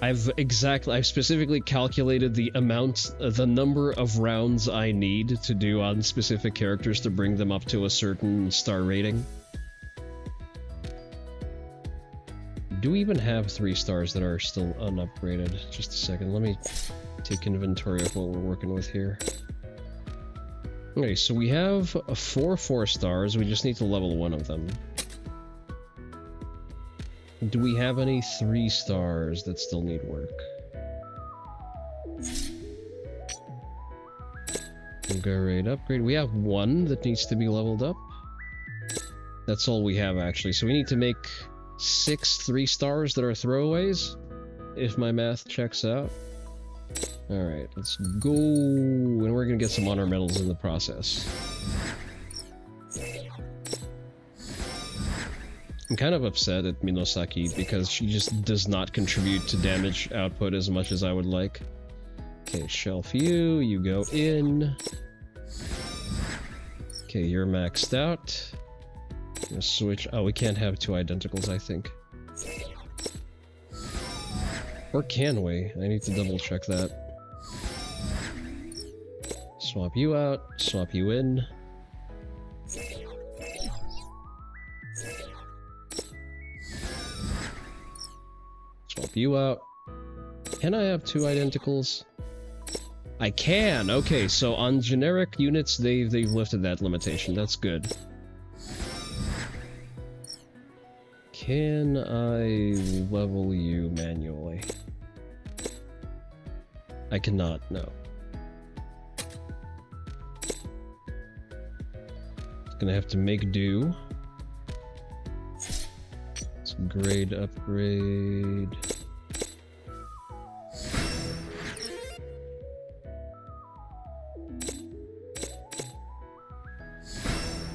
I've specifically calculated the number of rounds I need to do on specific characters to bring them up to a certain star rating. Do we even have 3 stars that are still unupgraded? Just a second, let me take inventory of what we're working with here. Okay, so we have 4 4-stars, we just need to level 1 of them. Do we have any 3-stars that still need work? Upgrade. We have 1 that needs to be leveled up. That's all we have, actually. So we need to make 6 3-stars that are throwaways, if my math checks out. Alright, let's go, and we're gonna get some honor medals in the process. I'm kind of upset at Minosaki because she just does not contribute to damage output as much as I would like. Okay, shelf you go in. Okay, you're maxed out. Gonna switch. Oh, we can't have 2 identicals, I think. Or can we? I need to double check that. Swap you out, swap you in. Swap you out. Can I have 2 identicals? I can! Okay, so on generic units, they've lifted that limitation. That's good. Can I level you manually? I cannot, no. Gonna have to make do. Let's grade upgrade.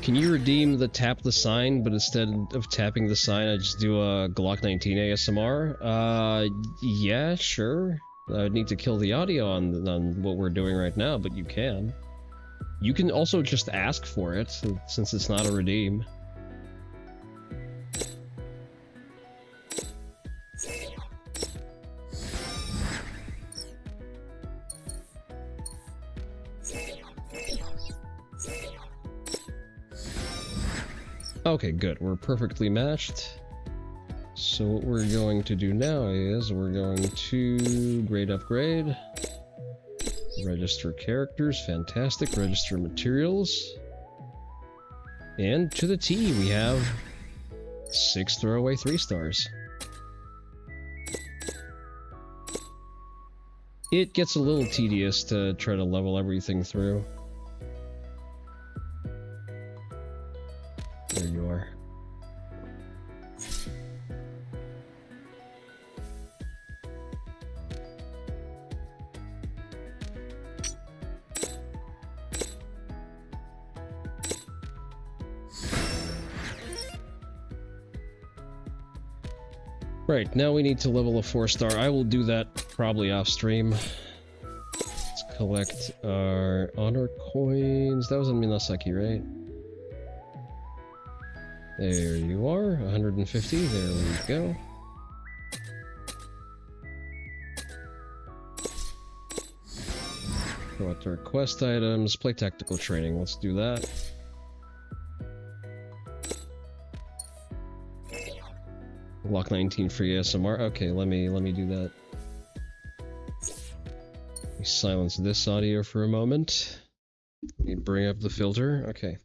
Can you redeem the tap the sign, but instead of tapping the sign, I just do a Glock 19 ASMR? Yeah, sure. I would need to kill the audio on what we're doing right now, but you can. You can also just ask for it, since it's not a redeem. Okay, good. We're perfectly matched. So what we're going to do now is we're going to grade upgrade. Register characters, fantastic. Register materials. And to the T, we have 6 throwaway 3-stars. It gets a little tedious to try to level everything through. There you are. Right, now we need to level a 4-star. I will do that probably off stream. Let's collect our honor coins. That was in Minosaki, right? There you are, 150, there we go. Collect our quest items, play tactical training, let's do that. Lock 19 for ASMR, okay, let me do that. Let me silence this audio for a moment. Let me bring up the filter, okay.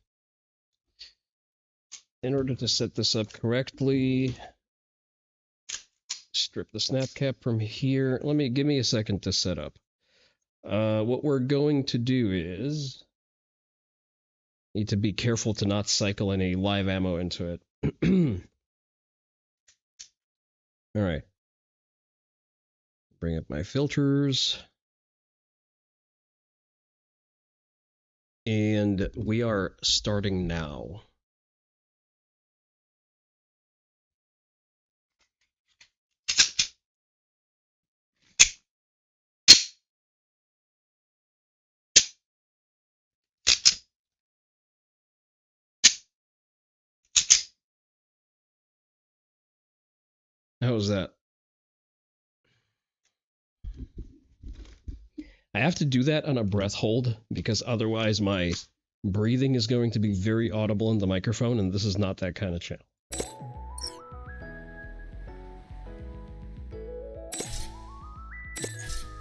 In order to set this up correctly, strip the snap cap from here. Give me a second to set up. What we're going to do is Need to be careful to not cycle any live ammo into it. Alright. Bring up my filters. And we are starting now. How was that? I have to do that on a breath hold because otherwise my breathing is going to be very audible in the microphone, and this is not that kind of channel.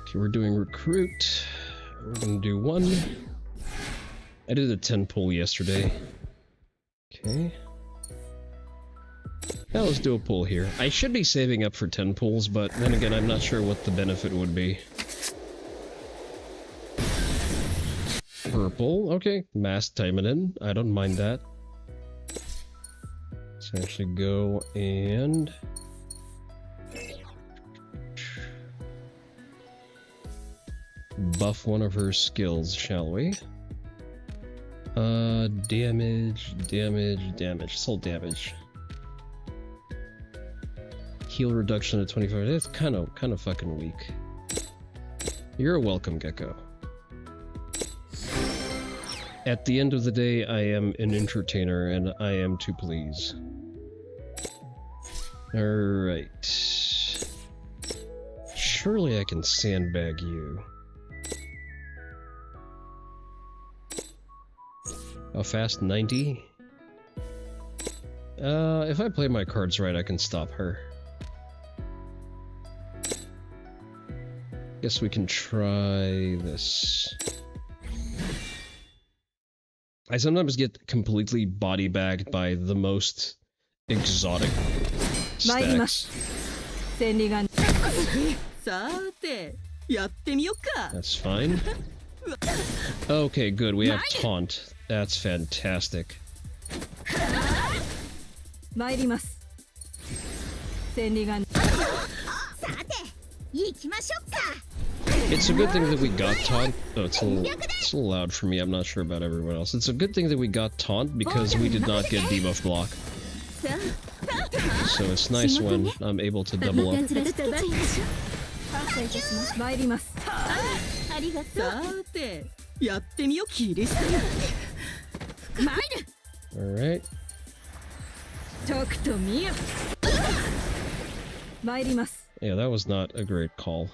Okay, we're doing recruit. We're gonna do 1. I did a 10 pull yesterday. Okay. Now let's do a pull here. I should be saving up for 10 pulls, but then again, I'm not sure what the benefit would be. Purple, okay. Mass Timonin, I don't mind that. Let's actually go and... buff one of her skills, shall we? Damage. Soul damage. Heal reduction to 25. That's kind of fucking weak. You're welcome, Gecko. At the end of the day, I am an entertainer, and I am to please. Alright. Surely I can sandbag you. How fast? 90? If I play my cards right, I can stop her. Guess we can try this. I sometimes get completely body bagged by the most exotic stacks. That's fine. Okay, good. We have taunt. That's fantastic. It's a good thing that we got taunt. Oh, it's a little loud for me. I'm not sure about everyone else. It's a good thing that we got taunt because we did not get debuff block. So it's nice when I'm able to double up. Alright. Yeah, that was not a great call.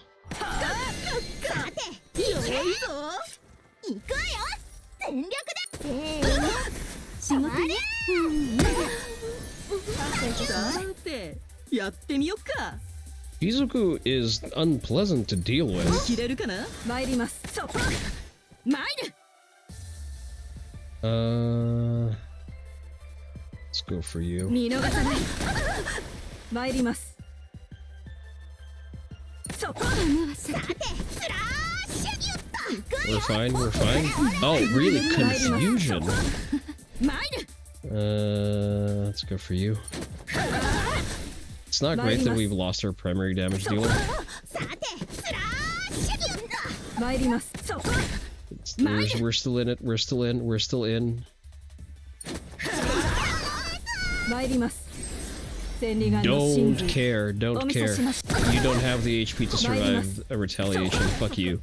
Izuku is unpleasant to deal with. Let's go for you. We're fine, we're fine. Oh, really? Confusion. Let's go for you. It's not great that we've lost our primary damage dealer. We're still in it, we're still in. Don't care. You don't have the HP to survive a retaliation. Fuck you.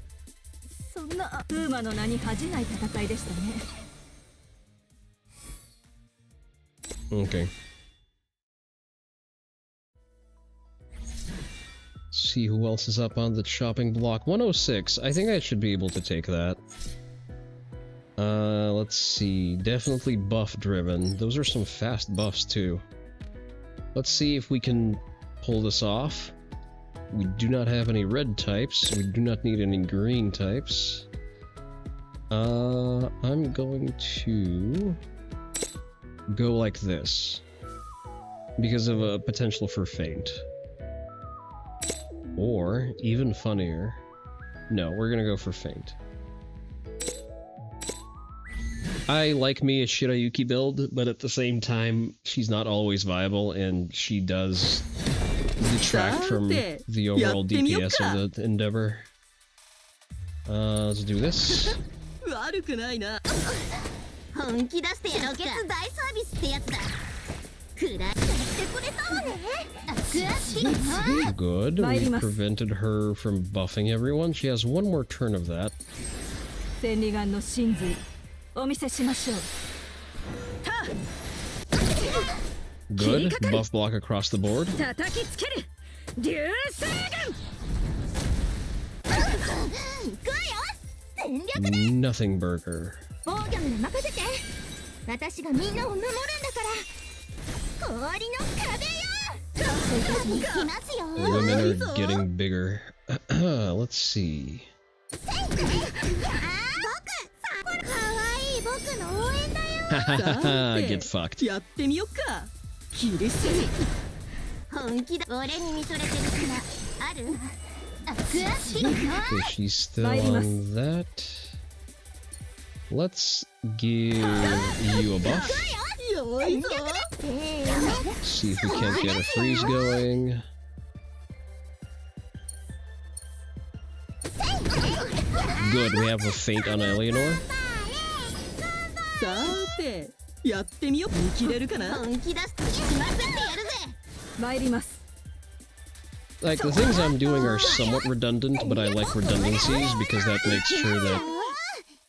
Okay. See who else is up on the chopping block. 106. I think I should be able to take that. Let's see. Definitely buff driven. Those are some fast buffs too. Let's see if we can pull this off. We do not have any red types. We do not need any green types. I'm going to go like this because of a potential for feint. Or, even funnier, no, we're gonna go for feint. I like me a Shirayuki build, but at the same time, she's not always viable, and she does detract from the overall DPS of the endeavor. Let's do this. 悪くないな。本気出してロケツ大サービスってやつだ。くらいしてくれたわね。悔しいな。 Good. We prevented her from buffing everyone. She has one more turn of that. 千里眼の真髄お見せしましょう。 Good. Buff block across the board. 叩きつける。流星群。 Nothing burger. 防御に任せて。私がみんなを守るんだから。氷の壁よ。行きますよ。 Women are getting bigger. Let's see. 僕の応援だよ。 Get fucked. やってみよっか。キリス本気だ。俺に見とれてるからある。悔しいな。 Okay, she's still on that. Let's give you a buff. See if we can't get a freeze going. Good, we have a feint on Eleanor. さて、やってみよう。見切れるかな。本気出してしまってやるぜ。参ります。 Like, the things I'm doing are somewhat redundant, but I like redundancies because that makes sure that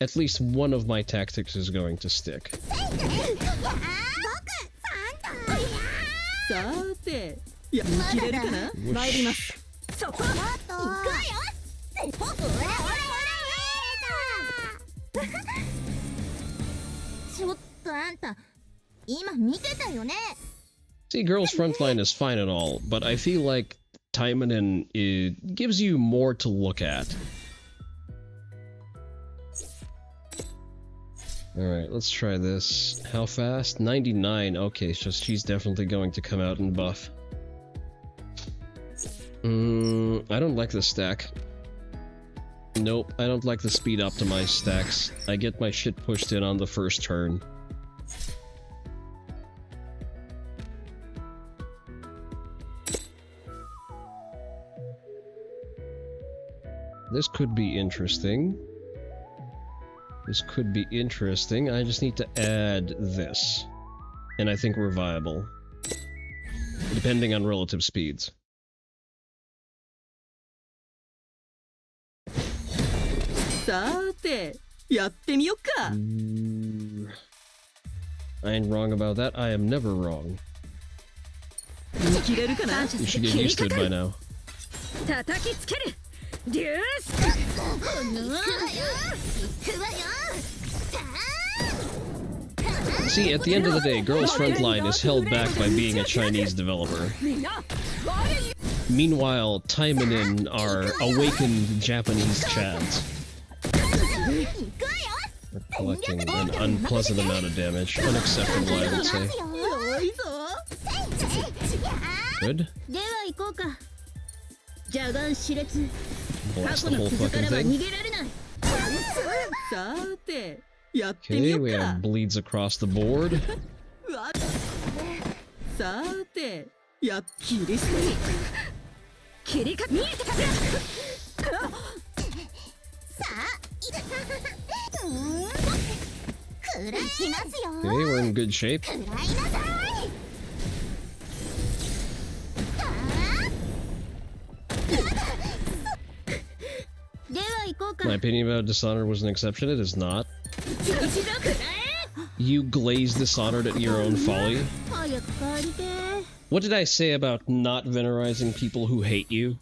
at least one of my tactics is going to stick. さて、見切れるかな。参ります。そこ。行くわよ。ちょっとあんた、今見てたよね。 See, Girls Frontline is fine and all, but I feel like Taimanin, it gives you more to look at. Alright, let's try this. How fast? 99. Okay, so she's definitely going to come out and buff. I don't like this stack. Nope, I don't like the speed optimized stacks. I get my shit pushed in on the first turn. This could be interesting. This could be interesting. I just need to add this. And I think we're viable. Depending on relative speeds. I ain't wrong about that. I am never wrong. You should get used to it by now. See, at the end of the day, Girls Frontline is held back by being a Chinese developer. Meanwhile, Taimanin are awakened Japanese chads. We're collecting an unpleasant amount of damage. Unacceptable, I would say. Good. Blast the whole fucking thing. Okay, we have bleeds across the board. Okay, we're in good shape. My opinion about Dishonored was an exception. It is not. You glaze Dishonored at your own folly. What did I say about not venerizing people who hate you?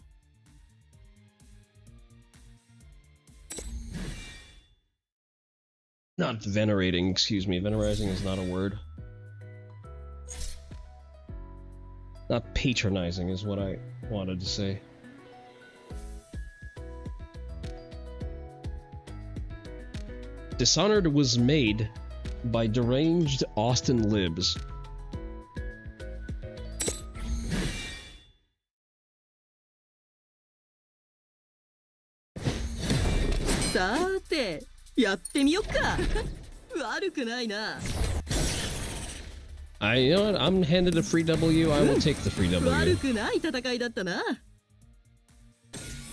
Not venerating, excuse me. Venerizing is not a word. Not patronizing is what I wanted to say. Dishonored was made by deranged Austin libs. You know what? I'm handed a free W. I will take the free W.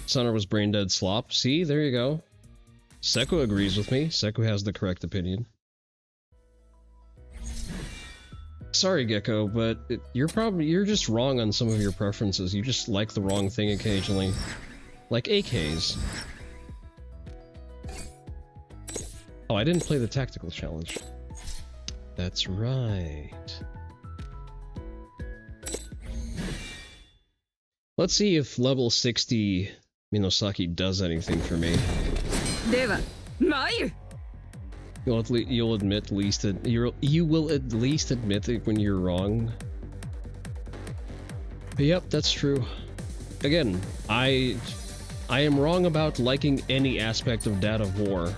Sonner was brain dead slop. See, there you go. Seku agrees with me. Seku has the correct opinion. Sorry, Gecko, but you're just wrong on some of your preferences. You just like the wrong thing occasionally. Like AKs. Oh, I didn't play the tactical challenge. That's right. Let's see if level 60 Minosaki does anything for me. You'll admit you will at least admit it when you're wrong. But yep, that's true. Again, I am wrong about liking any aspect of Dad of War.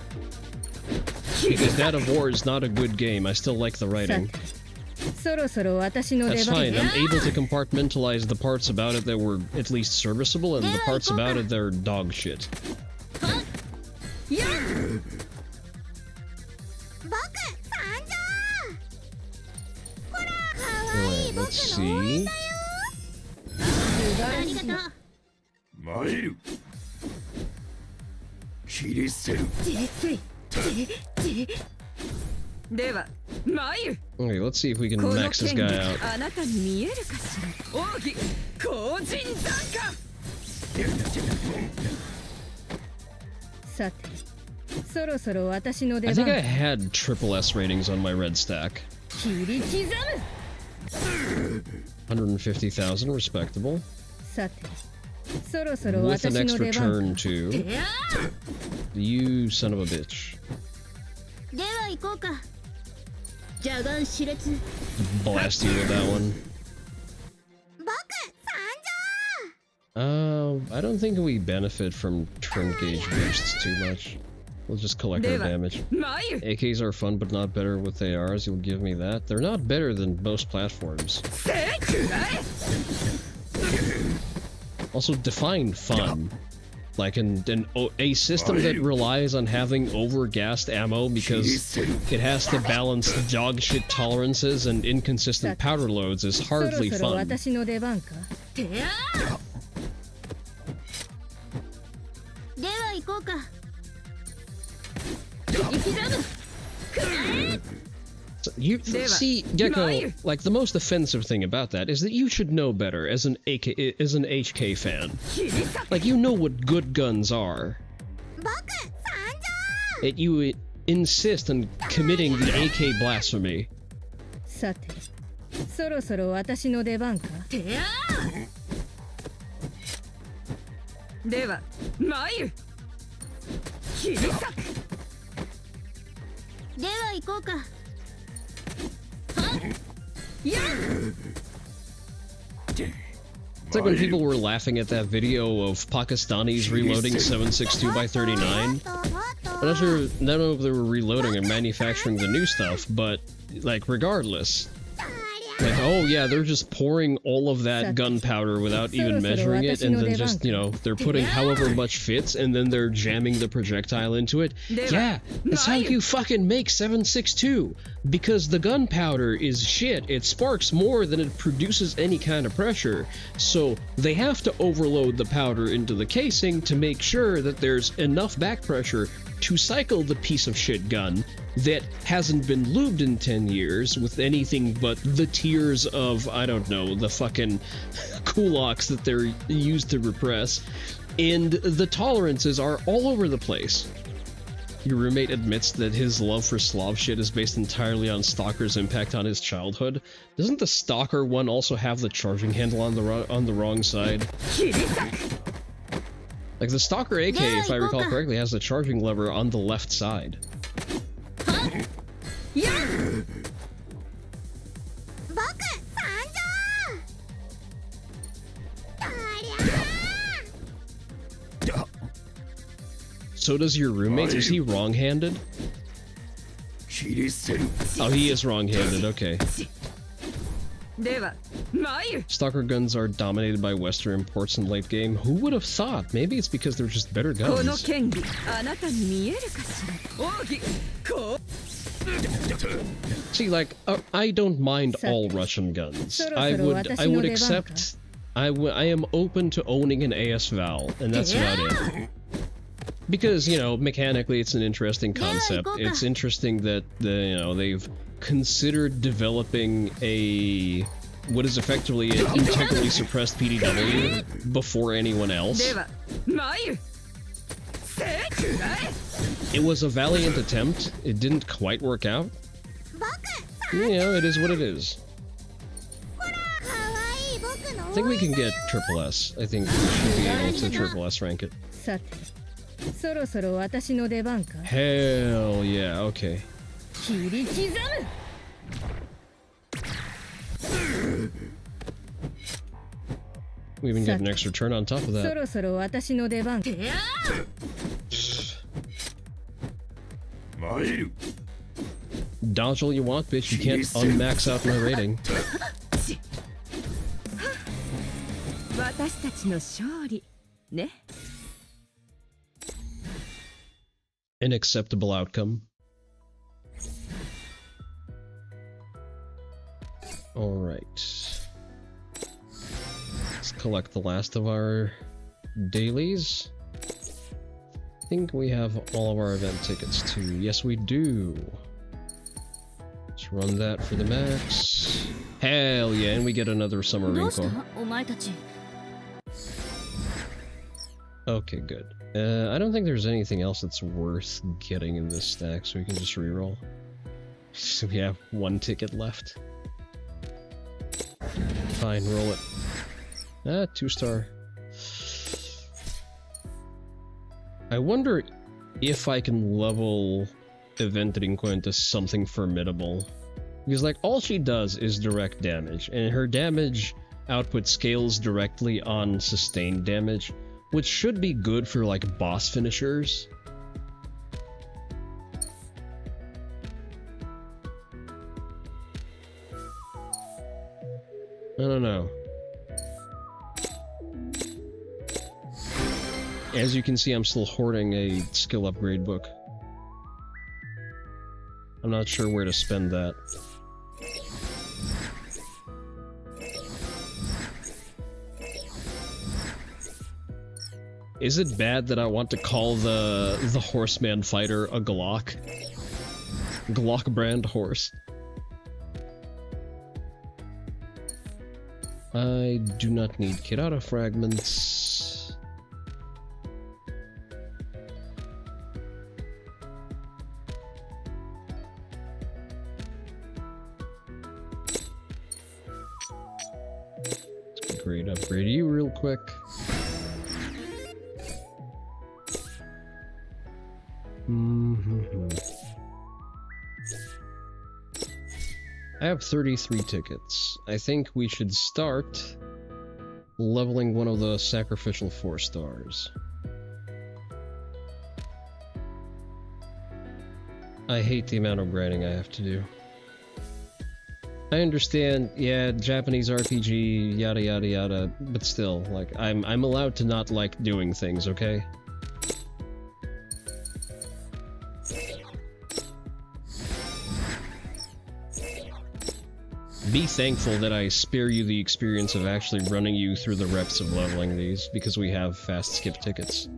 Because Dad of War is not a good game, I still like the writing. That's fine, I'm able to compartmentalize the parts about it that were at least serviceable and the parts about it that are dog shit. Alright, let's see. Okay, let's see if we can max this guy out. I think I had triple S ratings on my red stack. 150,000, respectable. With an extra turn too. You son of a bitch. Blast you with that one. I don't think we benefit from turn gauge boosts too much. We'll just collect our damage. AKs are fun, but not better with ARs. You'll give me that. They're not better than most platforms. Also, define fun. Like a system that relies on having overgassed ammo because it has to balance dog shit tolerances and inconsistent powder loads is hardly fun. You see, Gecko, like the most offensive thing about that is that you should know better as an HK fan. Like you know what good guns are. Yet you insist on committing the AK blasphemy. It's like when people were laughing at that video of Pakistanis reloading 7.62x39. I'm not sure, I don't know if they were reloading and manufacturing the new stuff, but, like, regardless. Like, oh yeah, they're just pouring all of that gunpowder without even measuring it, and then just, you know, they're putting however much fits, and then they're jamming the projectile into it. Yeah, that's how you fucking make 7.62, because the gunpowder is shit. It sparks more than it produces any kind of pressure, so they have to overload the powder into the casing to make sure that there's enough back pressure to cycle the piece of shit gun that hasn't been lubed in 10 years with anything but the tears of, I don't know, the fucking kulaks that they're used to repress, and the tolerances are all over the place. Your roommate admits that his love for Slav shit is based entirely on Stalker's impact on his childhood. Doesn't the Stalker one also have the charging handle on the wrong side? Like, the Stalker AK, if I recall correctly, has the charging lever on the left side. So does your roommate? Is he wrong-handed? Oh, he is wrong-handed, okay. Stalker guns are dominated by Western imports in late game. Who would have thought? Maybe it's because they're just better guns. See, like, I don't mind all Russian guns. I would accept. I am open to owning an AS Val, and that's about it. Because, you know, mechanically it's an interesting concept. It's interesting that they've considered developing what is effectively an integrally suppressed PDW before anyone else. It was a valiant attempt. It didn't quite work out. You know, it is what it is. I think we can get triple S. I think we should be able to triple S rank it. Hell yeah, okay. We even get an extra turn on top of that. Dodge all you want, bitch. You can't unmax out my rating. An acceptable outcome. Alright. Let's collect the last of our dailies. I think we have all of our event tickets too. Yes, we do. Let's run that for the max. Hell yeah, and we get another summer wrinkle. Okay, good. I don't think there's anything else that's worth getting in this stack, so we can just reroll. So we have one ticket left. Fine, roll it. Ah, 2-star. I wonder if I can level Event Delinquent to something formidable. Because, like, all she does is direct damage, and her damage output scales directly on sustained damage, which should be good for, like, boss finishers. I don't know. As you can see, I'm still hoarding a skill upgrade book. I'm not sure where to spend that. Is it bad that I want to call the horseman fighter a Glock? Glock brand horse. I do not need Kirara fragments. Great, upgrade you real quick. I have 33 tickets. I think we should start leveling one of the sacrificial 4-stars. I hate the amount of grinding I have to do. I understand, yeah, Japanese RPG, yada yada yada, but still, like, I'm allowed to not like doing things, okay? Be thankful that I spare you the experience of actually running you through the reps of leveling these, because we have fast skip tickets.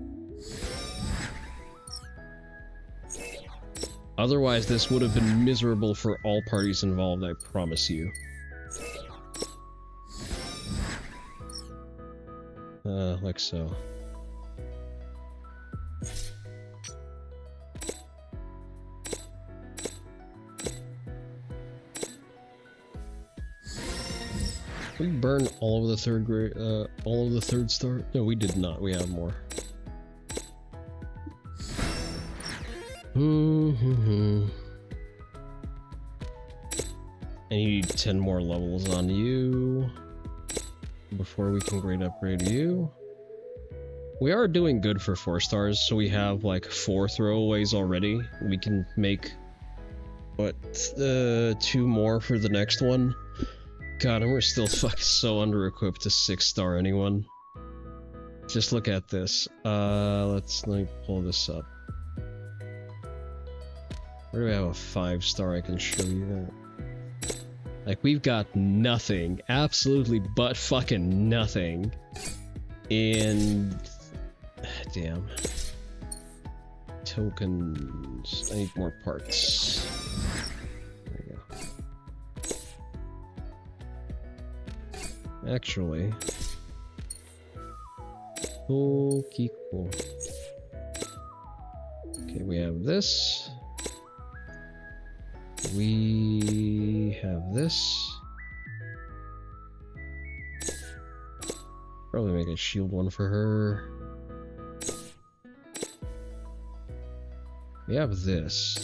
Otherwise, this would have been miserable for all parties involved, I promise you. Like so. Did we burn all of the third grade, all of the 3rd star? No, we did not. We have more. I need 10 more levels on you before we can grade upgrade you. We are doing good for 4 stars, so we have like 4 throwaways already. We can make, what, 2 more for the next one. God, and we're still fucking so under-equipped to 6-star anyone. Just look at this. Let me pull this up. Where do we have a 5-star I can show you that? Like, we've got nothing. Absolutely but fucking nothing. And... damn. Tokens. I need more parts. There we go. Actually... okay, cool. Okay, we have this. We have this. Probably make a shield one for her. We have this.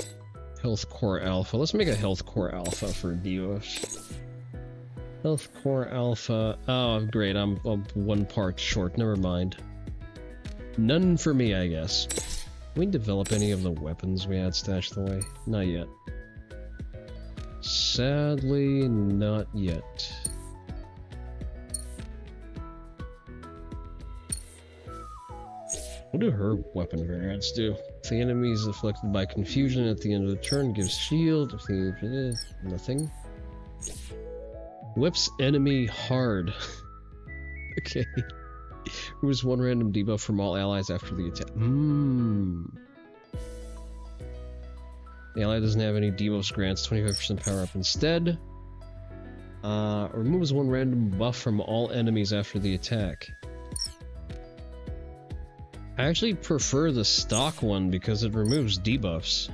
Health Core Alpha. Let's make a Health Core Alpha for Dios. Health Core Alpha. Oh, great. I'm 1 part short. Never mind. None for me, I guess. Can we develop any of the weapons we had stashed away? Not yet. Sadly, not yet. What do her weapon variants do? If the enemy is afflicted by confusion at the end of the turn, gives shield. If the nothing. Whips enemy hard. Okay. Removes 1 random debuff from all allies after the attack. The ally doesn't have any debuffs, grants 25% power up instead. Removes 1 random buff from all enemies after the attack. I actually prefer the stock one because it removes debuffs.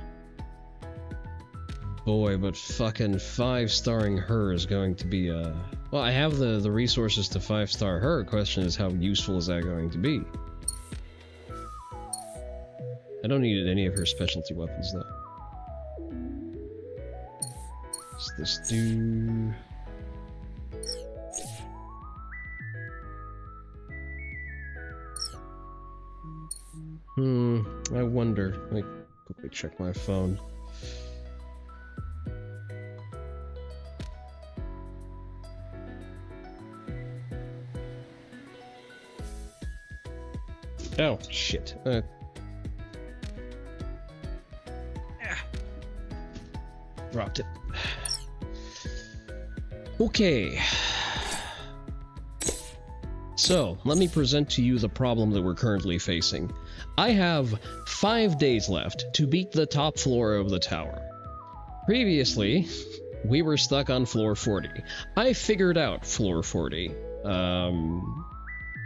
Boy, but fucking 5-starring her is going to be well, I have the resources to 5-star her. Question is, how useful is that going to be? I don't need any of her specialty weapons though. What's this do? I wonder. Let me quickly check my phone. Oh, shit. Dropped it. Okay. So, let me present to you the problem that we're currently facing. I have 5 days left to beat the top floor of the tower. Previously, we were stuck on floor 40. I figured out floor 40.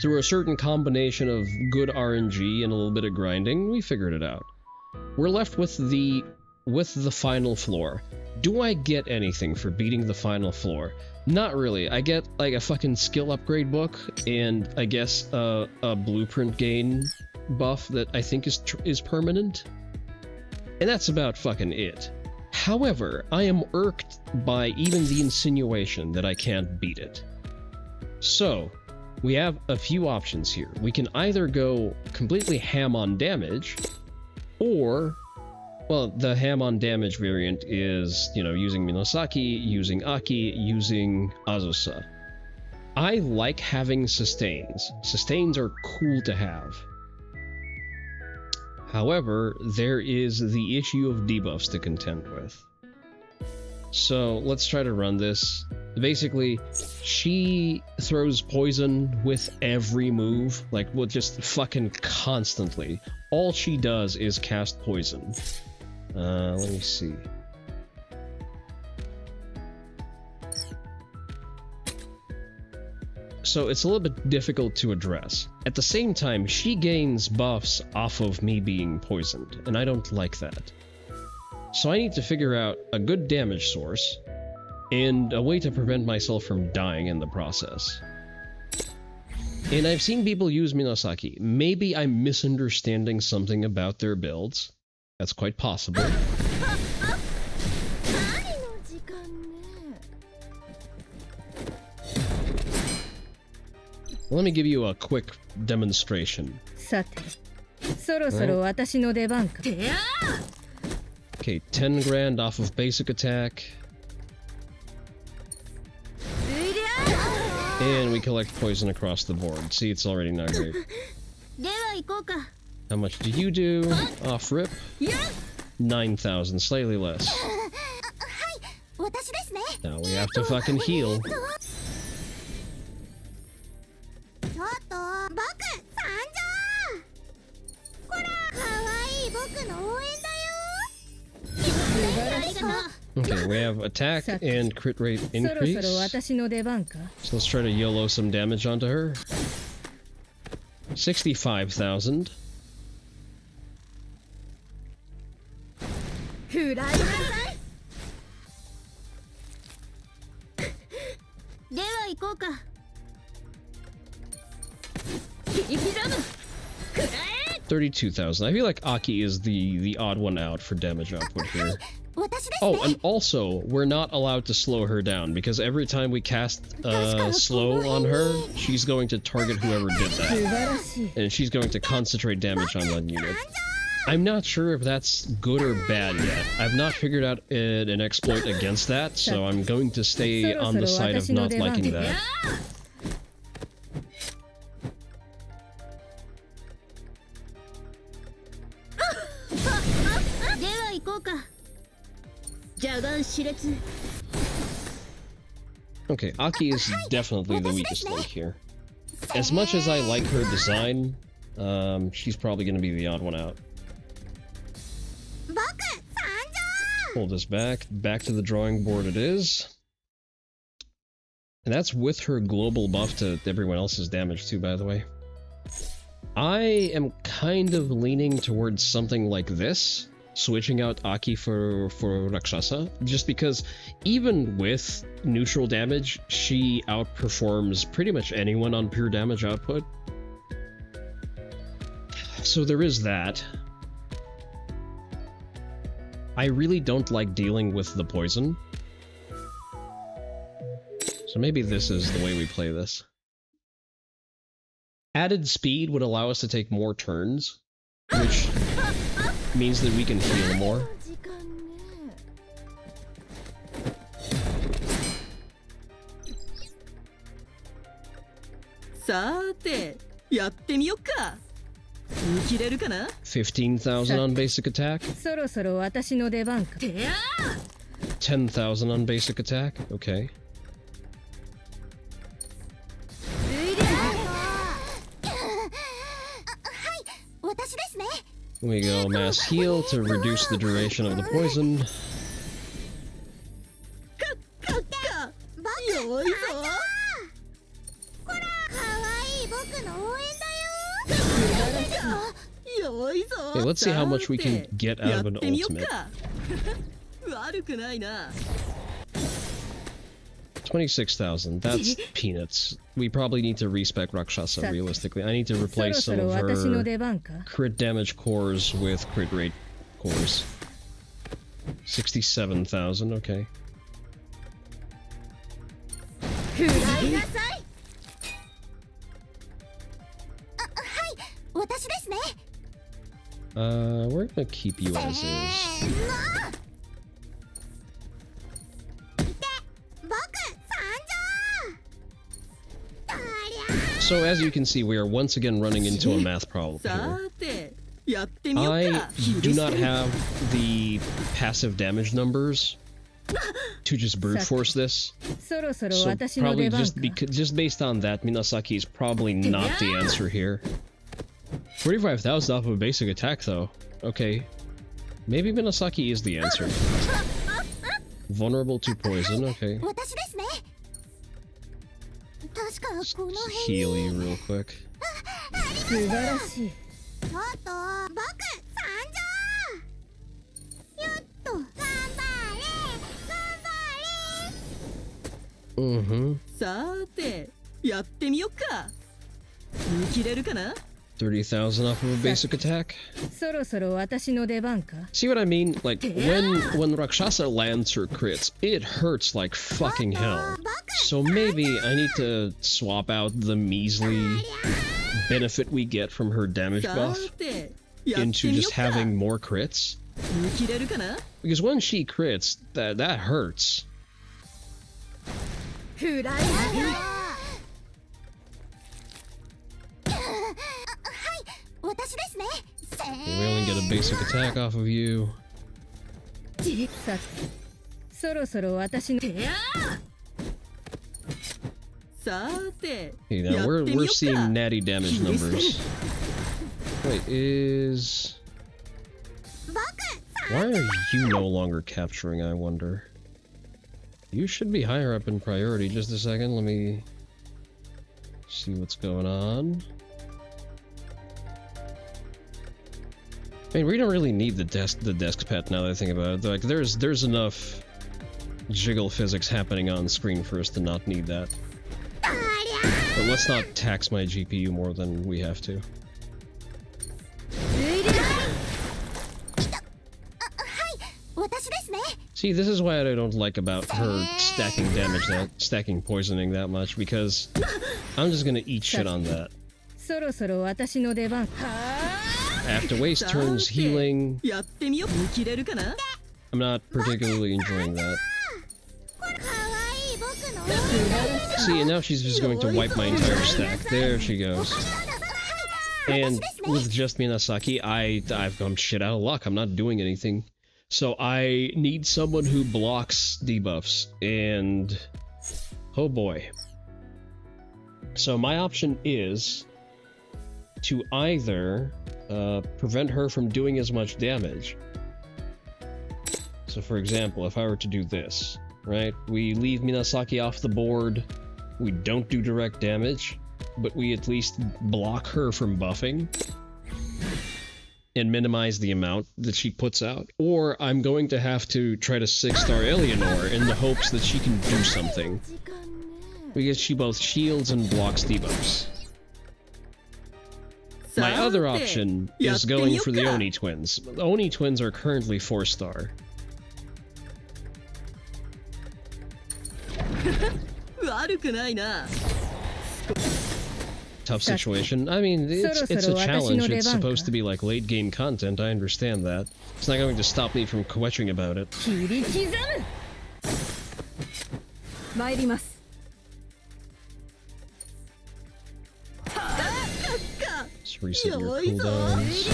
Through a certain combination of good RNG and a little bit of grinding, we figured it out. We're left with the final floor. Do I get anything for beating the final floor? Not really. I get like a fucking skill upgrade book and I guess a blueprint gain buff that I think is permanent. And that's about fucking it. However, I am irked by even the insinuation that I can't beat it. So, we have a few options here. We can either go completely ham on damage, or, well, the ham on damage variant is, you know, using Minosaki, using Aki, using Azusa. I like having sustains. Sustains are cool to have. However, there is the issue of debuffs to contend with. So let's try to run this. Basically, she throws poison with every move, like, well, just fucking constantly. All she does is cast poison. Let me see. So it's a little bit difficult to address. At the same time, she gains buffs off of me being poisoned, and I don't like that. So I need to figure out a good damage source, and a way to prevent myself from dying in the process. And I've seen people use Minosaki. Maybe I'm misunderstanding something about their builds. That's quite possible. Let me give you a quick demonstration. Okay, 10 grand off of basic attack. And we collect poison across the board. See, it's already not great. How much do you do? Off rip? 9,000, slightly less. Now we have to fucking heal. Okay, we have attack and crit rate increase. So let's try to YOLO some damage onto her. 65,000. $32,000. I feel like Aki is the odd one out for damage output here. Oh, and also, we're not allowed to slow her down, because every time we cast slow on her, she's going to target whoever did that. And she's going to concentrate damage on that unit. I'm not sure if that's good or bad yet. I've not figured out an exploit against that, so I'm going to stay on the side of not liking that. Okay, Aki is definitely the weakest link here. As much as I like her design, she's probably going to be the odd one out. Pull this back. Back to the drawing board it is. And that's with her global buff to everyone else's damage too, by the way. I am kind of leaning towards something like this. Switching out Aki for Rakshasa, just because even with neutral damage, she outperforms pretty much anyone on pure damage output. So there is that. I really don't like dealing with the poison. So maybe this is the way we play this. Added speed would allow us to take more turns, which means that we can heal more. $15,000 on basic attack. 10,000 on basic attack. Okay. We go mass heal to reduce the duration of the poison. Okay, let's see how much we can get out of an ultimate. 26,000. That's peanuts. We probably need to respec Rakshasa realistically. I need to replace some of her crit damage cores with crit rate cores. 67,000, okay. We're gonna keep you as is. So as you can see, we are once again running into a math problem here. I do not have the passive damage numbers to just brute force this. So probably just based on that, Minasaki is probably not the answer here. 45,000 off of a basic attack though. Okay. Maybe Minasaki is the answer. Vulnerable to poison, okay. Just heal you real quick. Mm-hmm. 30,000 off of a basic attack. See what I mean? Like, when Rakshasa lands her crits, it hurts like fucking hell. So maybe I need to swap out the measly benefit we get from her damage buff into just having more crits. Because when she crits, that hurts. Okay, we only get a basic attack off of you. Okay, now we're seeing natty damage numbers. Wait, is... Why are you no longer capturing, I wonder? You should be higher up in priority. Just a second, let me see what's going on. I mean, we don't really need the desk pet now that I think about it. Like, there's enough jiggle physics happening on screen for us to not need that. But let's not tax my GPU more than we have to. See, this is what I don't like about her stacking poisoning that much, because I'm just gonna eat shit on that. I have to waste turns healing. I'm not particularly enjoying that. See, and now she's just going to wipe my entire stack. There she goes. And with just Minasaki, I've gone shit out of luck. I'm not doing anything. So I need someone who blocks debuffs, and oh boy. So my option is to either prevent her from doing as much damage. So for example, if I were to do this, right? We leave Minasaki off the board, we don't do direct damage, but we at least block her from buffing and minimize the amount that she puts out. Or I'm going to have to try to 6-star Eleanor in the hopes that she can do something, because she both shields and blocks debuffs. My other option is going for the Oni twins. The Oni twins are currently 4-star. Tough situation. I mean, it's a challenge. It's supposed to be like late game content. I understand that. It's not going to stop me from kvetching about it. Let's reset your cooldowns.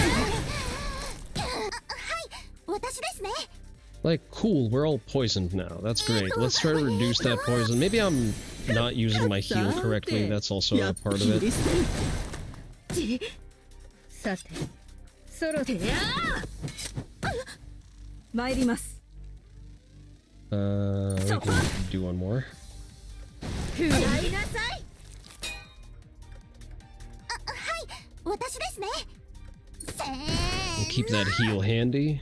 Like, cool, we're all poisoned now. That's great. Let's try to reduce that poison. Maybe I'm not using my heal correctly. That's also a part of it. We can do one more. We'll keep that heal handy.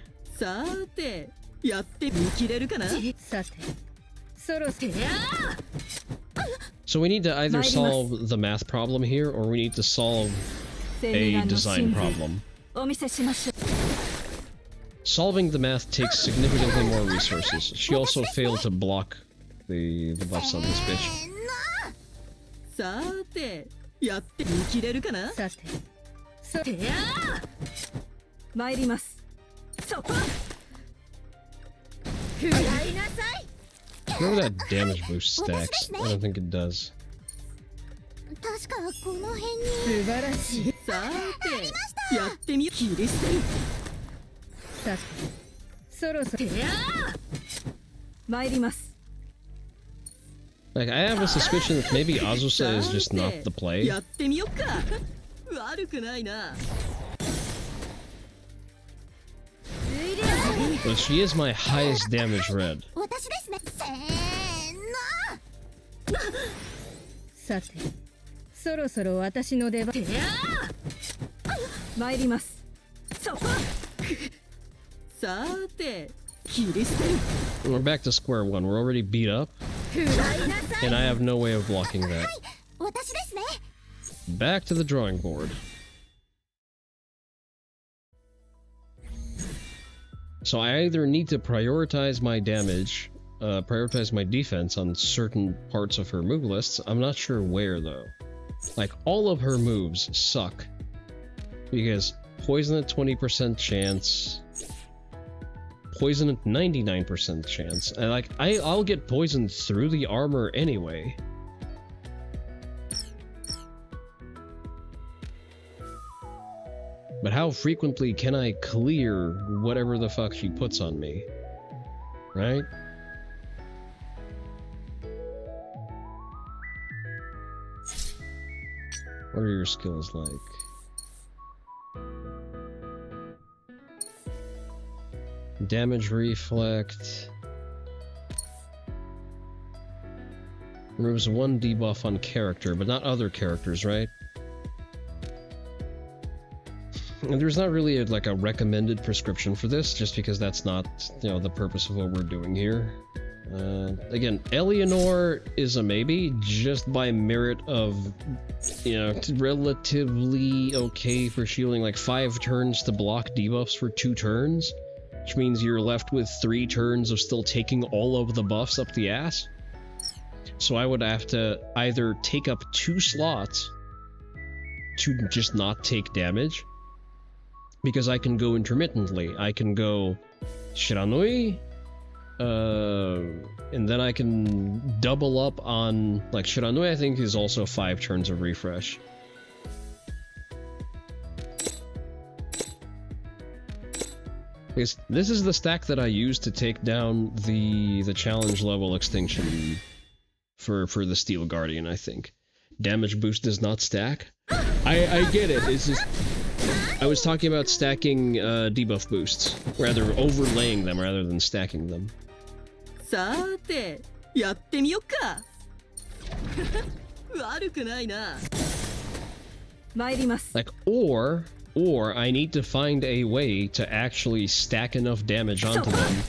So we need to either solve the math problem here, or we need to solve a design problem. Solving the math takes significantly more resources. She also failed to block the buffs on this bitch. Remember that damage boost stacks? I don't think it does. Like, I have a suspicion that maybe Azusa is just not the play. But she is my highest damage red. We're back to square one. We're already beat up, and I have no way of blocking that. Back to the drawing board. So I either need to prioritize my damage, prioritize my defense on certain parts of her move lists. I'm not sure where, though. Like, all of her moves suck. Because poison at 20% chance, poison at 99% chance, and like, I'll get poisoned through the armor anyway. But how frequently can I clear whatever the fuck she puts on me? right? What are your skills like? Damage reflect. Removes 1 debuff on character, but not other characters, right? And there's not really like a recommended prescription for this, just because that's not, you know, the purpose of what we're doing here. Again, Eleanor is a maybe, just by merit of, you know, relatively okay for shielding like 5 turns to block debuffs for 2 turns, which means you're left with 3 turns of still taking all of the buffs up the ass. So I would have to either take up 2 slots to just not take damage, because I can go intermittently. I can go Shiranui, and then I can double up on, like, Shiranui I think is also 5 turns of refresh. Because this is the stack that I used to take down the challenge level extinction for the Steel Guardian, I think. Damage boost does not stack. I get it, it's just... I was talking about stacking debuff boosts, rather overlaying them rather than stacking them. Like, or I need to find a way to actually stack enough damage onto them.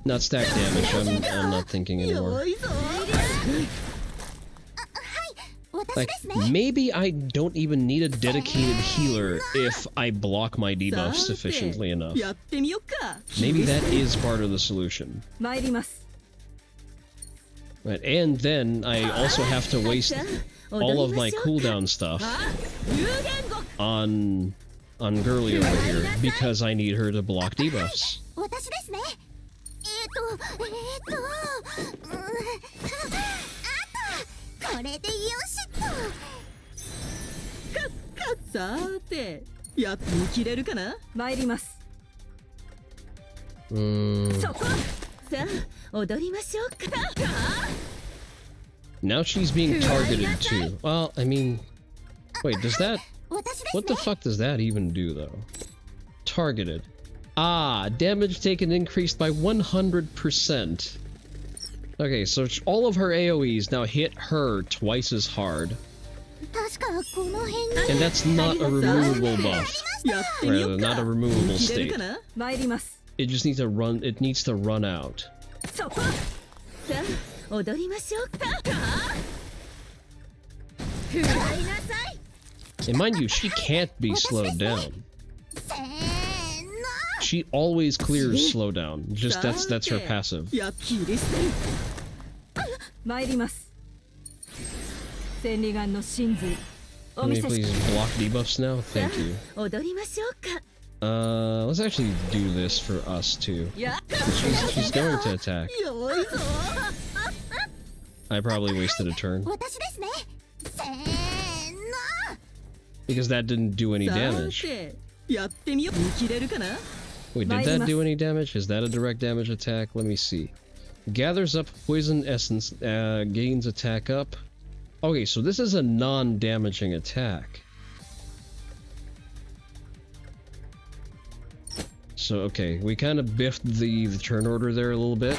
Not stack damage, I'm not thinking anymore. Like, maybe I don't even need a dedicated healer if I block my debuffs sufficiently enough. Maybe that is part of the solution. Right, and then I also have to waste all of my cooldown stuff on Girly over here, because I need her to block debuffs. Now she's being targeted too. Well, I mean... Wait, does that... What the fuck does that even do, though? Targeted. Ah, damage taken increased by 100%. Okay, so all of her AoEs now hit her twice as hard. And that's not a removable buff. Rather, not a removable state. It just needs to run, it needs to run out. And mind you, she can't be slowed down. She always clears slowdown. Just that's her passive. Can we please block debuffs now? Thank you. Let's actually do this for us too. She's going to attack. I probably wasted a turn. Because that didn't do any damage. Wait, did that do any damage? Is that a direct damage attack? Let me see. Gathers up poison essence, gains attack up. Okay, so this is a non-damaging attack. So, okay, we kind of biffed the turn order there a little bit.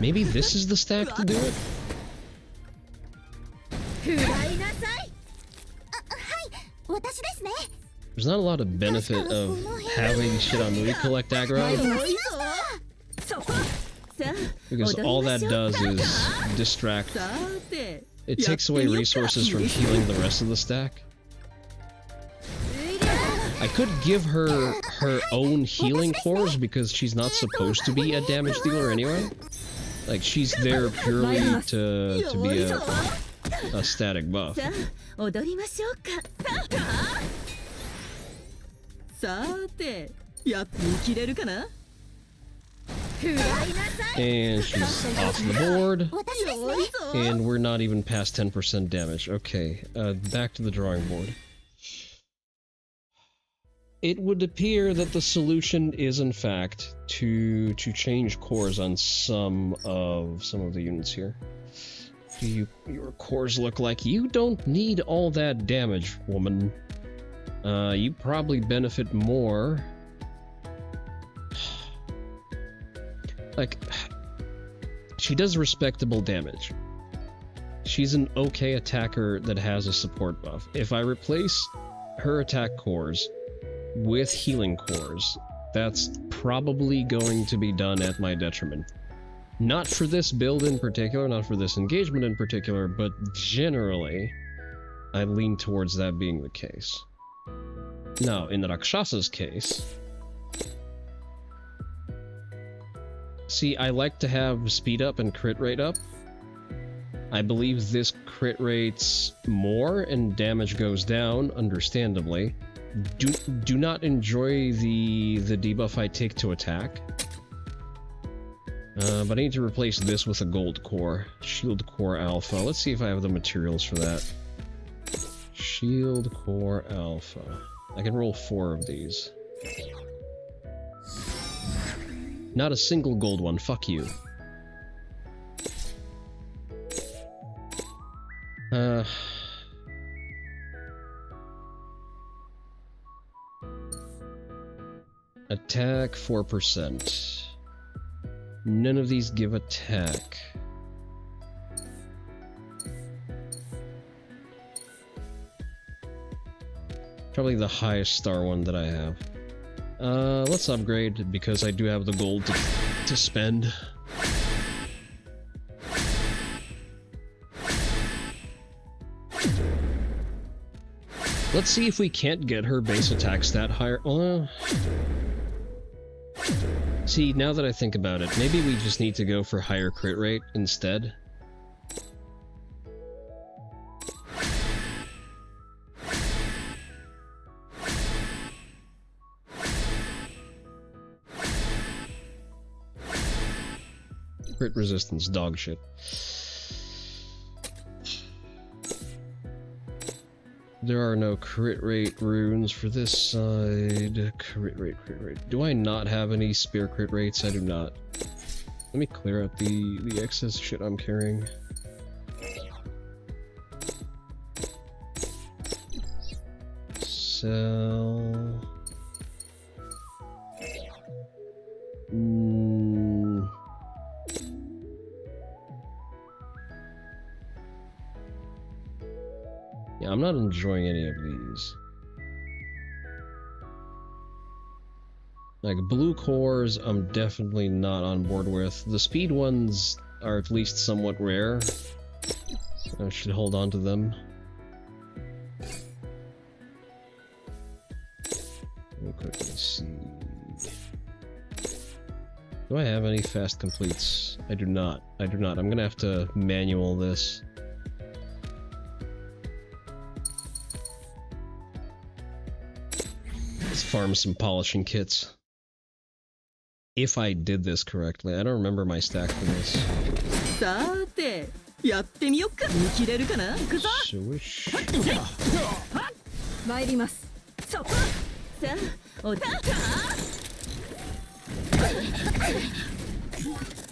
Maybe this is the stack to do it? There's not a lot of benefit of having Shiranui collect aggro, because all that does is distract. It takes away resources from healing the rest of the stack. I could give her her own healing cores, because she's not supposed to be a damage dealer anyway. Like, she's there purely to be a static buff. And she's off the board. And we're not even past 10% damage. Okay, back to the drawing board. It would appear that the solution is, in fact, to change cores on some of the units here. Do your cores look like you don't need all that damage, woman? You probably benefit more. Like, she does respectable damage. She's an okay attacker that has a support buff. If I replace her attack cores with healing cores, that's probably going to be done at my detriment. Not for this build in particular, not for this engagement in particular, but generally, I lean towards that being the case. Now, in Rakshasa's case, see, I like to have speed up and crit rate up. I believe this crit rates more and damage goes down, understandably. Do not enjoy the debuff I take to attack. But I need to replace this with a gold core. Shield core alpha. Let's see if I have the materials for that. Shield core alpha. I can roll 4 of these. Not a single gold one, fuck you. Attack 4%. None of these give attack. Probably the highest star one that I have. Let's upgrade because I do have the gold to spend. Let's see if we can't get her base attack stat higher. See, now that I think about it, maybe we just need to go for higher crit rate instead. Crit resistance, dog shit. There are no crit rate runes for this side. Crit rate. Do I not have any spare crit rates? I do not. Let me clear out the excess shit I'm carrying. Sell. Yeah, I'm not enjoying any of these. Like, blue cores, I'm definitely not on board with. The speed ones are at least somewhat rare. I should hold on to them. Let me quickly see. Do I have any fast completes? I do not. I'm gonna have to manual this. Let's farm some polishing kits. If I did this correctly. I don't remember my stack for this. Swish.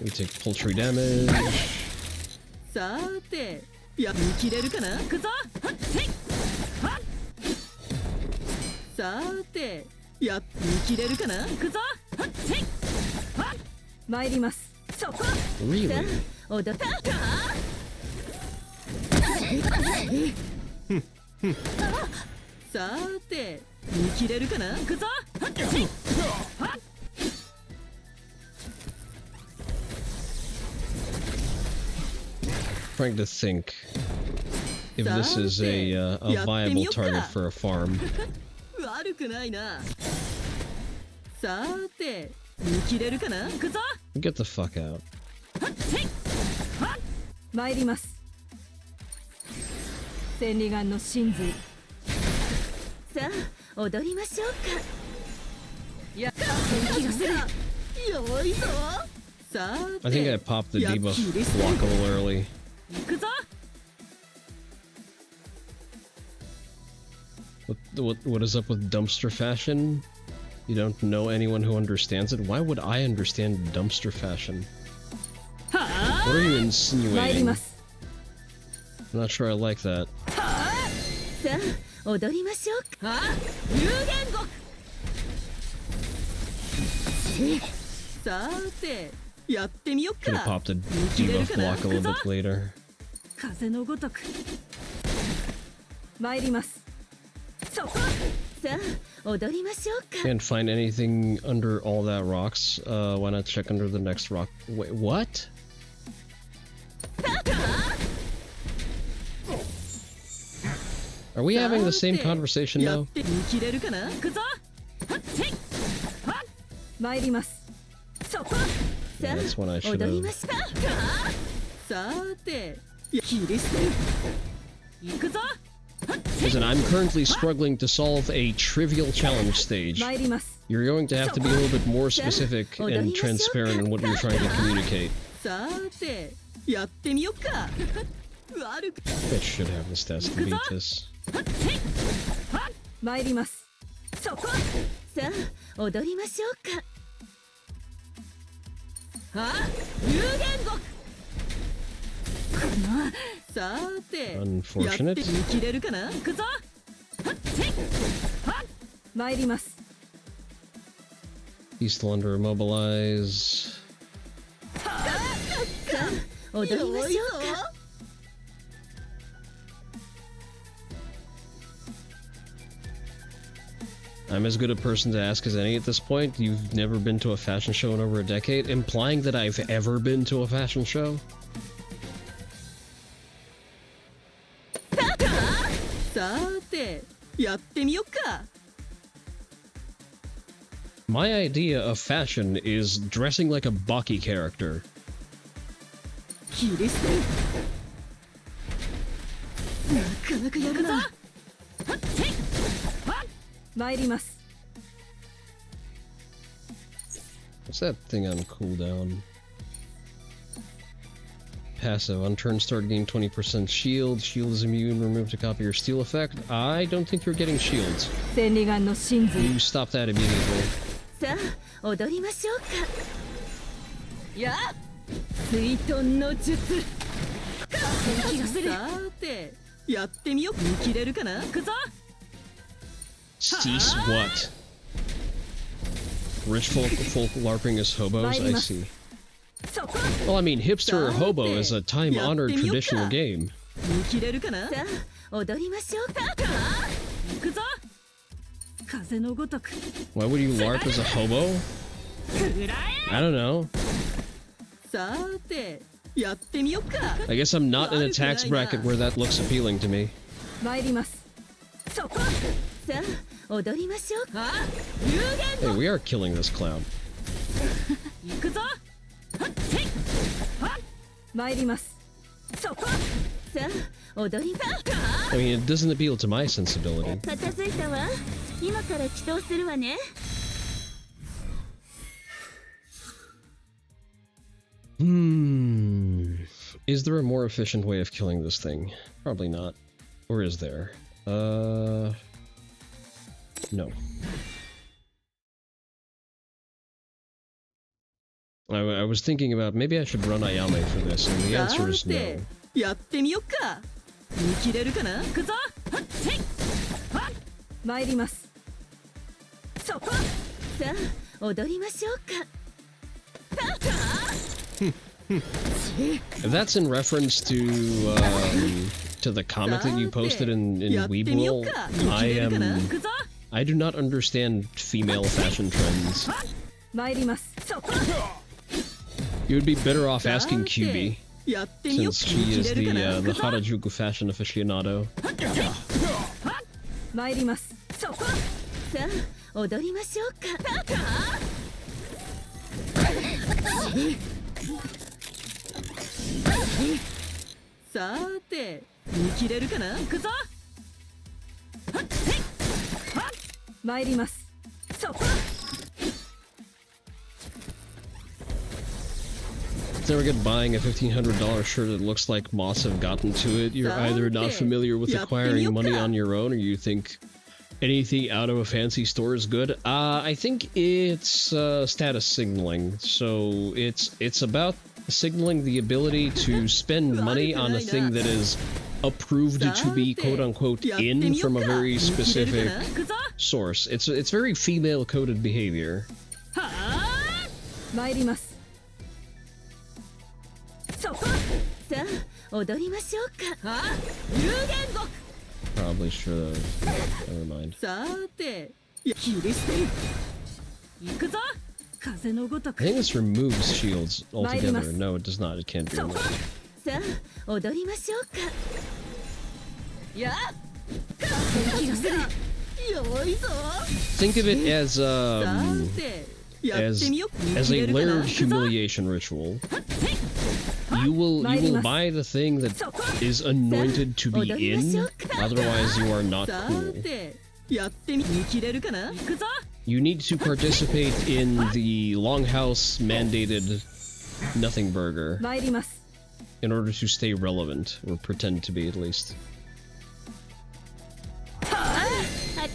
We take poultry damage. Really? Trying to think if this is a viable target for a farm. Get the fuck out. I think I popped the debuff block a little early. What is up with dumpster fashion? You don't know anyone who understands it? Why would I understand dumpster fashion? What are you insinuating? I'm not sure I like that. Could have popped a debuff block a little bit later. Can't find anything under all that rocks. Why not check under the next rock? Wait, what? Are we having the same conversation now? Yeah, that's when I should have. Listen, I'm currently struggling to solve a trivial challenge stage. You're going to have to be a little bit more specific and transparent in what you're trying to communicate. I should have the stats to beat this. Unfortunate. He's still under immobilize. I'm as good a person to ask as any at this point. You've never been to a fashion show in over a decade, implying that I've ever been to a fashion show? My idea of fashion is dressing like a Baki character. What's that thing on cooldown? Passive. On turn start, gain 20% shield. Shield is immune. Remove to copy your steal effect. I don't think you're getting shields. You stop that immediately. Cease what? Rich folk LARPing as hobos? I see. Well, I mean, hipster or hobo is a time-honored traditional game. Why would you LARP as a hobo? I don't know. I guess I'm not in a tax bracket where that looks appealing to me. Hey, we are killing this clown. I mean, it doesn't appeal to my sensibility. Is there a more efficient way of killing this thing? Probably not. Or is there? No. I was thinking about maybe I should run Ayame for this, and the answer is no. If that's in reference to the comment that you posted in Weebwell, I do not understand female fashion trends. You would be better off asking QB, since she is the Harajuku fashion aficionado. never get buying a $1,500 shirt that looks like moths have gotten to it. You're either not familiar with acquiring money on your own, or you think anything out of a fancy store is good. I think it's status signaling. So it's about signaling the ability to spend money on a thing that is approved to be quote-unquote in from a very specific source. It's very female-coded behavior. Probably should have. Never mind. I think this removes shields altogether. No, it does not. It can't be removed. Think of it as a layered humiliation ritual. You will buy the thing that is anointed to be in, otherwise you are not cool. You need to participate in the Longhouse mandated nothing burger in order to stay relevant, or pretend to be at least. I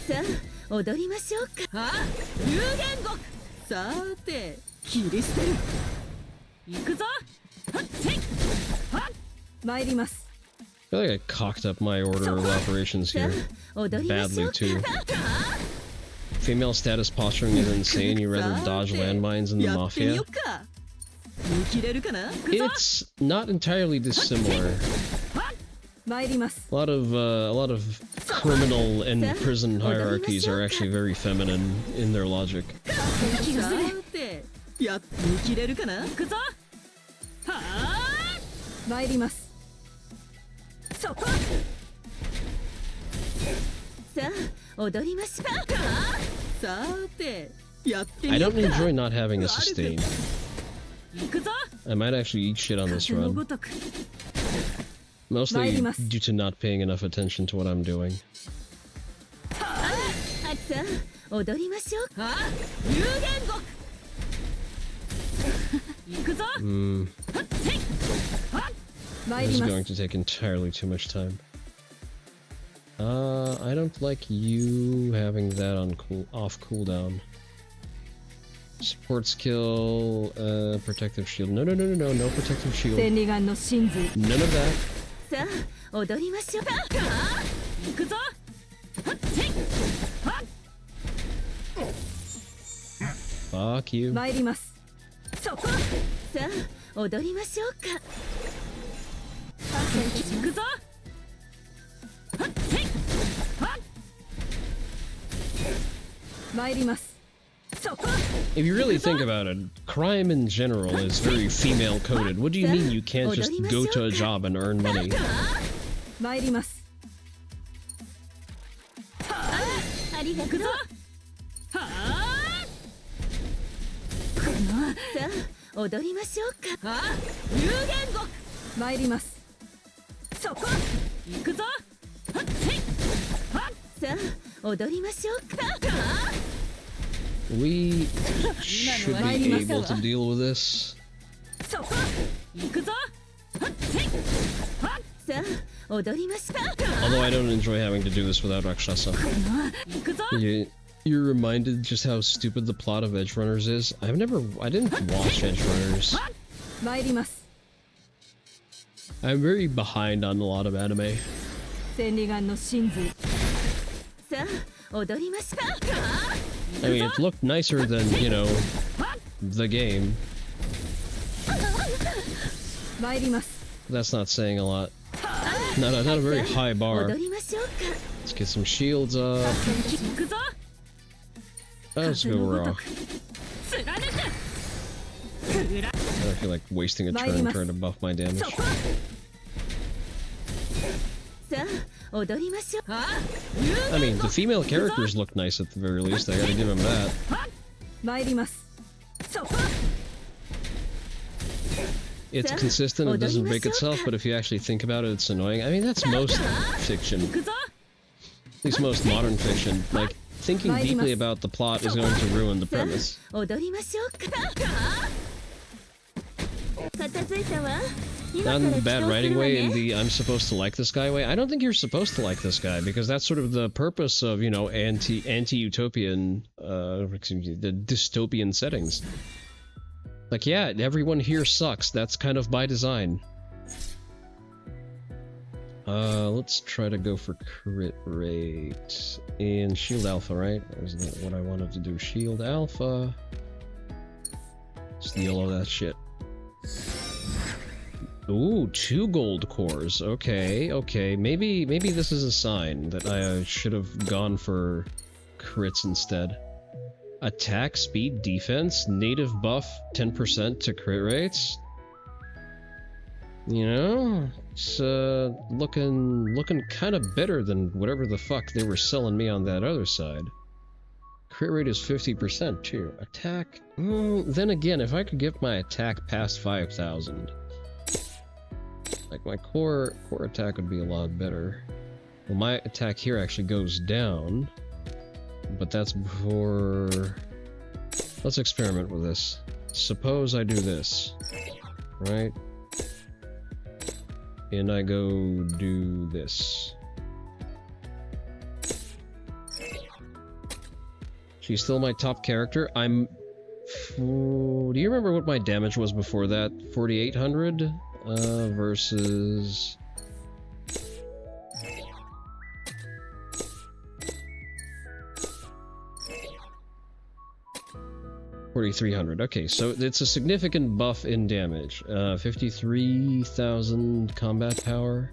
feel like I cocked up my order of operations here. Badly, too. Female status posturing is insane. You rather dodge landmines in the Mafia. It's not entirely dissimilar. A lot of criminal and prison hierarchies are actually very feminine in their logic. I don't enjoy not having a sustain. I might actually eat shit on this run. Mostly due to not paying enough attention to what I'm doing. This is going to take entirely too much time. I don't like you having that on off cooldown. Support skill, protective shield. No protective shield. None of that. Fuck you. If you really think about it, crime in general is very female-coded. What do you mean you can't just go to a job and earn money? We should be able to deal with this. Although I don't enjoy having to do this without Rakshasa. You're reminded just how stupid the plot of Edge Runners is. I didn't watch Edge Runners. I'm very behind on a lot of anime. I mean, it looked nicer than, you know, the game. That's not saying a lot. Not a very high bar. Let's get some shields up. Let's go raw. I don't feel like wasting a turn trying to buff my damage. I mean, the female characters look nice at the very least. I gotta give them that. It's consistent, it doesn't break itself, but if you actually think about it, it's annoying. I mean, that's most fiction. At least most modern fiction. Like, thinking deeply about the plot is going to ruin the premise. Not in the bad writing way, in the I'm supposed to like this guy way. I don't think you're supposed to like this guy, because that's sort of the purpose of, you know, anti-utopian, the dystopian settings. Like, yeah, everyone here sucks. That's kind of by design. Let's try to go for crit rate and shield alpha, right? Isn't that what I wanted to do? Shield alpha. Steal all that shit. Ooh, 2 gold cores. Okay, okay. Maybe this is a sign that I should have gone for crits instead. Attack, speed, defense, native buff, 10% to crit rates. You know, it's looking kind of better than whatever the fuck they were selling me on that other side. Crit rate is 50% too. Attack, then again, if I could get my attack past 5,000, like my core attack would be a lot better. Well, my attack here actually goes down, but that's before. Let's experiment with this. Suppose I do this, right? And I go do this. She's still my top character. Do you remember what my damage was before that? 4,800 versus 4,300. Okay, so it's a significant buff in damage. 53,000 combat power.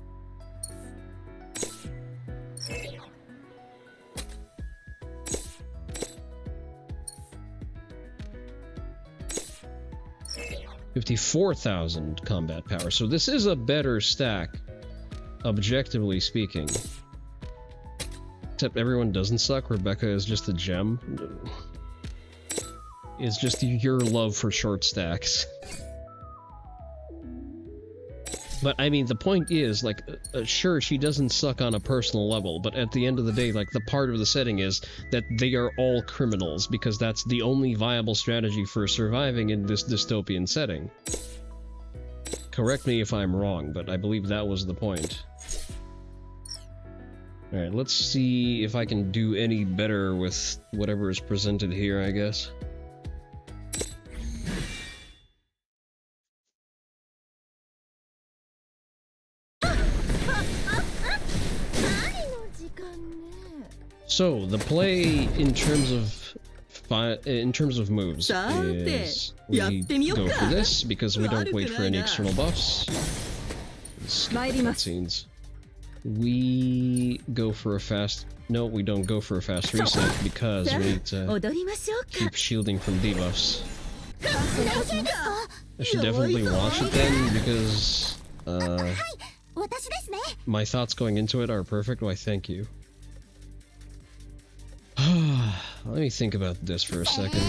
$54,000 combat power. So this is a better stack, objectively speaking. Except everyone doesn't suck. Rebecca is just a gem. It's just your love for short stacks. But I mean, the point is, like, sure, she doesn't suck on a personal level, but at the end of the day, like, the part of the setting is that they are all criminals, because that's the only viable strategy for surviving in this dystopian setting. Correct me if I'm wrong, but I believe that was the point. Alright, let's see if I can do any better with whatever is presented here, I guess. So the play in terms of moves is we go for this because we don't wait for any external buffs. Cutscenes. We go for a fast. No, we don't go for a fast reset because we need to keep shielding from debuffs. I should definitely watch it then because my thoughts going into it are perfect. Why, thank you. Let me think about this for a second.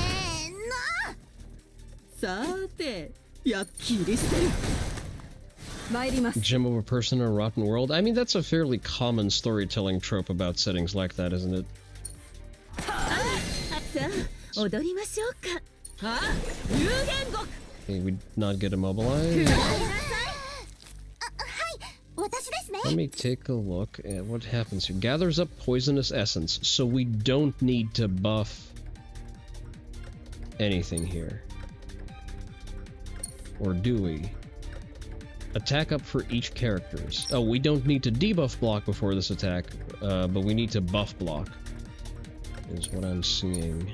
Gem of a person in a rotten world? I mean, that's a fairly common storytelling trope about settings like that, isn't it? Okay, we not get immobilized. Let me take a look at what happens here. Gathers up poisonous essence, so we don't need to buff anything here. Or do we? Attack up for each characters. Oh, we don't need to debuff block before this attack, but we need to buff block. Is what I'm seeing.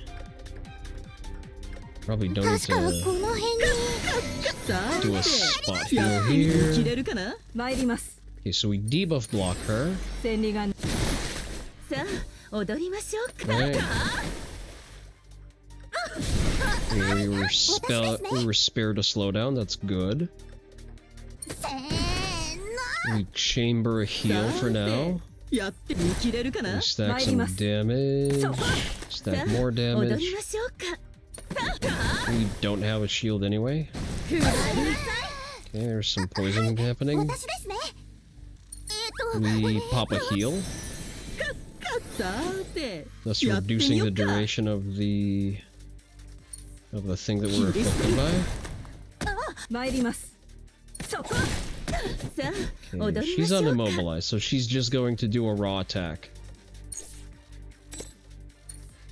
Probably don't need to do a spot heal here. Okay, so we debuff block her. Right. Okay, we were spared a slowdown, that's good. We chamber a heal for now. We stack some damage. Stack more damage. We don't have a shield anyway. Okay, there's some poison happening. We pop a heal. That's reducing the duration of the thing that we're afflicted by. Okay, she's unimmobilized, so she's just going to do a raw attack.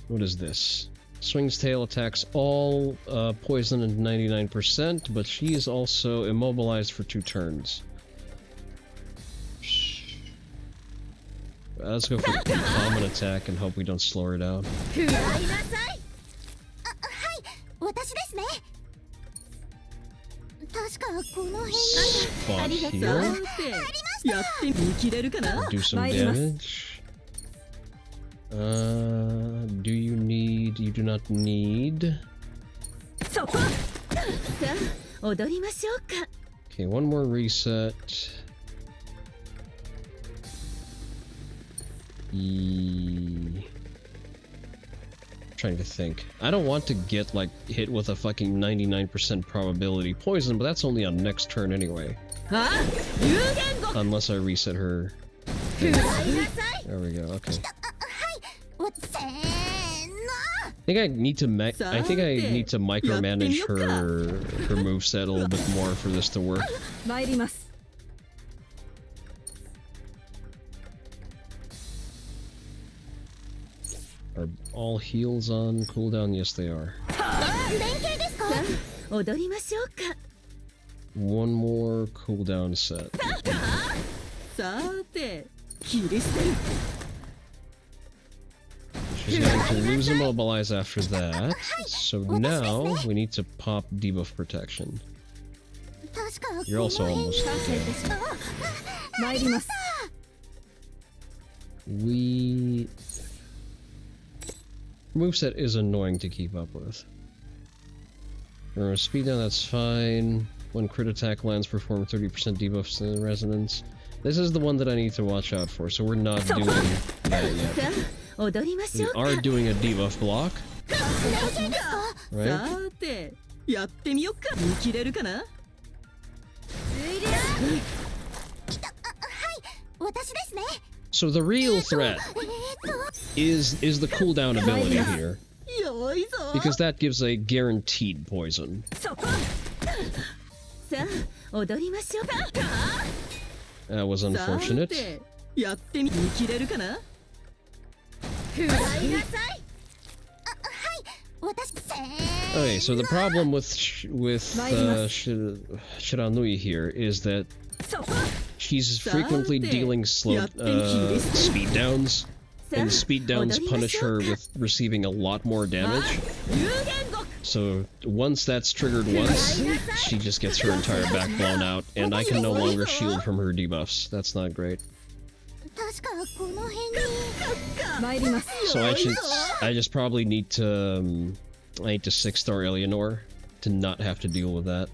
What is this? Swings tail attacks all poison and 99%, but she is also immobilized for 2 turns. Let's go for the common attack and hope we don't slow her down. Spot here. Do some damage. Do you need... You do not need... Okay, one more reset. Trying to think. I don't want to get, like, hit with a fucking 99% probability poison, but that's only on next turn anyway. Unless I reset her. There we go, okay. I think I need to micromanage her moveset a little bit more for this to work. Are all heals on cooldown? Yes, they are. One more cooldown set. She's going to lose immobilize after that. So now we need to pop debuff protection. You're also almost dead. Moveset is annoying to keep up with. Speed down, that's fine. When crit attack lands, perform 30% debuffs in resonance. This is the one that I need to watch out for, so we're not doing that yet. We are doing a debuff block. Right? So the real threat is the cooldown ability here. Because that gives a guaranteed poison. That was unfortunate. Okay, so the problem with Shiranui here is that she's frequently dealing speed downs, and speed downs punish her with receiving a lot more damage. So once that's triggered once, she just gets her entire back blown out, and I can no longer shield from her debuffs. That's not great. So I just probably need to 6-star Eleanor to not have to deal with that.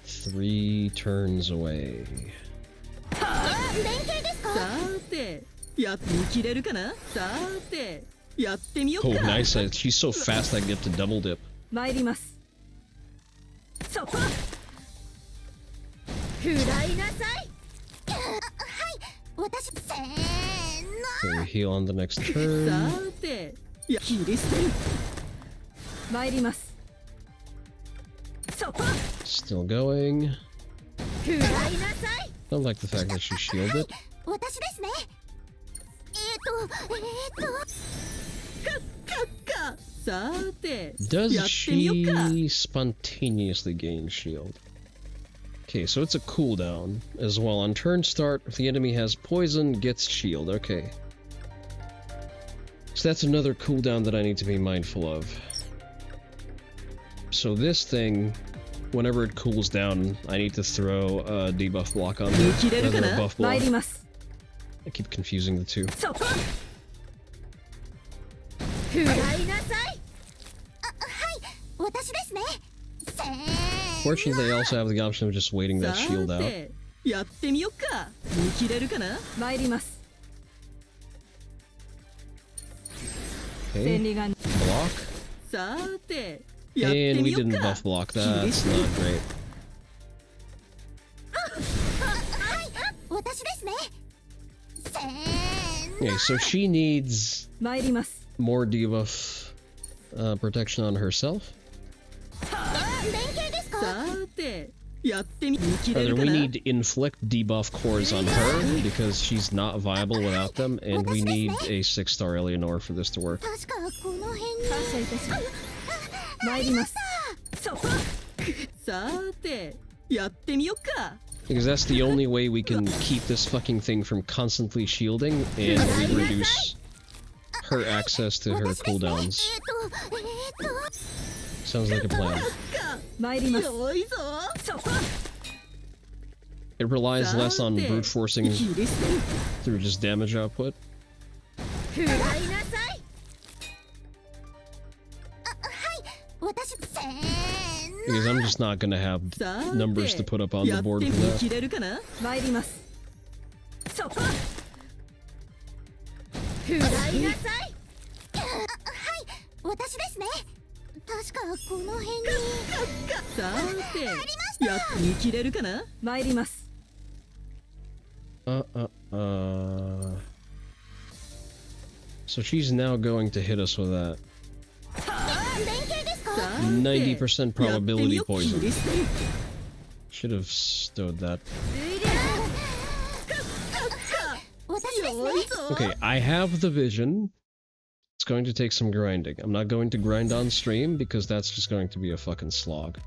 3 turns away. Oh, nice. She's so fast I get to double dip. Okay, we heal on the next turn. Still going. Don't like the fact that she shielded. Does she spontaneously gain shield? Okay, so it's a cooldown as well. On turn start, if the enemy has poison, gets shield. Okay. So that's another cooldown that I need to be mindful of. So this thing, whenever it cools down, I need to throw a debuff block on there, rather than a buff block. I keep confusing the two. Fortunately, I also have the option of just waiting that shield out. Okay, block. And we didn't buff block, that's not great. Okay, so she needs more debuff protection on herself. Rather, we need to inflict debuff cores on her because she's not viable without them, and we need a 6-star Eleanor for this to work. Because that's the only way we can keep this fucking thing from constantly shielding, and we reduce her access to her cooldowns. Sounds like a plan. It relies less on brute forcing through just damage output. Because I'm just not gonna have numbers to put up on the board for that. So she's now going to hit us with that. 90% probability poison. Should have stowed that. Okay, I have the vision. It's going to take some grinding. I'm not going to grind on stream because that's just going to be a fucking slog.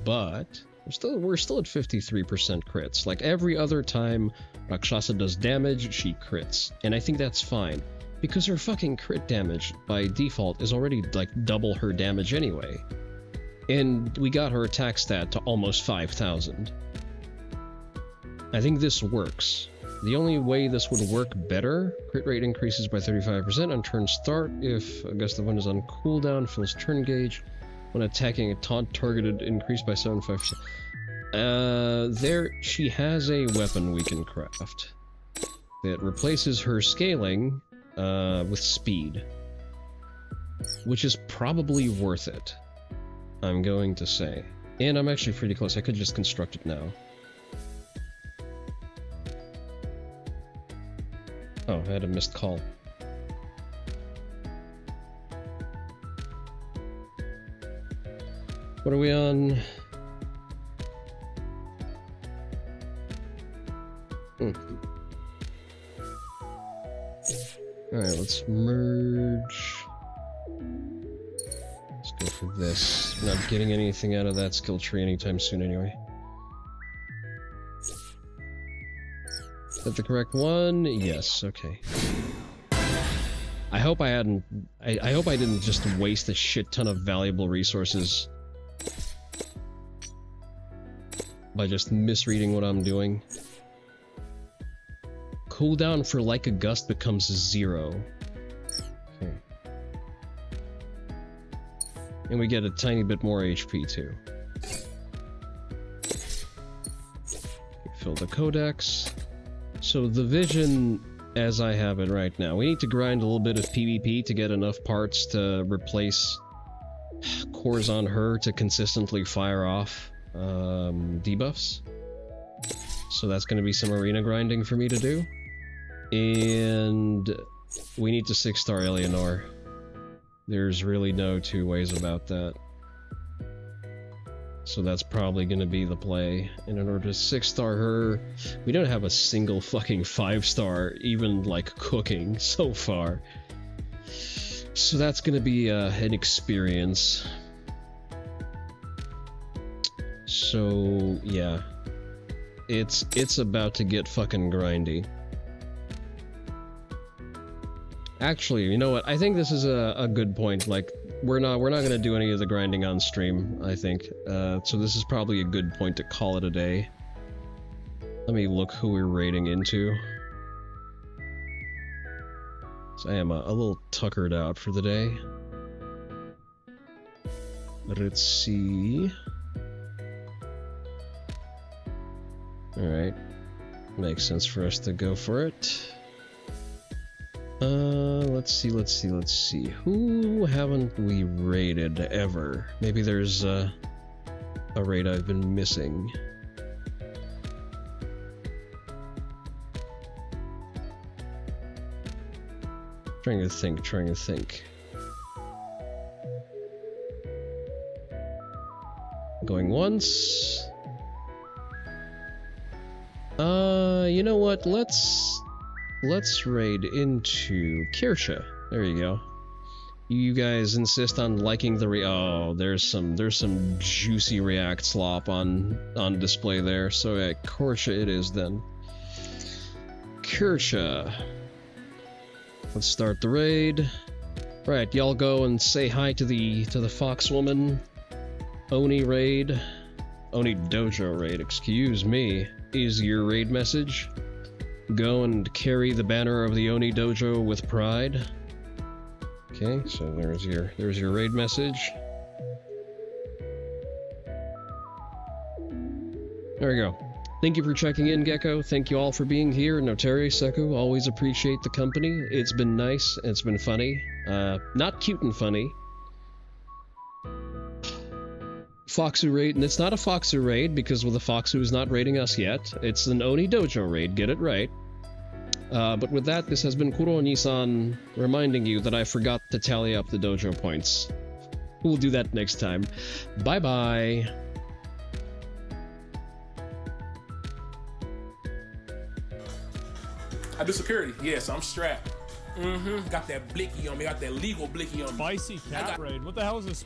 But we're still at 53% crits. Like every other time Rakshasa does damage, she crits. And I think that's fine. Because her fucking crit damage, by default, is already, like, double her damage anyway. And we got her attack stat to almost 5,000. I think this works. The only way this would work better, crit rate increases by 35% on turn start if a gust of wind is on cooldown, fills turn gauge. When attacking a taunt targeted, increased by 75%. There, she has a weapon we can craft. That replaces her scaling with speed, which is probably worth it, I'm going to say. And I'm actually pretty close. I could just construct it now. Oh, I had a missed call. What are we on? Alright, let's merge. Let's go for this. I'm not getting anything out of that skill tree anytime soon anyway. Is that the correct one? Yes, okay. I hope I didn't just waste a shit ton of valuable resources by just misreading what I'm doing. Cooldown for Like a Gust becomes 0. Okay. And we get a tiny bit more HP too. Fill the codex. So the vision, as I have it right now, we need to grind a little bit of PvP to get enough parts to replace cores on her to consistently fire off debuffs. So that's going to be some arena grinding for me to do. And we need to 6-star Eleanor. There's really no two ways about that. So that's probably going to be the play. And in order to 6-star her, we don't have a single fucking 5-star, even like cooking so far. So that's going to be an experience. So yeah, it's about to get fucking grindy. Actually, you know what? I think this is a good point. Like, we're not gonna do any of the grinding on stream, I think. So this is probably a good point to call it a day. Let me look who we're raiding into. So I am a little tuckered out for the day. Let's see. Alright. Makes sense for us to go for it. Let's see. Who haven't we raided ever? Maybe there's a raid I've been missing. Trying to think. Going once. You know what? Let's raid into Kirsha. There you go. You guys insist on liking the oh, there's some juicy React slop on display there. So yeah, Kirsha it is then. Kirsha. Let's start the raid. Right, y'all go and say hi to the fox woman. Oni raid. Oni dojo raid, excuse me, is your raid message. Go and carry the banner of the Oni dojo with pride. Okay, so there's your raid message. There we go. Thank you for checking in, Gecko. Thank you all for being here. Notary, Seku, always appreciate the company. It's been nice. It's been funny. Not cute and funny. Foxu raid, and it's not a Foxu raid because the Foxu is not raiding us yet. It's an Oni Dojo raid, get it right. But with that, this has been Onii-san reminding you that I forgot to tally up the dojo points. We'll do that next time. Bye-bye. I do security. Yes, I'm strapped. Got that blicky on me. Got that legal blicky on me. Spicy cat raid. What the hell is this?